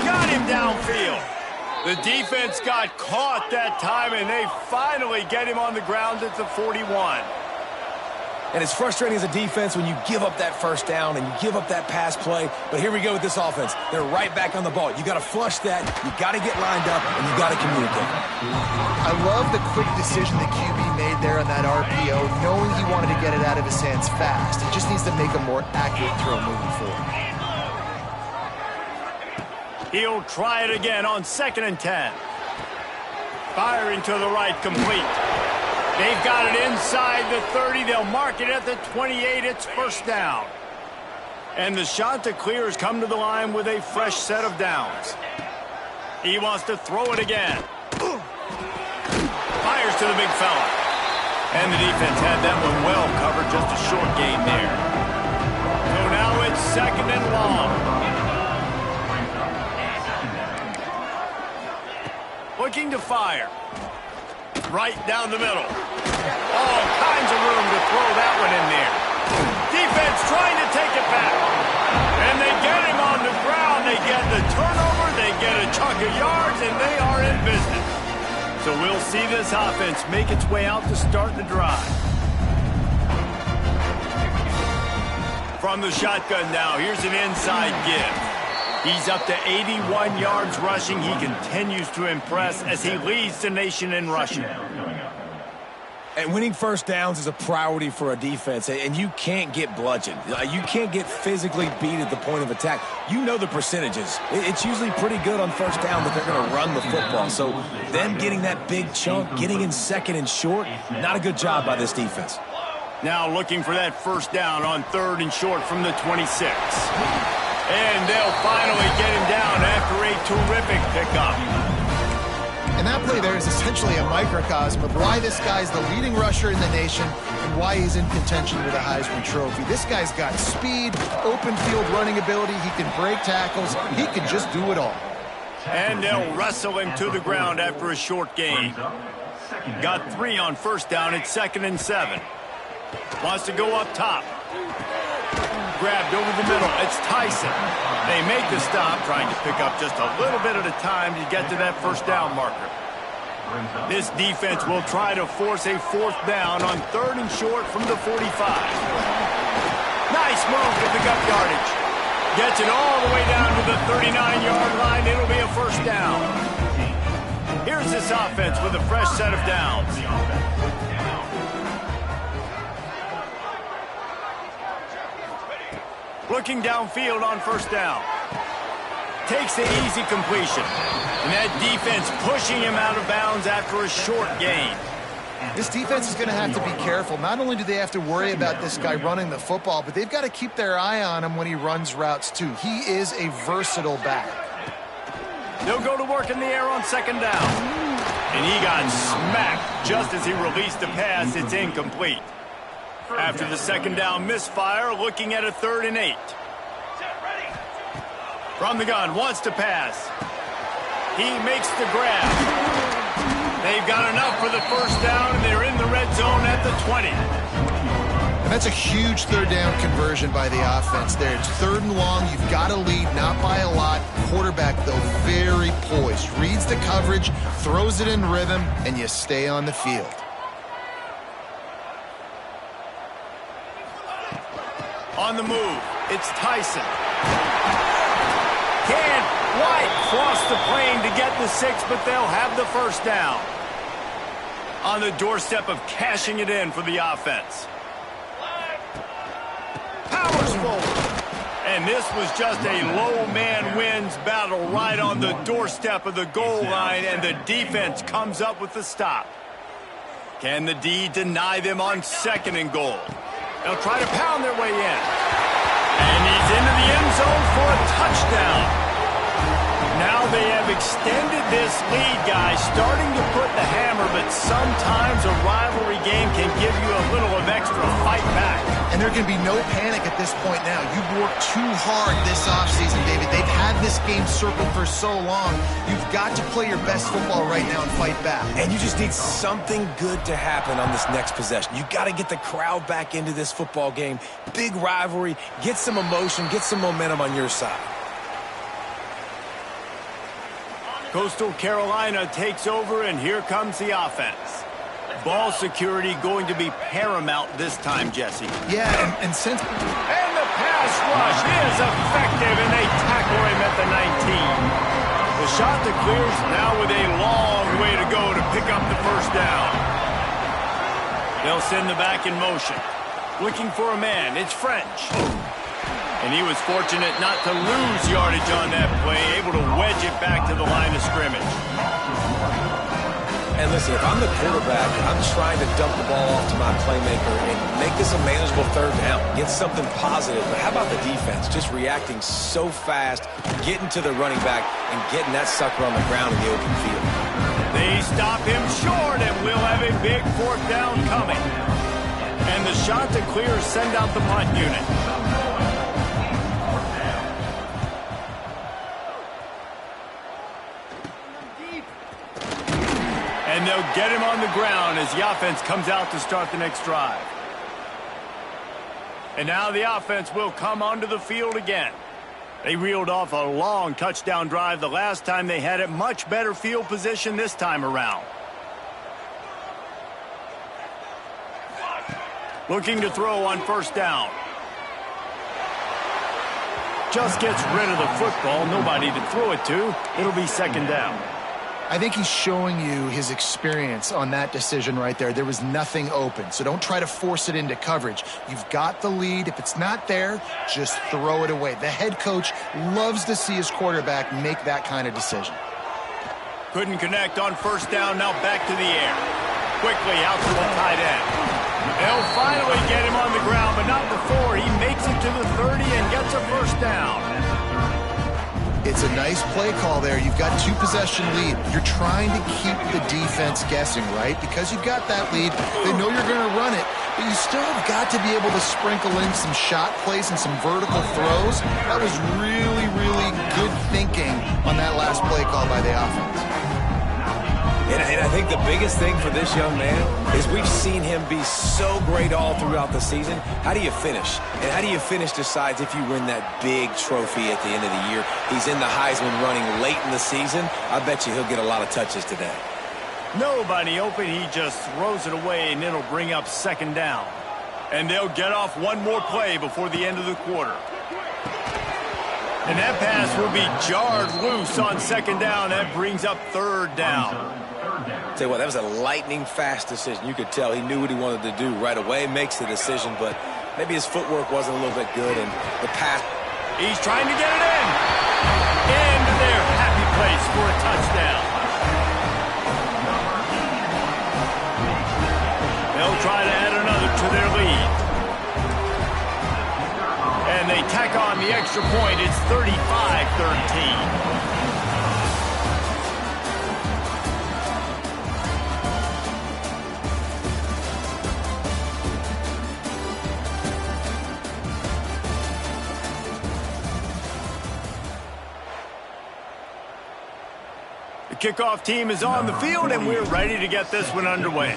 Got him downfield. The defense got caught that time, and they finally get him on the ground at the 41. And it's frustrating as a defense when you give up that first down and you give up that pass play. But here we go with this offense. They're right back on the ball. You got to flush that. You got to get lined up, and you got to communicate. I love the quick decision the QB made there on that RPO, knowing he wanted to get it out of his hands fast. He just needs to make a more accurate throw moving forward. He'll try it again on 2nd and 10. Firing to the right, complete. They've got it inside the 30. They'll mark it at the 28. It's first down. And the Chanticleers come to the line with a fresh set of downs. He wants to throw it again. Fires to the big fella. And the defense had that one well covered. Just a short gain there. So now it's 2nd and long. Looking to fire. Right down the middle. All kinds of room to throw that one in there. Defense trying to take it back. And they get him on the ground. They get the turnover. They get a chunk of yards, and they are in business. So we'll see this offense make its way out to start the drive. From the shotgun now, here's an inside give. He's up to 81 yards rushing. He continues to impress as he leads the nation in rushing. And winning first downs is a priority for a defense, and you can't get bludgeoned. You can't get physically beat at the point of attack. You know the percentages. It's usually pretty good on first down that they're going to run the football. So them getting that big chunk, getting in 2nd and short, not a good job by this defense. Now looking for that first down on 3rd and short from the 26. And they'll finally get him down after a terrific pickup. And that play there is essentially a microcosm of why this guy's the leading rusher in the nation and why he's in contention for the Heisman Trophy. This guy's got speed, open field running ability. He can break tackles. He can just do it all. And they'll wrestle him to the ground after a short gain. Got 3 on first down. It's 2nd and 7. Wants to go up top. Grabbed over the middle. It's Tyson. They make the stop, trying to pick up just a little bit at a time to get to that first down marker. This defense will try to force a 4th down on 3rd and short from the 45. Nice move to pick up yardage. Gets it all the way down to the 39-yard line. It'll be a first down. Here's this offense with a fresh set of downs. Looking downfield on first down. Takes the easy completion. And that defense pushing him out of bounds after a short gain. This defense is going to have to be careful. Not only do they have to worry about this guy running the football, but they've got to keep their eye on him when he runs routes too. He is a versatile back. They'll go to work in the air on second down. And he got smacked just as he released the pass. It's incomplete. After the second down misfire, looking at a 3rd and 8. From the gun, wants to pass. He makes the grab. They've got enough for the first down, and they're in the red zone at the 20. And that's a huge 3rd down conversion by the offense there. It's 3rd and long. You've got a lead, not by a lot. Quarterback, though, very poised. Reads the coverage, throws it in rhythm, and you stay on the field. On the move, it's Tyson. Can White cross the plane to get the 6, but they'll have the first down. On the doorstep of cashing it in for the offense. Powers forward. And this was just a low man wins battle right on the doorstep of the goal line, and the defense comes up with the stop. Can the D deny them on 2nd and goal? They'll try to pound their way in. And he's into the end zone for a touchdown. Now they have extended this lead, guys, starting to put the hammer, but sometimes a rivalry game can give you a little of extra fight back. And there can be no panic at this point now. You've worked too hard this offseason, David. They've had this game circled for so long. You've got to play your best football right now and fight back. And you just need something good to happen on this next possession. You got to get the crowd back into this football game. Big rivalry. Get some emotion. Get some momentum on your side. Coastal Carolina takes over, and here comes the offense. Ball security going to be paramount this time, Jesse. Yeah, and since... And the pass rush is effective, and they tackle him at the 19. The shot to clears now with a long way to go to pick up the first down. They'll send the back in motion. Looking for a man. It's French. And he was fortunate not to lose yardage on that play, able to wedge it back to the line of scrimmage. And listen, if I'm the quarterback, I'm trying to dump the ball off to my playmaker and make this a manageable 3rd down. Get something positive. But how about the defense? Just reacting so fast, getting to the running back, and getting that sucker on the ground in the open field. They stop him short, and we'll have a big 4th down coming. And the shot to clear send out the punt unit. And they'll get him on the ground as the offense comes out to start the next drive. And now the offense will come onto the field again. They reeled off a long touchdown drive the last time they had it. Much better field position this time around. Looking to throw on 1st down. Just gets rid of the football. Nobody to throw it to. It'll be 2nd down. I think he's showing you his experience on that decision right there. There was nothing open, so don't try to force it into coverage. You've got the lead. If it's not there, just throw it away. The head coach loves to see his quarterback make that kind of decision. Couldn't connect on 1st down, now back to the air. Quickly out to the tight end. They'll finally get him on the ground, but not before. He makes it to the 30 and gets a 1st down. It's a nice play call there. You've got 2-possession lead. You're trying to keep the defense guessing, right? Because you've got that lead. They know you're going to run it, but you still have got to be able to sprinkle in some shot plays and some vertical throws. That was really, really good thinking on that last play call by the offense. And I think the biggest thing for this young man is we've seen him be so great all throughout the season. How do you finish? And how do you finish decides if you win that big trophy at the end of the year. He's in the Heisman running late in the season. I bet you he'll get a lot of touches today. Nobody open. He just throws it away, and it'll bring up 2nd down. And they'll get off one more play before the end of the quarter. And that pass will be jarred loose on 2nd down. That brings up 3rd down. Tell you what, that was a lightning-fast decision. You could tell he knew what he wanted to do right away, makes the decision, but maybe his footwork wasn't a little bit good, and the pass. He's trying to get it in. Into their happy place for a touchdown. They'll try to add another to their lead. And they tack on the extra point. It's 35-13. kickoff team is on the field, and we're ready to get this one underway.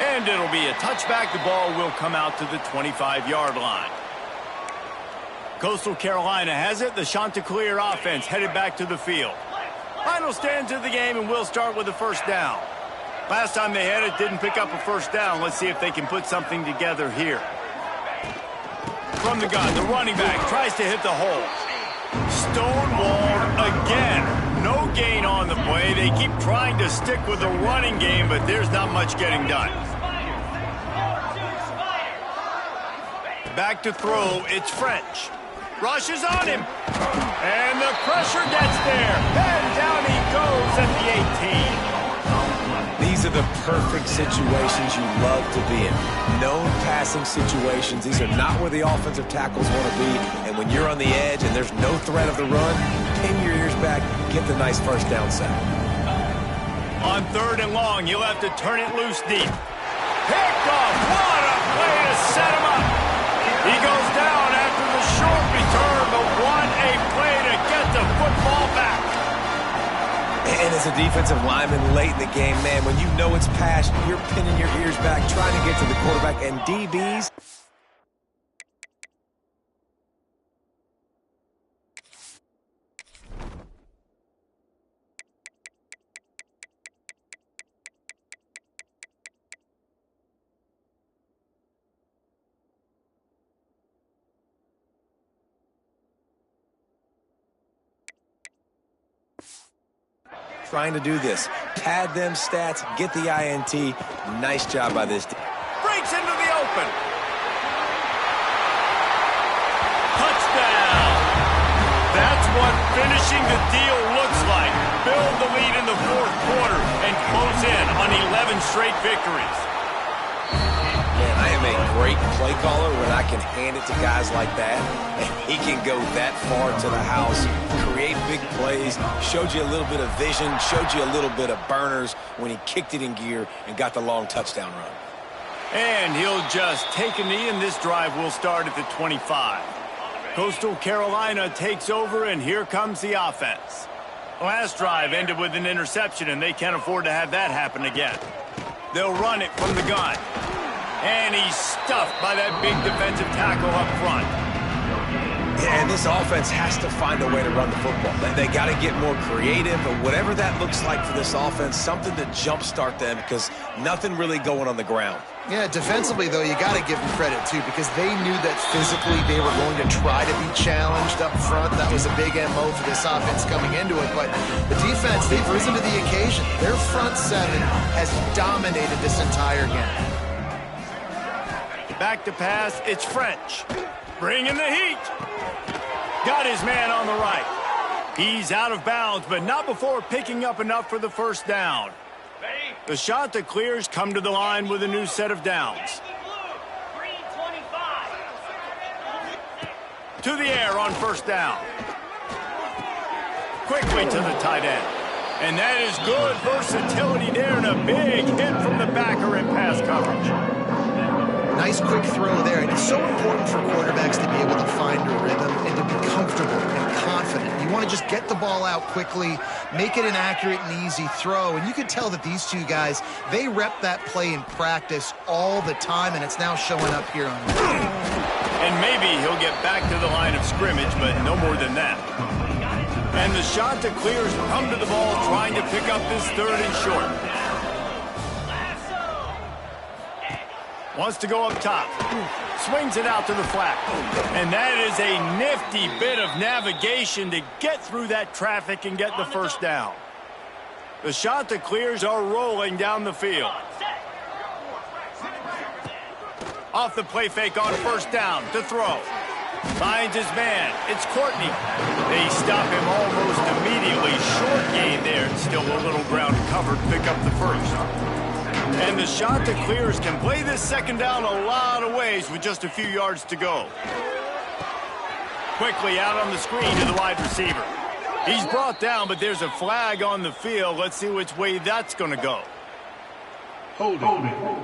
And it'll be a touchback. The ball will come out to the 25-yard line. Coastal Carolina has it. The Chanticleer offense headed back to the field. Final stands of the game, and we'll start with the first down. Last time they had it, didn't pick up a first down. Let's see if they can put something together here. From the gun, the running back tries to hit the hole. Stonewalled again. No gain on the play. They keep trying to stick with the running game, but there's not much getting done. Back to throw, it's French. Rushes on him. And the pressure gets there. And down he goes at the 18. These are the perfect situations you love to be in. Known passing situations. These are not where the offensive tackles want to be. And when you're on the edge and there's no threat of the run, pin your ears back, get the nice first down sack. On 3rd and long, you'll have to turn it loose deep. Picked off. What a play to set him up. He goes down after the short return, but what a play to get the football back. And as a defensive lineman late in the game, man, when you know it's passed, you're pinning your ears back, trying to get to the quarterback, and DBs. Trying to do this. Pad them stats, get the INT. Nice job by this team. Breaks into the open. Touchdown. That's what finishing the deal looks like. Build the lead in the 4th quarter and close in on 11 straight victories. Man, I am a great play caller when I can hand it to guys like that. And he can go that far to the house, create big plays, showed you a little bit of vision, showed you a little bit of burners when he kicked it in gear and got the long touchdown run. And he'll just take a knee, and this drive will start at the 25. Coastal Carolina takes over, and here comes the offense. Last drive ended with an interception, and they can't afford to have that happen again. They'll run it from the gun. And he's stuffed by that big defensive tackle up front. Yeah, and this offense has to find a way to run the football. They got to get more creative, but whatever that looks like for this offense, something to jumpstart them because nothing really going on the ground. Yeah, defensively, though, you got to give them credit, too, because they knew that physically they were going to try to be challenged up front. That was a big MO for this offense coming into it. But the defense, they've risen to the occasion. Their front seven has dominated this entire game. Back to pass, it's French. Bringing the heat. Got his man on the right. He's out of bounds, but not before picking up enough for the first down. The Chanticleers come to the line with a new set of downs. To the air on first down. Quickly to the tight end. And that is good versatility there, and a big hit from the backer in pass coverage. Nice quick throw there, and it's so important for quarterbacks to be able to find a rhythm and to be comfortable and confident. You want to just get the ball out quickly, make it an accurate and easy throw, and you can tell that these two guys, they rep that play in practice all the time, and it's now showing up here on the field. And maybe he'll get back to the line of scrimmage, but no more than that. And the Chanticleers come to the ball trying to pick up this 3rd and short. Wants to go up top. Swings it out to the flat. And that is a nifty bit of navigation to get through that traffic and get the first down. The Chanticleers are rolling down the field. Off the play fake on first down to throw. Finds his man. It's Courtney. They stop him almost immediately. Short gain there. Still a little ground covered. Pick up the first. And the Chanticleers can play this second down a lot of ways with just a few yards to go. Quickly out on the screen to the wide receiver. He's brought down, but there's a flag on the field. Let's see which way that's going to go. Holding.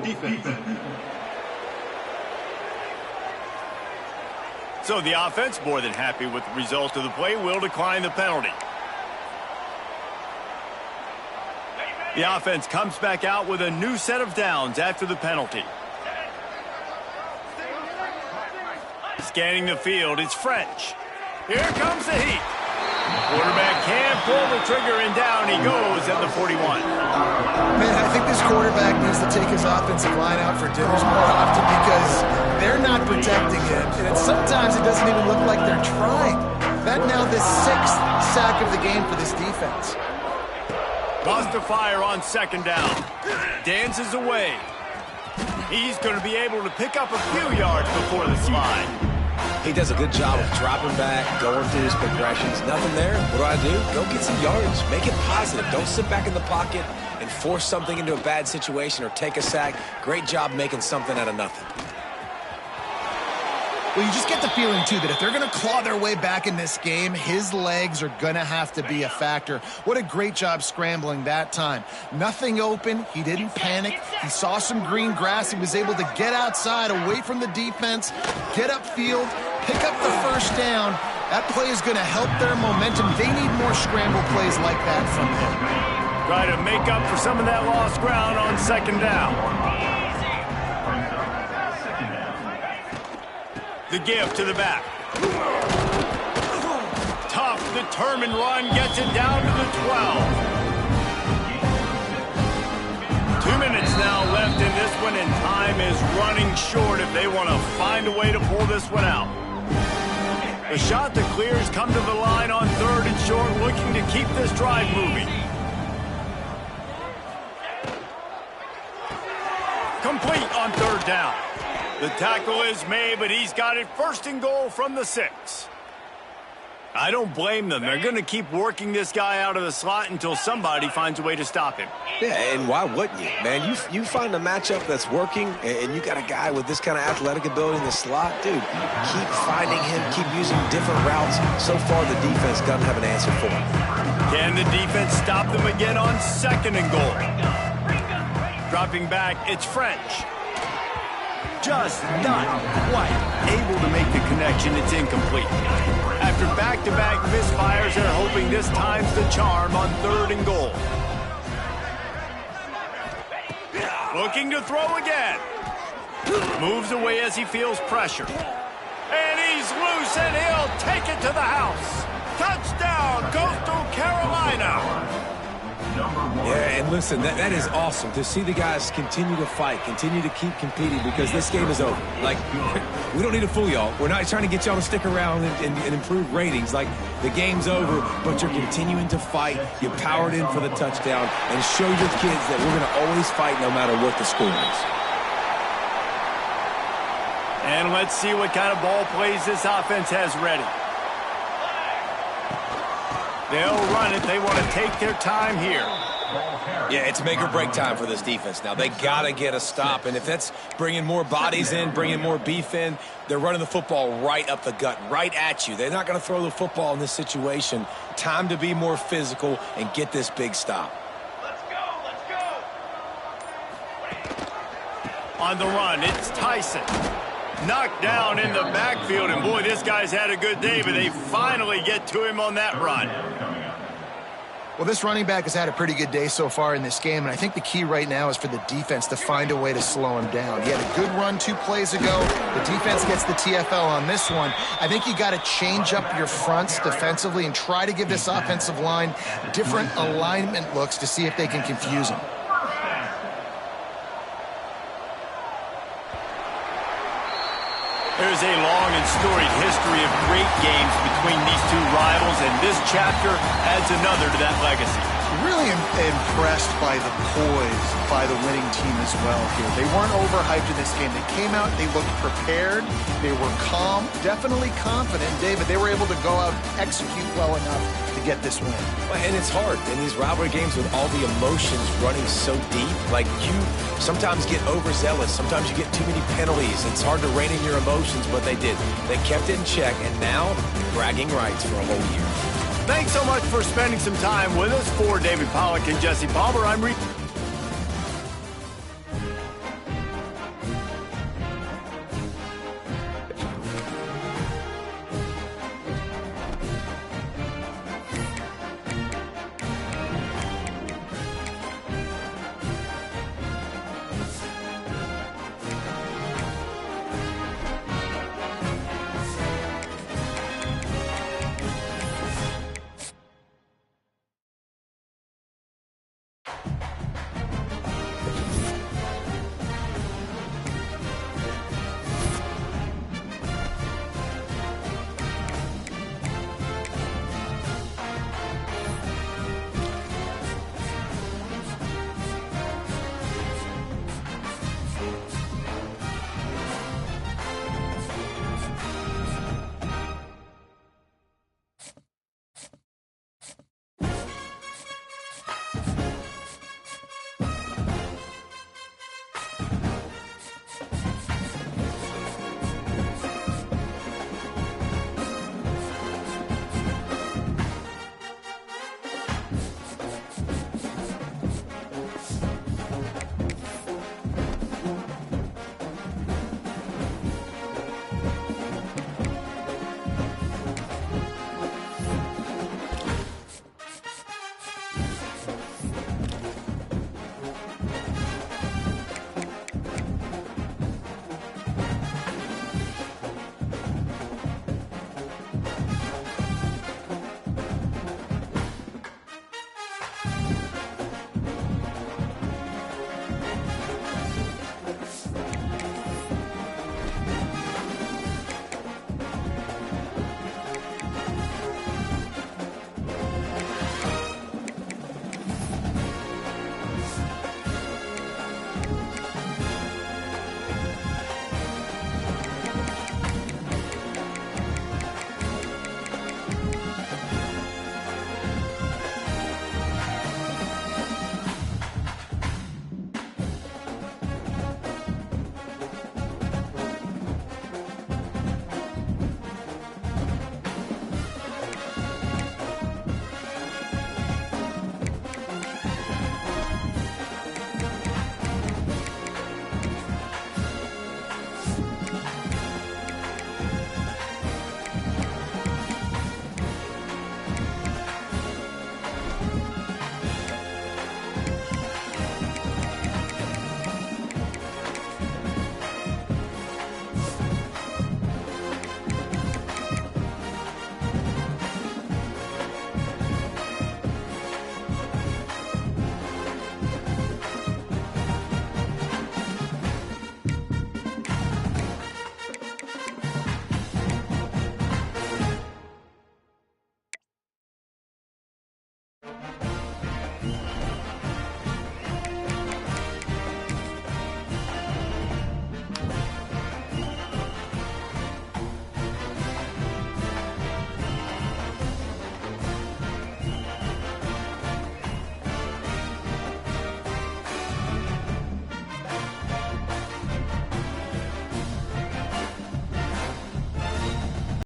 Defense. So the offense, more than happy with the result of the play, will decline the penalty. The offense comes back out with a new set of downs after the penalty. Scanning the field, it's French. Here comes the heat. Quarterback can pull the trigger, and down he goes at the 41. Man, I think this quarterback needs to take his offensive line out for dinners more often because they're not protecting him. And sometimes it doesn't even look like they're trying. That now the 6th sack of the game for this defense. Lost to fire on second down. Dances away. He's going to be able to pick up a few yards before the slide. He does a good job of dropping back, going through his progressions. Nothing there. What do? Go get some yards. Make it positive. Don't sit back in the pocket and force something into a bad situation or take a sack. Great job making something out of nothing. Well, you just get the feeling, too, that if they're going to claw their way back in this game, his legs are going to have to be a factor. What a great job scrambling that time. Nothing open. He didn't panic. He saw some green grass. He was able to get outside, away from the defense, get upfield, pick up the first down. That play is going to help their momentum. They need more scramble plays like that from him. Try to make up for some of that lost ground on second down. The give to the back. Tough, determined run gets it down to the 12. 2 minutes now left in this one, and time is running short if they want to find a way to pull this one out. The shot that clears come to the line on 3rd and short, looking to keep this drive moving. Complete on 3rd down. The tackle is made, but he's got it 1st and goal from the 6. I don't blame them. They're going to keep working this guy out of the slot until somebody finds a way to stop him. Yeah, and why wouldn't you? Man, you find a matchup that's working, and you got a guy with this kind of athletic ability in the slot, dude, keep finding him, keep using different routes. So far, the defense doesn't have an answer for him. Can the defense stop them again on 2nd and goal? Dropping back, it's French. Just not quite able to make the connection. It's incomplete. After back-to-back misfires, they're hoping this time's the charm on 3rd and goal. Looking to throw again. Moves away as he feels pressure. And he's loose, and he'll take it to the house. Touchdown, Coastal Carolina. Yeah, and listen, that is awesome to see the guys continue to fight, continue to keep competing, because this game is over. Like, we don't need to fool y'all. We're not trying to get y'all to stick around and improve ratings. Like, the game's over, but you're continuing to fight. You powered in for the touchdown and show your kids that we're going to always fight no matter what the score is. And let's see what kind of ball plays this offense has ready. They'll run it. They want to take their time here. Yeah, it's make or break time for this defense now. They got to get a stop, and if that's bringing more bodies in, bringing more beef in, they're running the football right up the gut, right at you. They're not going to throw the football in this situation. Time to be more physical and get this big stop. Let's go, let's go. On the run, it's Tyson. Knocked down in the backfield, and boy, this guy's had a good day, but they finally get to him on that run. Well, this running back has had a pretty good day so far in this game, and I think the key right now is for the defense to find a way to slow him down. He had a good run 2 plays ago. The defense gets the TFL on this one. I think you got to change up your fronts defensively and try to give this offensive line different alignment looks to see if they can confuse him. There's a long and storied history of great games between these two rivals, and this chapter adds another to that legacy. Really impressed by the poise by the winning team as well here. They weren't overhyped in this game. They came out, they looked prepared, they were calm, definitely confident. David, they were able to go out and execute well enough to get this win. And it's hard in these rivalry games with all the emotions running so deep. Like, you sometimes get overzealous. Sometimes you get too many penalties. It's hard to rein in your emotions, but they did. They kept it in check, and now bragging rights for a whole year. Thanks so much for spending some time with us. For David Pollack and Jesse Palmer, I'm Reed.